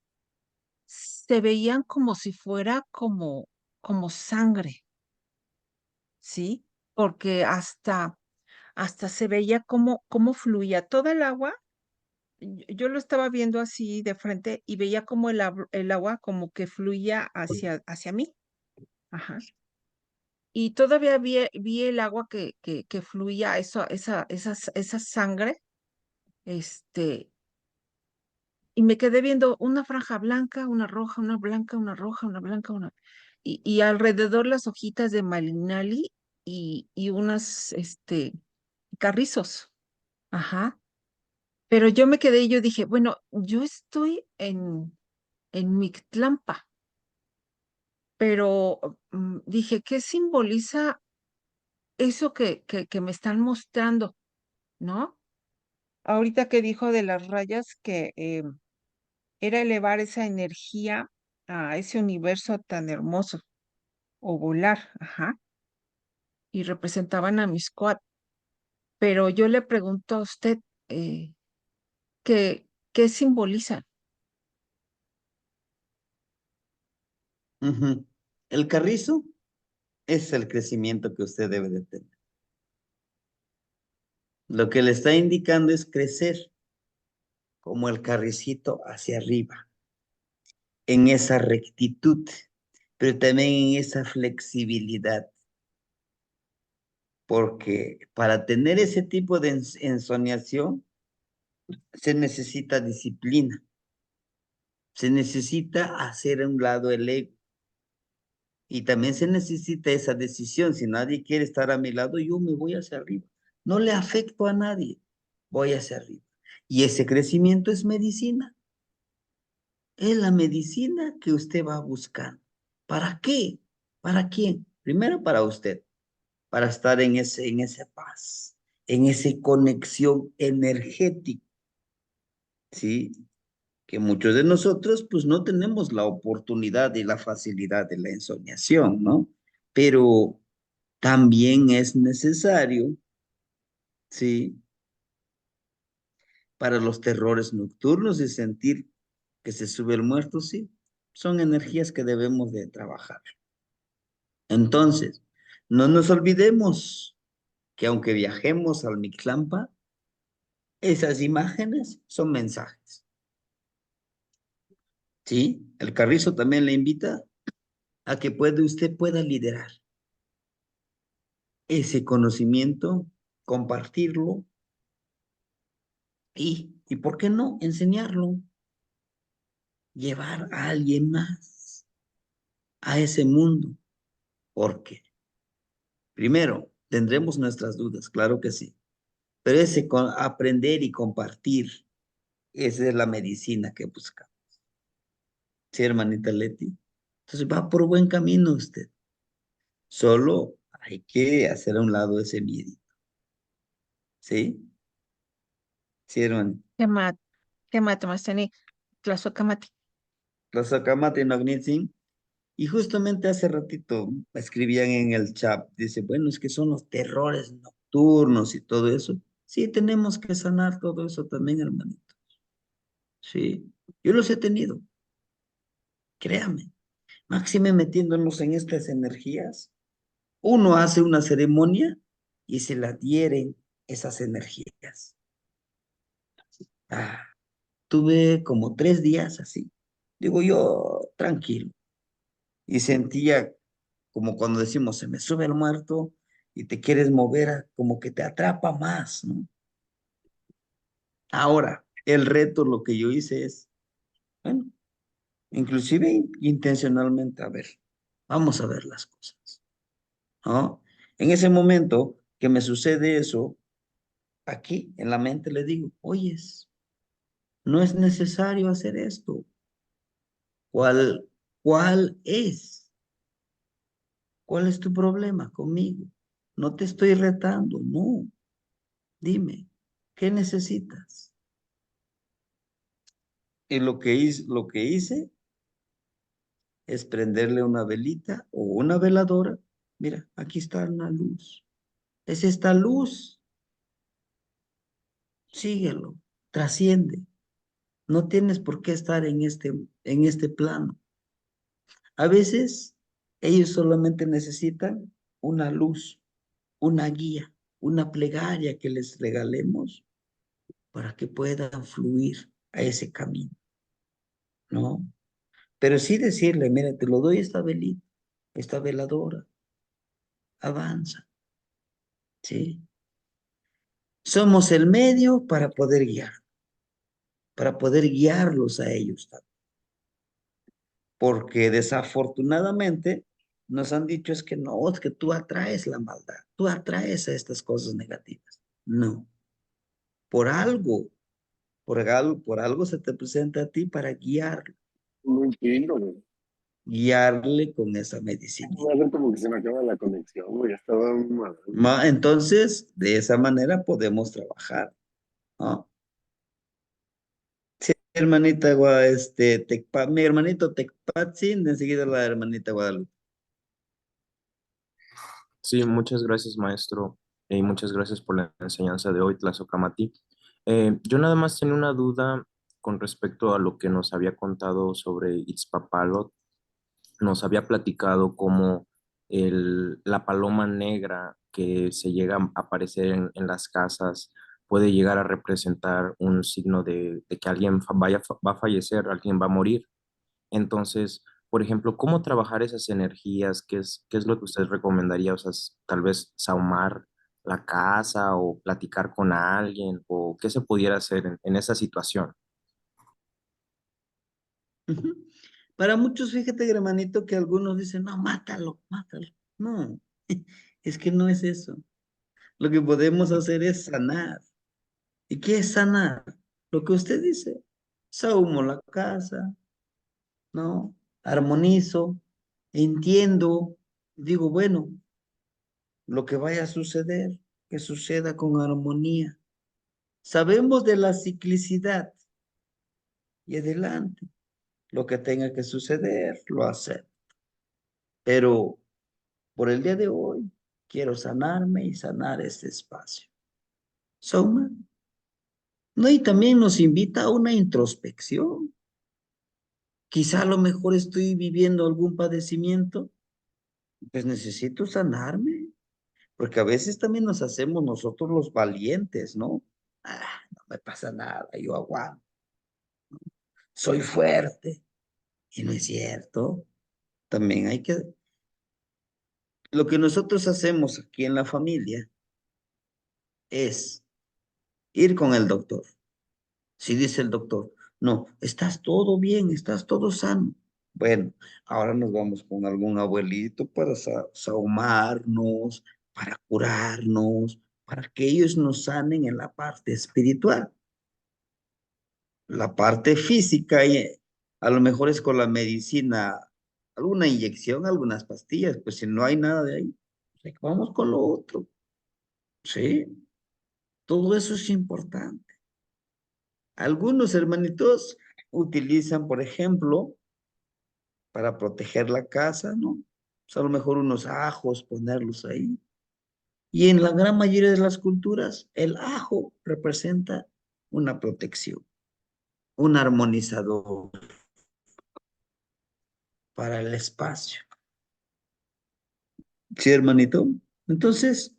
se veían como si fuera como sangre, ¿sí? Porque hasta se veía cómo fluía toda el agua. Yo lo estaba viendo así de frente y veía como el agua como que fluía hacia mí. Ajá. Y todavía vi el agua que fluía, esa sangre, este, y me quedé viendo una franja blanca, una roja, una blanca, una roja, una blanca, y alrededor las hojitas de Malinali y unas, carrizos. Ajá. Pero yo me quedé y yo dije, bueno, yo estoy en Mictlampa, pero dije, ¿qué simboliza eso que me están mostrando? ¿No? Ahorita que dijo de las rayas que era elevar esa energía a ese universo tan hermoso o volar, ajá, y representaban a mis squad. Pero yo le pregunto a usted, eh, ¿qué simbolizan? Ujú. El carrizo es el crecimiento que usted debe de tener. Lo que le está indicando es crecer como el carricito hacia arriba, en esa rectitud, pero también en esa flexibilidad, porque para tener ese tipo de ensoñación se necesita disciplina, se necesita hacer a un lado el ego y también se necesita esa decisión. Si nadie quiere estar a mi lado, yo me voy hacia arriba. No le afecto a nadie, voy hacia arriba. Y ese crecimiento es medicina. Es la medicina que usted va a buscar. ¿Para qué? ¿Para quién? Primero para usted, para estar en esa paz, en esa conexión energética, ¿sí? Que muchos de nosotros pues no tenemos la oportunidad y la facilidad de la ensoñación, ¿no? Pero también es necesario, ¿sí? Para los terrores nocturnos y sentir que se sube el muerto, sí. Son energías que debemos de trabajar. Entonces, no nos olvidemos que aunque viajemos al Mictlampa, esas imágenes son mensajes, ¿sí? El Carrizo también le invita a que usted pueda liderar ese conocimiento, compartirlo y ¿por qué no? Enseñarlo, llevar a alguien más a ese mundo. Porque, primero, tendremos nuestras dudas, claro que sí, pero aprender y compartir, esa es la medicina que buscamos. Sí, hermanita Leti. Entonces va por buen camino usted. Solo hay que hacer a un lado ese miedo. ¿Sí? Sí, hermano. ¿Qué Mastani? Tlazohcamati. Los Akamate Nognitzin. Y justamente hace ratito escribían en el chat, dice, bueno, es que son los terrores nocturnos y todo eso. Sí, tenemos que sanar todo eso también, hermanito. Sí, yo los he tenido, créame. Máxime metiéndonos en estas energías. Uno hace una ceremonia y se la adhieren esas energías. Ah, tuve como 3 días así. Digo yo, tranquilo. Y sentía como cuando decimos, se me sube el muerto y te quieres mover, como que te atrapa más, ¿no? Ahora, el reto, lo que yo hice es, bueno, inclusive intencionalmente, a ver, vamos a ver las cosas, ¿no? En ese momento que me sucede eso, aquí en la mente le digo, oyes, no es necesario hacer esto. ¿Cuál es? ¿Cuál es tu problema conmigo? No te estoy retando, no. Dime, ¿qué necesitas? Y lo que hice es prenderle una velita o una veladora. Mira, aquí está una luz. Es esta luz. Síguelo, trasciende. No tienes por qué estar en este plano. A veces ellos solamente necesitan una luz, una guía, una plegaria que les regalemos para que puedan fluir a ese camino, ¿no? Pero sí decirle, mira, te lo doy esta velita, esta veladora, avanza, ¿sí? Somos el medio para poder guiarlos a ellos también. Porque desafortunadamente nos han dicho es que no, es que tú atraes la maldad, tú atraes a estas cosas negativas. No, por algo, por algo se te presenta a ti para guiarlo, No entiendo, güey. guiarle con esa medicina. Va a ver como que se me acaba la conexión, güey. Estaba mal. Entonces, de esa manera podemos trabajar, ¿no? Sí, hermanita, mi hermanito Tecpatzin, enseguida la hermanita Guadalupe. Sí, muchas gracias, maestro, y muchas gracias por la enseñanza de hoy, Tlazocamati. Yo nada más tenía una duda con respecto a lo que nos había contado sobre Itzpapalot. Nos había platicado cómo la paloma negra que se llega a aparecer en las casas puede llegar a representar un signo de que alguien va a fallecer, alguien va a morir. Entonces, por ejemplo, ¿cómo trabajar esas energías? ¿Qué es lo que usted recomendaría? O sea, tal vez sahumar la casa o platicar con alguien o qué se pudiera hacer en esa situación. Ujú. Para muchos, fíjate, hermanito, que algunos dicen, no, mátalo, mátalo. No, es que no es eso. Lo que podemos hacer es sanar. ¿Y qué es sanar? Lo que usted dice, sahumo la casa, ¿no? Armonizo, entiendo, digo, bueno, lo que vaya a suceder, que suceda con armonía. Sabemos de la ciclicidad y adelante, lo que tenga que suceder, lo hacemos. Pero por el día de hoy, quiero sanarme y sanar este espacio. Soma, ¿no? Y también nos invita a una introspección. Quizá a lo mejor estoy viviendo algún padecimiento, pues necesito sanarme, porque a veces también nos hacemos nosotros los valientes, ¿no? Ah, no me pasa nada, yo aguanto, soy fuerte, y no es cierto. También hay que, lo que nosotros hacemos aquí en la familia es ir con el doctor. Si dice el doctor, no, estás todo bien, estás todo sano. Bueno, ahora nos vamos con algún abuelito para sahumarnos, para curarnos, para que ellos nos sanen en la parte espiritual. La parte física, a lo mejor es con la medicina, alguna inyección, algunas pastillas, pues si no hay nada de ahí, pues vamos con lo otro. Sí, todo eso es importante. Algunos hermanitos utilizan, por ejemplo, para proteger la casa, ¿no? Pues a lo mejor unos ajos, ponerlos ahí. Y en la gran mayoría de las culturas, el ajo representa una protección, un armonizador para el espacio. ¿Sí, hermanito? Entonces,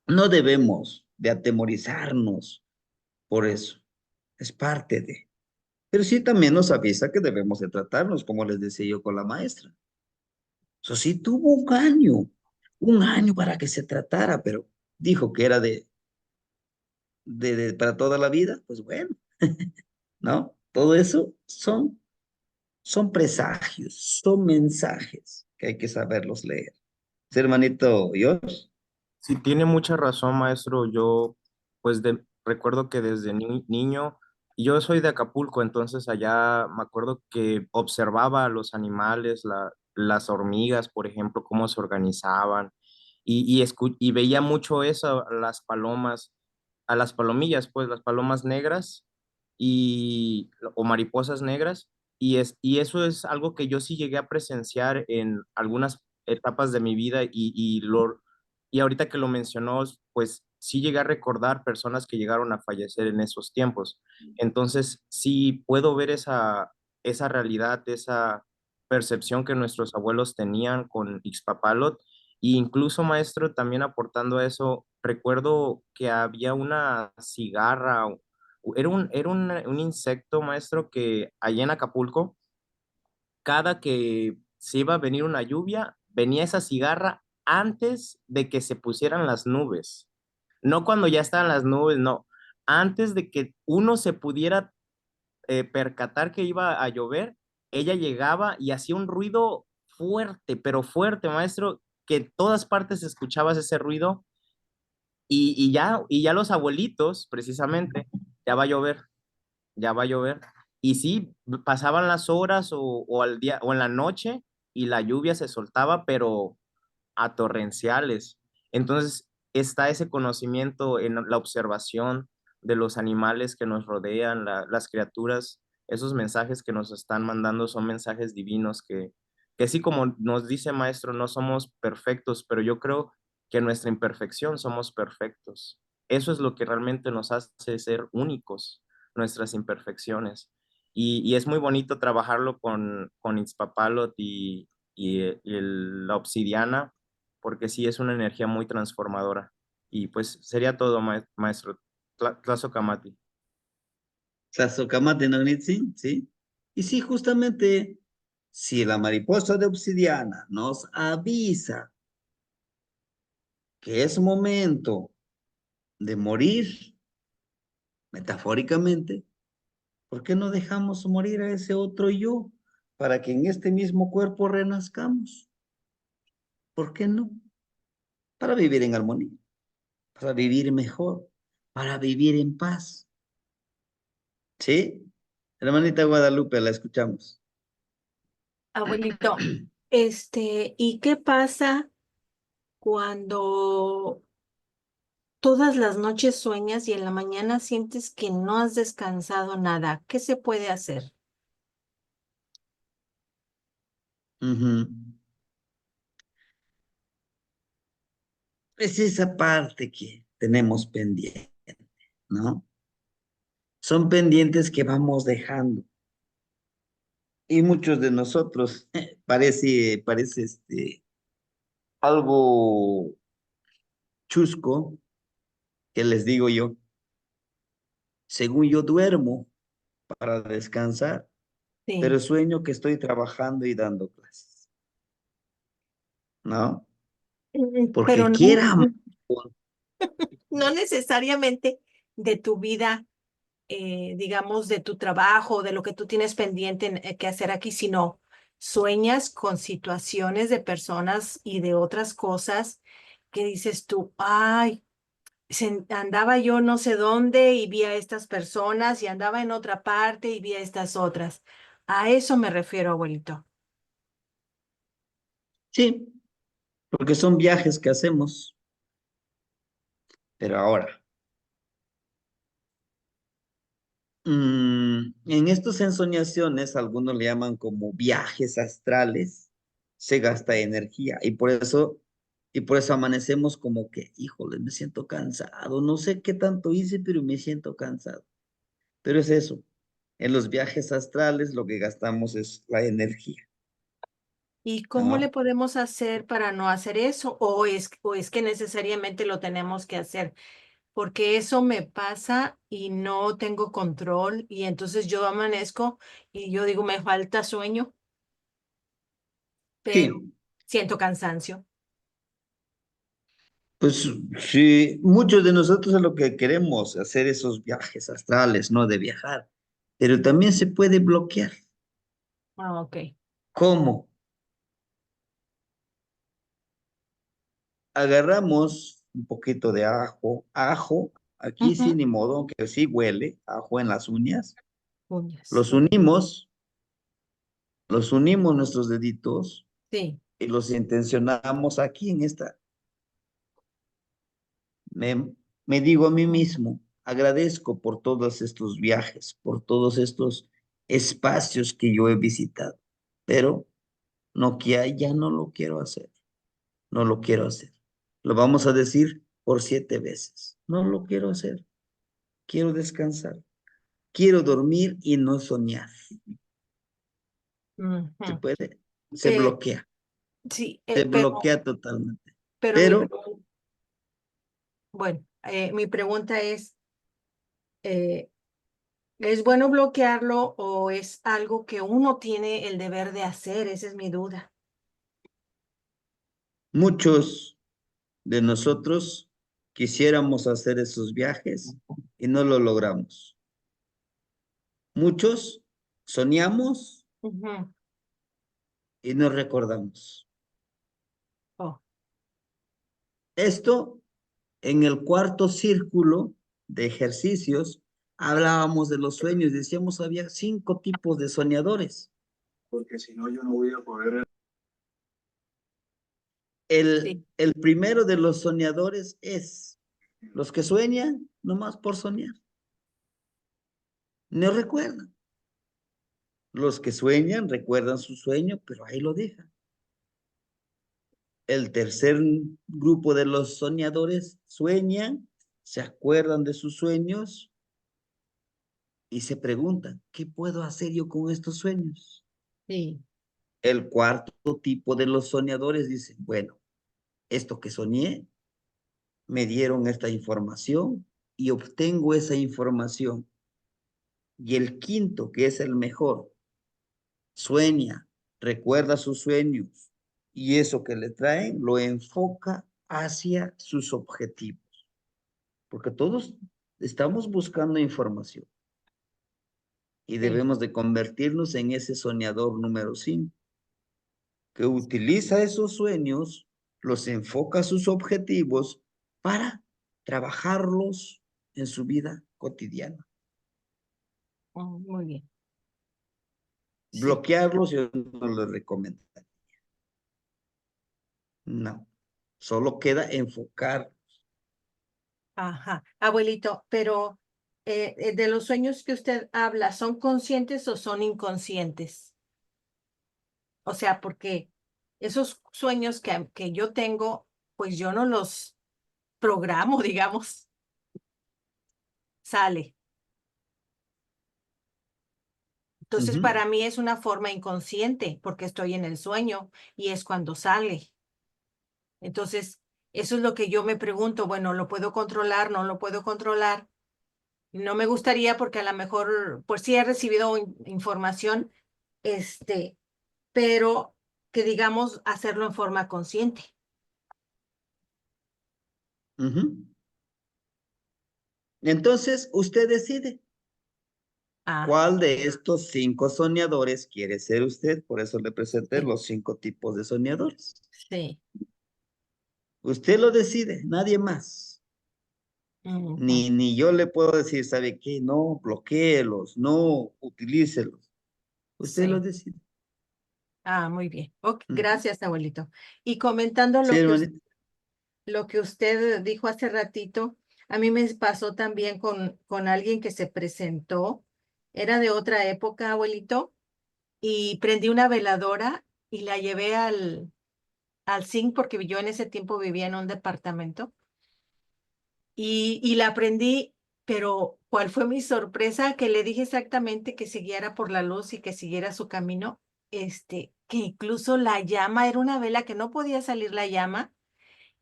no debemos de atemorizarnos por eso. Es parte de. Pero sí también nos avisa que debemos de tratarnos, como les decía yo con la maestra. Eso sí tuvo un año para que se tratara, pero dijo que era para toda la vida, pues bueno, ¿no? Todo eso son presagios, son mensajes que hay que saberlos leer. ¿Sí, hermanito Dios? Sí, tiene mucha razón, maestro. Yo, pues, recuerdo que desde niño, y yo soy de Acapulco, entonces allá me acuerdo que observaba a los animales, las hormigas, por ejemplo, cómo se organizaban, y veía mucho eso, las palomas, a las palomillas, pues, las palomas negras o mariposas negras, y eso es algo que yo sí llegué a presenciar en algunas etapas de mi vida y ahorita que lo mencionó, pues sí llegué a recordar personas que llegaron a fallecer en esos tiempos. Entonces, sí puedo ver esa realidad, esa percepción que nuestros abuelos tenían con Ixpapalot. E incluso, maestro, también aportando a eso, recuerdo que había una cigarra, un insecto, maestro, que allá en Acapulco, cada que se iba a venir una lluvia, venía esa cigarra antes de que se pusieran las nubes. No cuando ya estaban las nubes, no. Antes de que uno se pudiera percatar que iba a llover, ella llegaba y hacía un ruido fuerte, pero fuerte, maestro, que en todas partes escuchabas ese ruido y ya los abuelitos, precisamente, ya va a llover, ya va a llover. Y sí, pasaban las horas o al día o en la noche y la lluvia se soltaba, pero a torrenciales. Entonces, está ese conocimiento en la observación de los animales que nos rodean, las criaturas, esos mensajes que nos están mandando son mensajes divinos que sí, como nos dice maestro, no somos perfectos, pero yo creo que en nuestra imperfección somos perfectos. Eso es lo que realmente nos hace ser únicos, nuestras imperfecciones. Y es muy bonito trabajarlo con Itzpapalot y la obsidiana, porque sí es una energía muy transformadora. Y pues sería todo, maestro. Tlazocamati. Tlazocamati Nognitzin, ¿sí? Y sí, justamente, si la mariposa de obsidiana nos avisa que es momento de morir, metafóricamente, ¿por qué no dejamos morir a ese otro yo para que en este mismo cuerpo renazcamos? ¿Por qué no? Para vivir en armonía, para vivir mejor, para vivir en paz. ¿Sí? Hermanita Guadalupe, la escuchamos. Abuelito, ¿y qué pasa cuando todas las noches sueñas y en la mañana sientes que no has descansado nada? ¿Qué se puede hacer? Ujú. Es esa parte que tenemos pendiente, ¿no? Son pendientes que vamos dejando. Y muchos de nosotros parece algo chusco que les digo yo. Según yo duermo para descansar, Sí. pero sueño que estoy trabajando y dando clases, ¿no? Pero Porque no, quiera, no necesariamente de tu vida, digamos, de tu trabajo, de lo que tú tienes pendiente que hacer aquí, sino sueñas con situaciones de personas y de otras cosas que dices tú, ay, andaba yo no sé dónde y vi a estas personas y andaba en otra parte y vi a estas otras. A eso me refiero, abuelito. sí, porque son viajes que hacemos, pero ahora, en estas ensoñaciones, algunos le llaman como viajes astrales, se gasta energía y por eso amanecemos como que, híjole, me siento cansado, no sé qué tanto hice, pero me siento cansado. Pero es eso, en los viajes astrales lo que gastamos es la energía, ¿Y cómo le ¿no? podemos hacer para no hacer eso? O es que necesariamente lo tenemos que hacer? Porque eso me pasa y no tengo control y entonces yo amanezco y yo digo, me falta sueño, pero Sí, siento cansancio. pues sí, muchos de nosotros es lo que queremos, hacer esos viajes astrales, ¿no? De viajar, pero también se puede bloquear. Ah, ok. ¿Cómo? Agarramos un poquito de ajo, aquí sí, Ujú. ni modo, aunque sí huele, ajo en las uñas, Uñas. los unimos, los unimos nuestros deditos Sí. y los intencionamos aquí en esta. Me digo a mí mismo, agradezco por todos estos viajes, por todos estos espacios que yo he visitado, pero no que ya no lo quiero hacer, no lo quiero hacer. Lo vamos a decir por 7 veces. No lo quiero hacer. Quiero descansar. Quiero dormir y no soñar. ¿Se Ujú. puede? Se bloquea. Sí, Se bloquea totalmente. pero Pero bueno, mi pregunta ¿es bueno bloquearlo o es algo que uno tiene el deber de hacer? Esa es mi duda. muchos de nosotros quisiéramos hacer esos viajes y no lo logramos. Muchos soñamos Ujú. y no recordamos. Oh, Esto en el cuarto círculo de ejercicios hablábamos de los sueños, decíamos había 5 tipos de soñadores. Porque si no, yo no voy a poder. sí. El primero de los soñadores es los que sueñan nomás por soñar. No recuerdan. Los que sueñan recuerdan su sueño, pero ahí lo dejan. El tercer grupo de los soñadores sueñan, se acuerdan de sus sueños y se preguntan, ¿qué puedo hacer yo con estos sueños? Sí, El cuarto tipo de los soñadores dice, bueno, esto que soñé, me dieron esta información y obtengo esa información. Y el quinto, que es el mejor, sueña, recuerda sus sueños y eso que le traen lo enfoca hacia sus objetivos. Porque todos estamos buscando información y Sí. debemos de convertirnos en ese soñador número 5, que utiliza esos sueños, los enfoca a sus objetivos para trabajarlos en su vida cotidiana. Oh, muy bien. Sí. Bloquearlos yo no les recomiendo. No, solo queda enfocar. Ajá. Abuelito, pero de los sueños que usted habla, ¿son conscientes o son inconscientes? O sea, porque esos sueños que yo tengo, pues yo no los programo, digamos, sale. Entonces, Ujú. para mí es una forma inconsciente porque estoy en el sueño y es cuando sale. Entonces, eso es lo que yo me pregunto, bueno, ¿lo puedo controlar? ¿No lo puedo controlar? No me gustaría porque a lo mejor, pues sí he recibido información, pero que digamos hacerlo en forma consciente. Ujú. Entonces, usted decide Ah, cuál de estos 5 soñadores quiere ser usted. Por eso le presenté sí, los 5 tipos de soñadores. sí. Usted lo decide, nadie más. Ujú, Ni yo le puedo decir, ¿sabe qué? No, bloquéelos, no, utilícelos. Usted lo sí. decide. Ah, muy bien. Ok, Ujú. gracias, abuelito. Y comentando Sí, hermanita. lo que usted dijo hace ratito, a mí me pasó también con alguien que se presentó. Era de otra época, abuelito, y prendí una veladora y la llevé al zinc porque yo en ese tiempo vivía en un departamento y la prendí, pero ¿cuál fue mi sorpresa? Que le dije exactamente que siguiera por la luz y que siguiera su camino, que incluso la llama era una vela que no podía salir la llama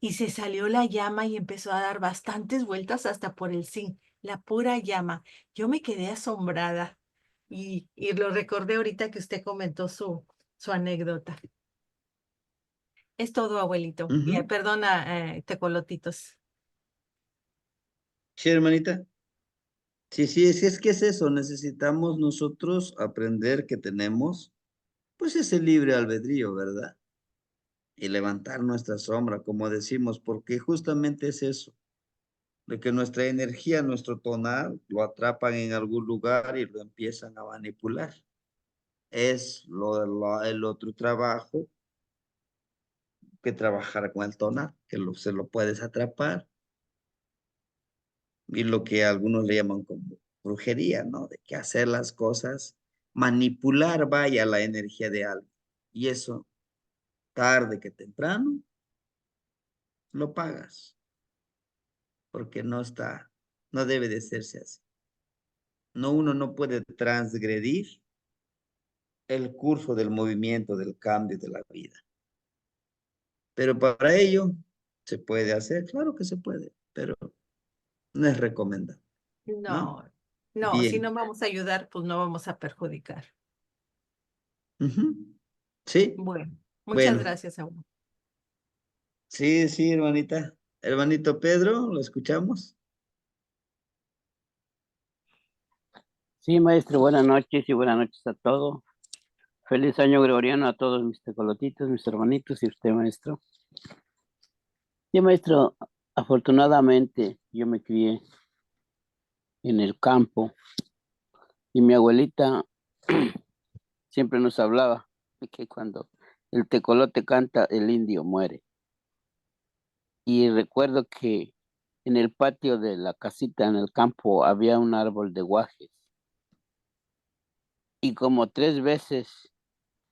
y se salió la llama y empezó a dar bastantes vueltas hasta por el zinc, la pura llama. Yo me quedé asombrada y lo recordé ahorita que usted comentó su anécdota. Es todo, abuelito. Y Ujú. perdona, tecolotitos. Sí, hermanita. Sí, sí, es que es eso. Necesitamos nosotros aprender que tenemos, pues, ese libre albedrío, ¿verdad? Y levantar nuestra sombra, como decimos, porque justamente es eso, de que nuestra energía, nuestro tonal, lo atrapan en algún lugar y lo empiezan a manipular. Es el otro trabajo que trabajar con el tonal, que se lo puedes atrapar, y lo que algunos le llaman como brujería, ¿no? De que hacer las cosas, manipular, vaya, la energía de alguien. Y eso, tarde que temprano, lo pagas. porque no está, no debe de hacerse así. No, uno no puede transgredir el curso del movimiento, del cambio de la vida. Pero para ello se puede hacer, claro que se puede, pero no es recomendable, ¿no? No, no, si no Bien. vamos a ayudar, pues no vamos a perjudicar. Ujú. Sí, Bueno, muchas bueno, gracias, abuelo. sí, sí, hermanita. Hermanito Pedro, ¿lo escuchamos? Sí, maestro, buenas noches y buenas noches a todos. Feliz año gregoriano a todos mis tecolotitos, mis hermanitos y usted, maestro. Sí, maestro, afortunadamente yo me crié en el campo y mi abuelita siempre nos hablaba de que cuando el tecolote canta, el indio muere. Y recuerdo que en el patio de la casita en el campo había un árbol de guajes y como 3 veces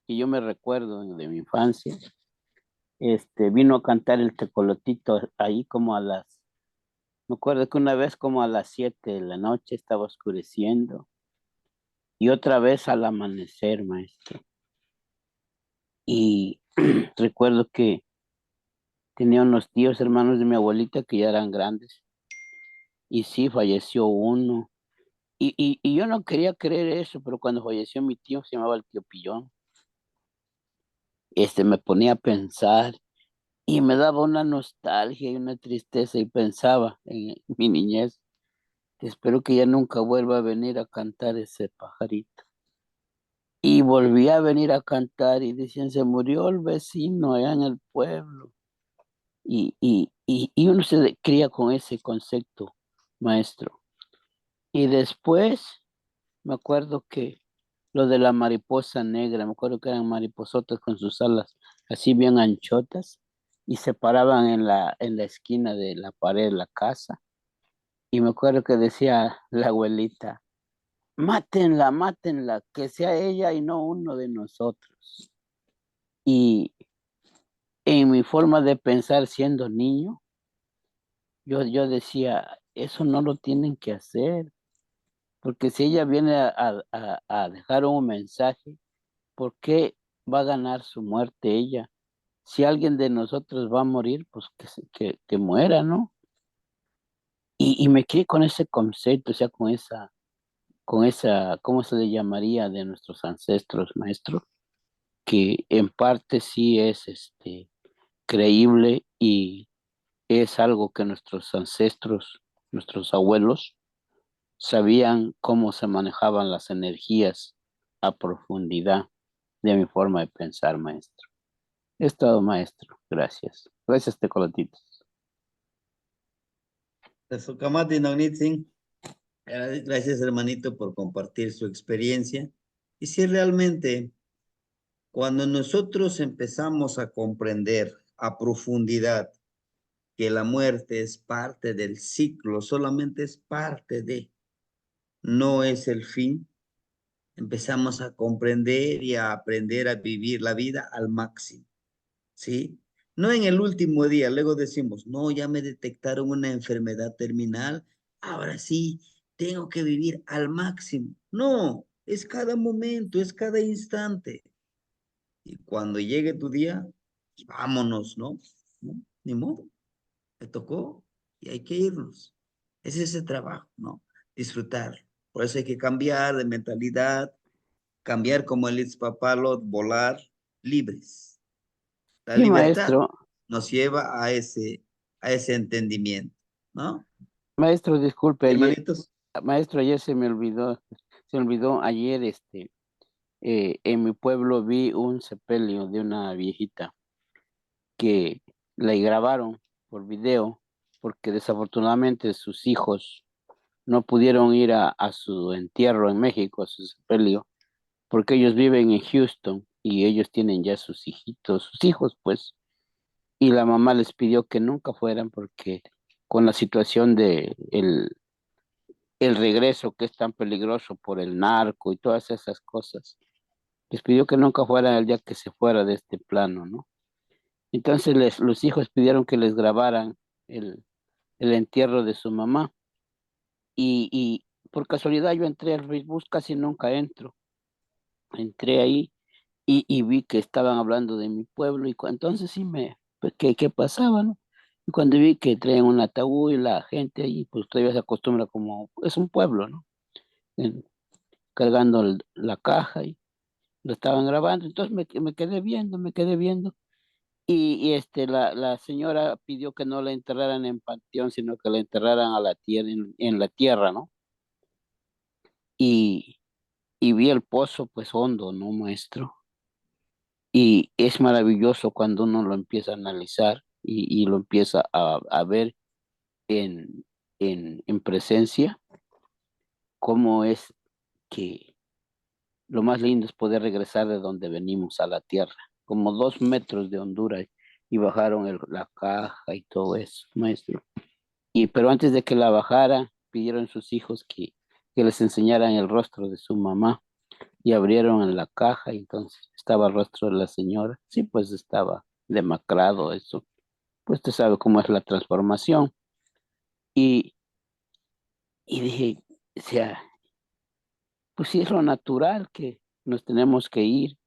que yo me recuerdo de mi infancia, vino a cantar el tecolotito ahí como me acuerdo que una vez como a las 7 de la noche estaba oscureciendo y otra vez al amanecer, maestro. Y recuerdo que tenía unos tíos hermanos de mi abuelita que ya eran grandes y sí, falleció uno. Y yo no quería creer eso, pero cuando falleció mi tío, se llamaba el tío Pillón, me ponía a pensar y me daba una nostalgia y una tristeza y pensaba en mi niñez. Espero que ya nunca vuelva a venir a cantar ese pajarito. Y volví a venir a cantar y decían, se murió el vecino allá en el pueblo. Y uno se cría con ese concepto, maestro. Y después me acuerdo que lo de la mariposa negra, me acuerdo que eran mariposotas con sus alas así bien anchotas y se paraban en la esquina de la pared de la casa. Y me acuerdo que decía la abuelita, mátenla, mátenla, que sea ella y no uno de nosotros. Y en mi forma de pensar siendo niño, yo decía, eso no lo tienen que hacer, porque si ella viene a dejar un mensaje, ¿por qué va a ganar su muerte ella? Si alguien de nosotros va a morir, pues que muera, ¿no? Y me quedé con ese concepto, o sea, con esa, ¿cómo se le llamaría de nuestros ancestros, maestro? Que en parte sí es creíble y es algo que nuestros ancestros, nuestros abuelos, sabían cómo se manejaban las energías a profundidad de mi forma de pensar, maestro. Es todo, maestro. Gracias. Gracias, tecolotitos. Tezokamati Nognitzin. Gracias, hermanito, por compartir su experiencia. Y si realmente, cuando nosotros empezamos a comprender a profundidad que la muerte es parte del ciclo, solamente es parte de, no es el fin, empezamos a comprender y a aprender a vivir la vida al máximo, ¿sí? No en el último día, luego decimos, no, ya me detectaron una enfermedad terminal, ahora sí, tengo que vivir al máximo. No, es cada momento, es cada instante. Y cuando llegue tu día, pues vámonos, ¿no? ¿No? Ni modo, me tocó y hay que irnos. Es ese trabajo, ¿no? Disfrutar. Por eso hay que cambiar de mentalidad, cambiar como el Itzpapalot, volar libres. La Sí, libertad maestro. nos lleva a ese entendimiento, ¿no? Maestro, disculpe, ayer, Hermanitos, maestro, ayer se me olvidó ayer, en mi pueblo vi un sepelio de una viejita que la grabaron por video porque desafortunadamente sus hijos no pudieron ir a su entierro en México, a su sepelio, porque ellos viven en Houston y ellos tienen ya sus hijitos, sus hijos, pues, y la mamá les pidió que nunca fueran porque con la situación de el regreso que es tan peligroso por el narco y todas esas cosas, les pidió que nunca fueran el día que se fuera de este plano, ¿no? Entonces los hijos pidieron que les grabaran el, el entierro de su mamá. Y por casualidad yo entré al Facebook, casi nunca entro. Entré ahí y vi que estaban hablando de mi pueblo y entonces sí pues, ¿qué pasaba, no? Y cuando vi que traían un ataúd y la gente ahí, pues todavía se acostumbra como, es un pueblo, ¿no? En- Cargando la caja y lo estaban grabando, entonces me quedé viendo. La señora pidió que no la enterraran en panteón, sino que la enterraran a la tierra, en la tierra, ¿no? Y, y vi el pozo, pues hondo, ¿no, maestro? Y es maravilloso cuando uno lo empieza a analizar y lo empieza a ver en, en presencia, cómo es que lo más lindo es poder regresar de donde venimos a la tierra, como 2 metros de hondura y bajaron la caja y todo eso, maestro. Pero antes de que la bajara, pidieron sus hijos que les enseñaran el rostro de su mamá y abrieron en la caja y entonces estaba el rostro de la señora. Sí, pues estaba demacrado eso. Pues usted sabe cómo es la transformación. Y, y dije, o sea, pues sí es lo natural que nos tenemos que ir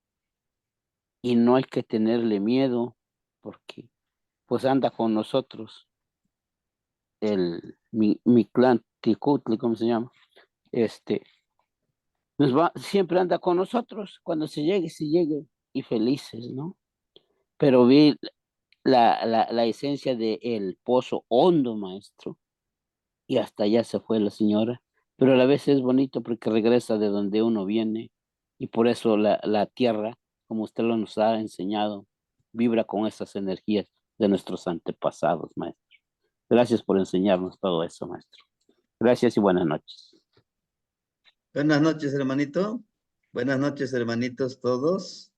y no hay que tenerle miedo porque pues anda con nosotros mi clan Ticutli, ¿cómo se llama? Este, siempre anda con nosotros cuando se llegue y felices, ¿no? Pero vi la esencia del pozo hondo, maestro, y hasta allá se fue la señora, pero a la vez es bonito porque regresa de donde uno viene y por eso la tierra, como usted lo nos ha enseñado, vibra con esas energías de nuestros antepasados, maestro. Gracias por enseñarnos todo eso, maestro. Gracias y buenas noches. Buenas noches, hermanito. Buenas noches, hermanitos todos.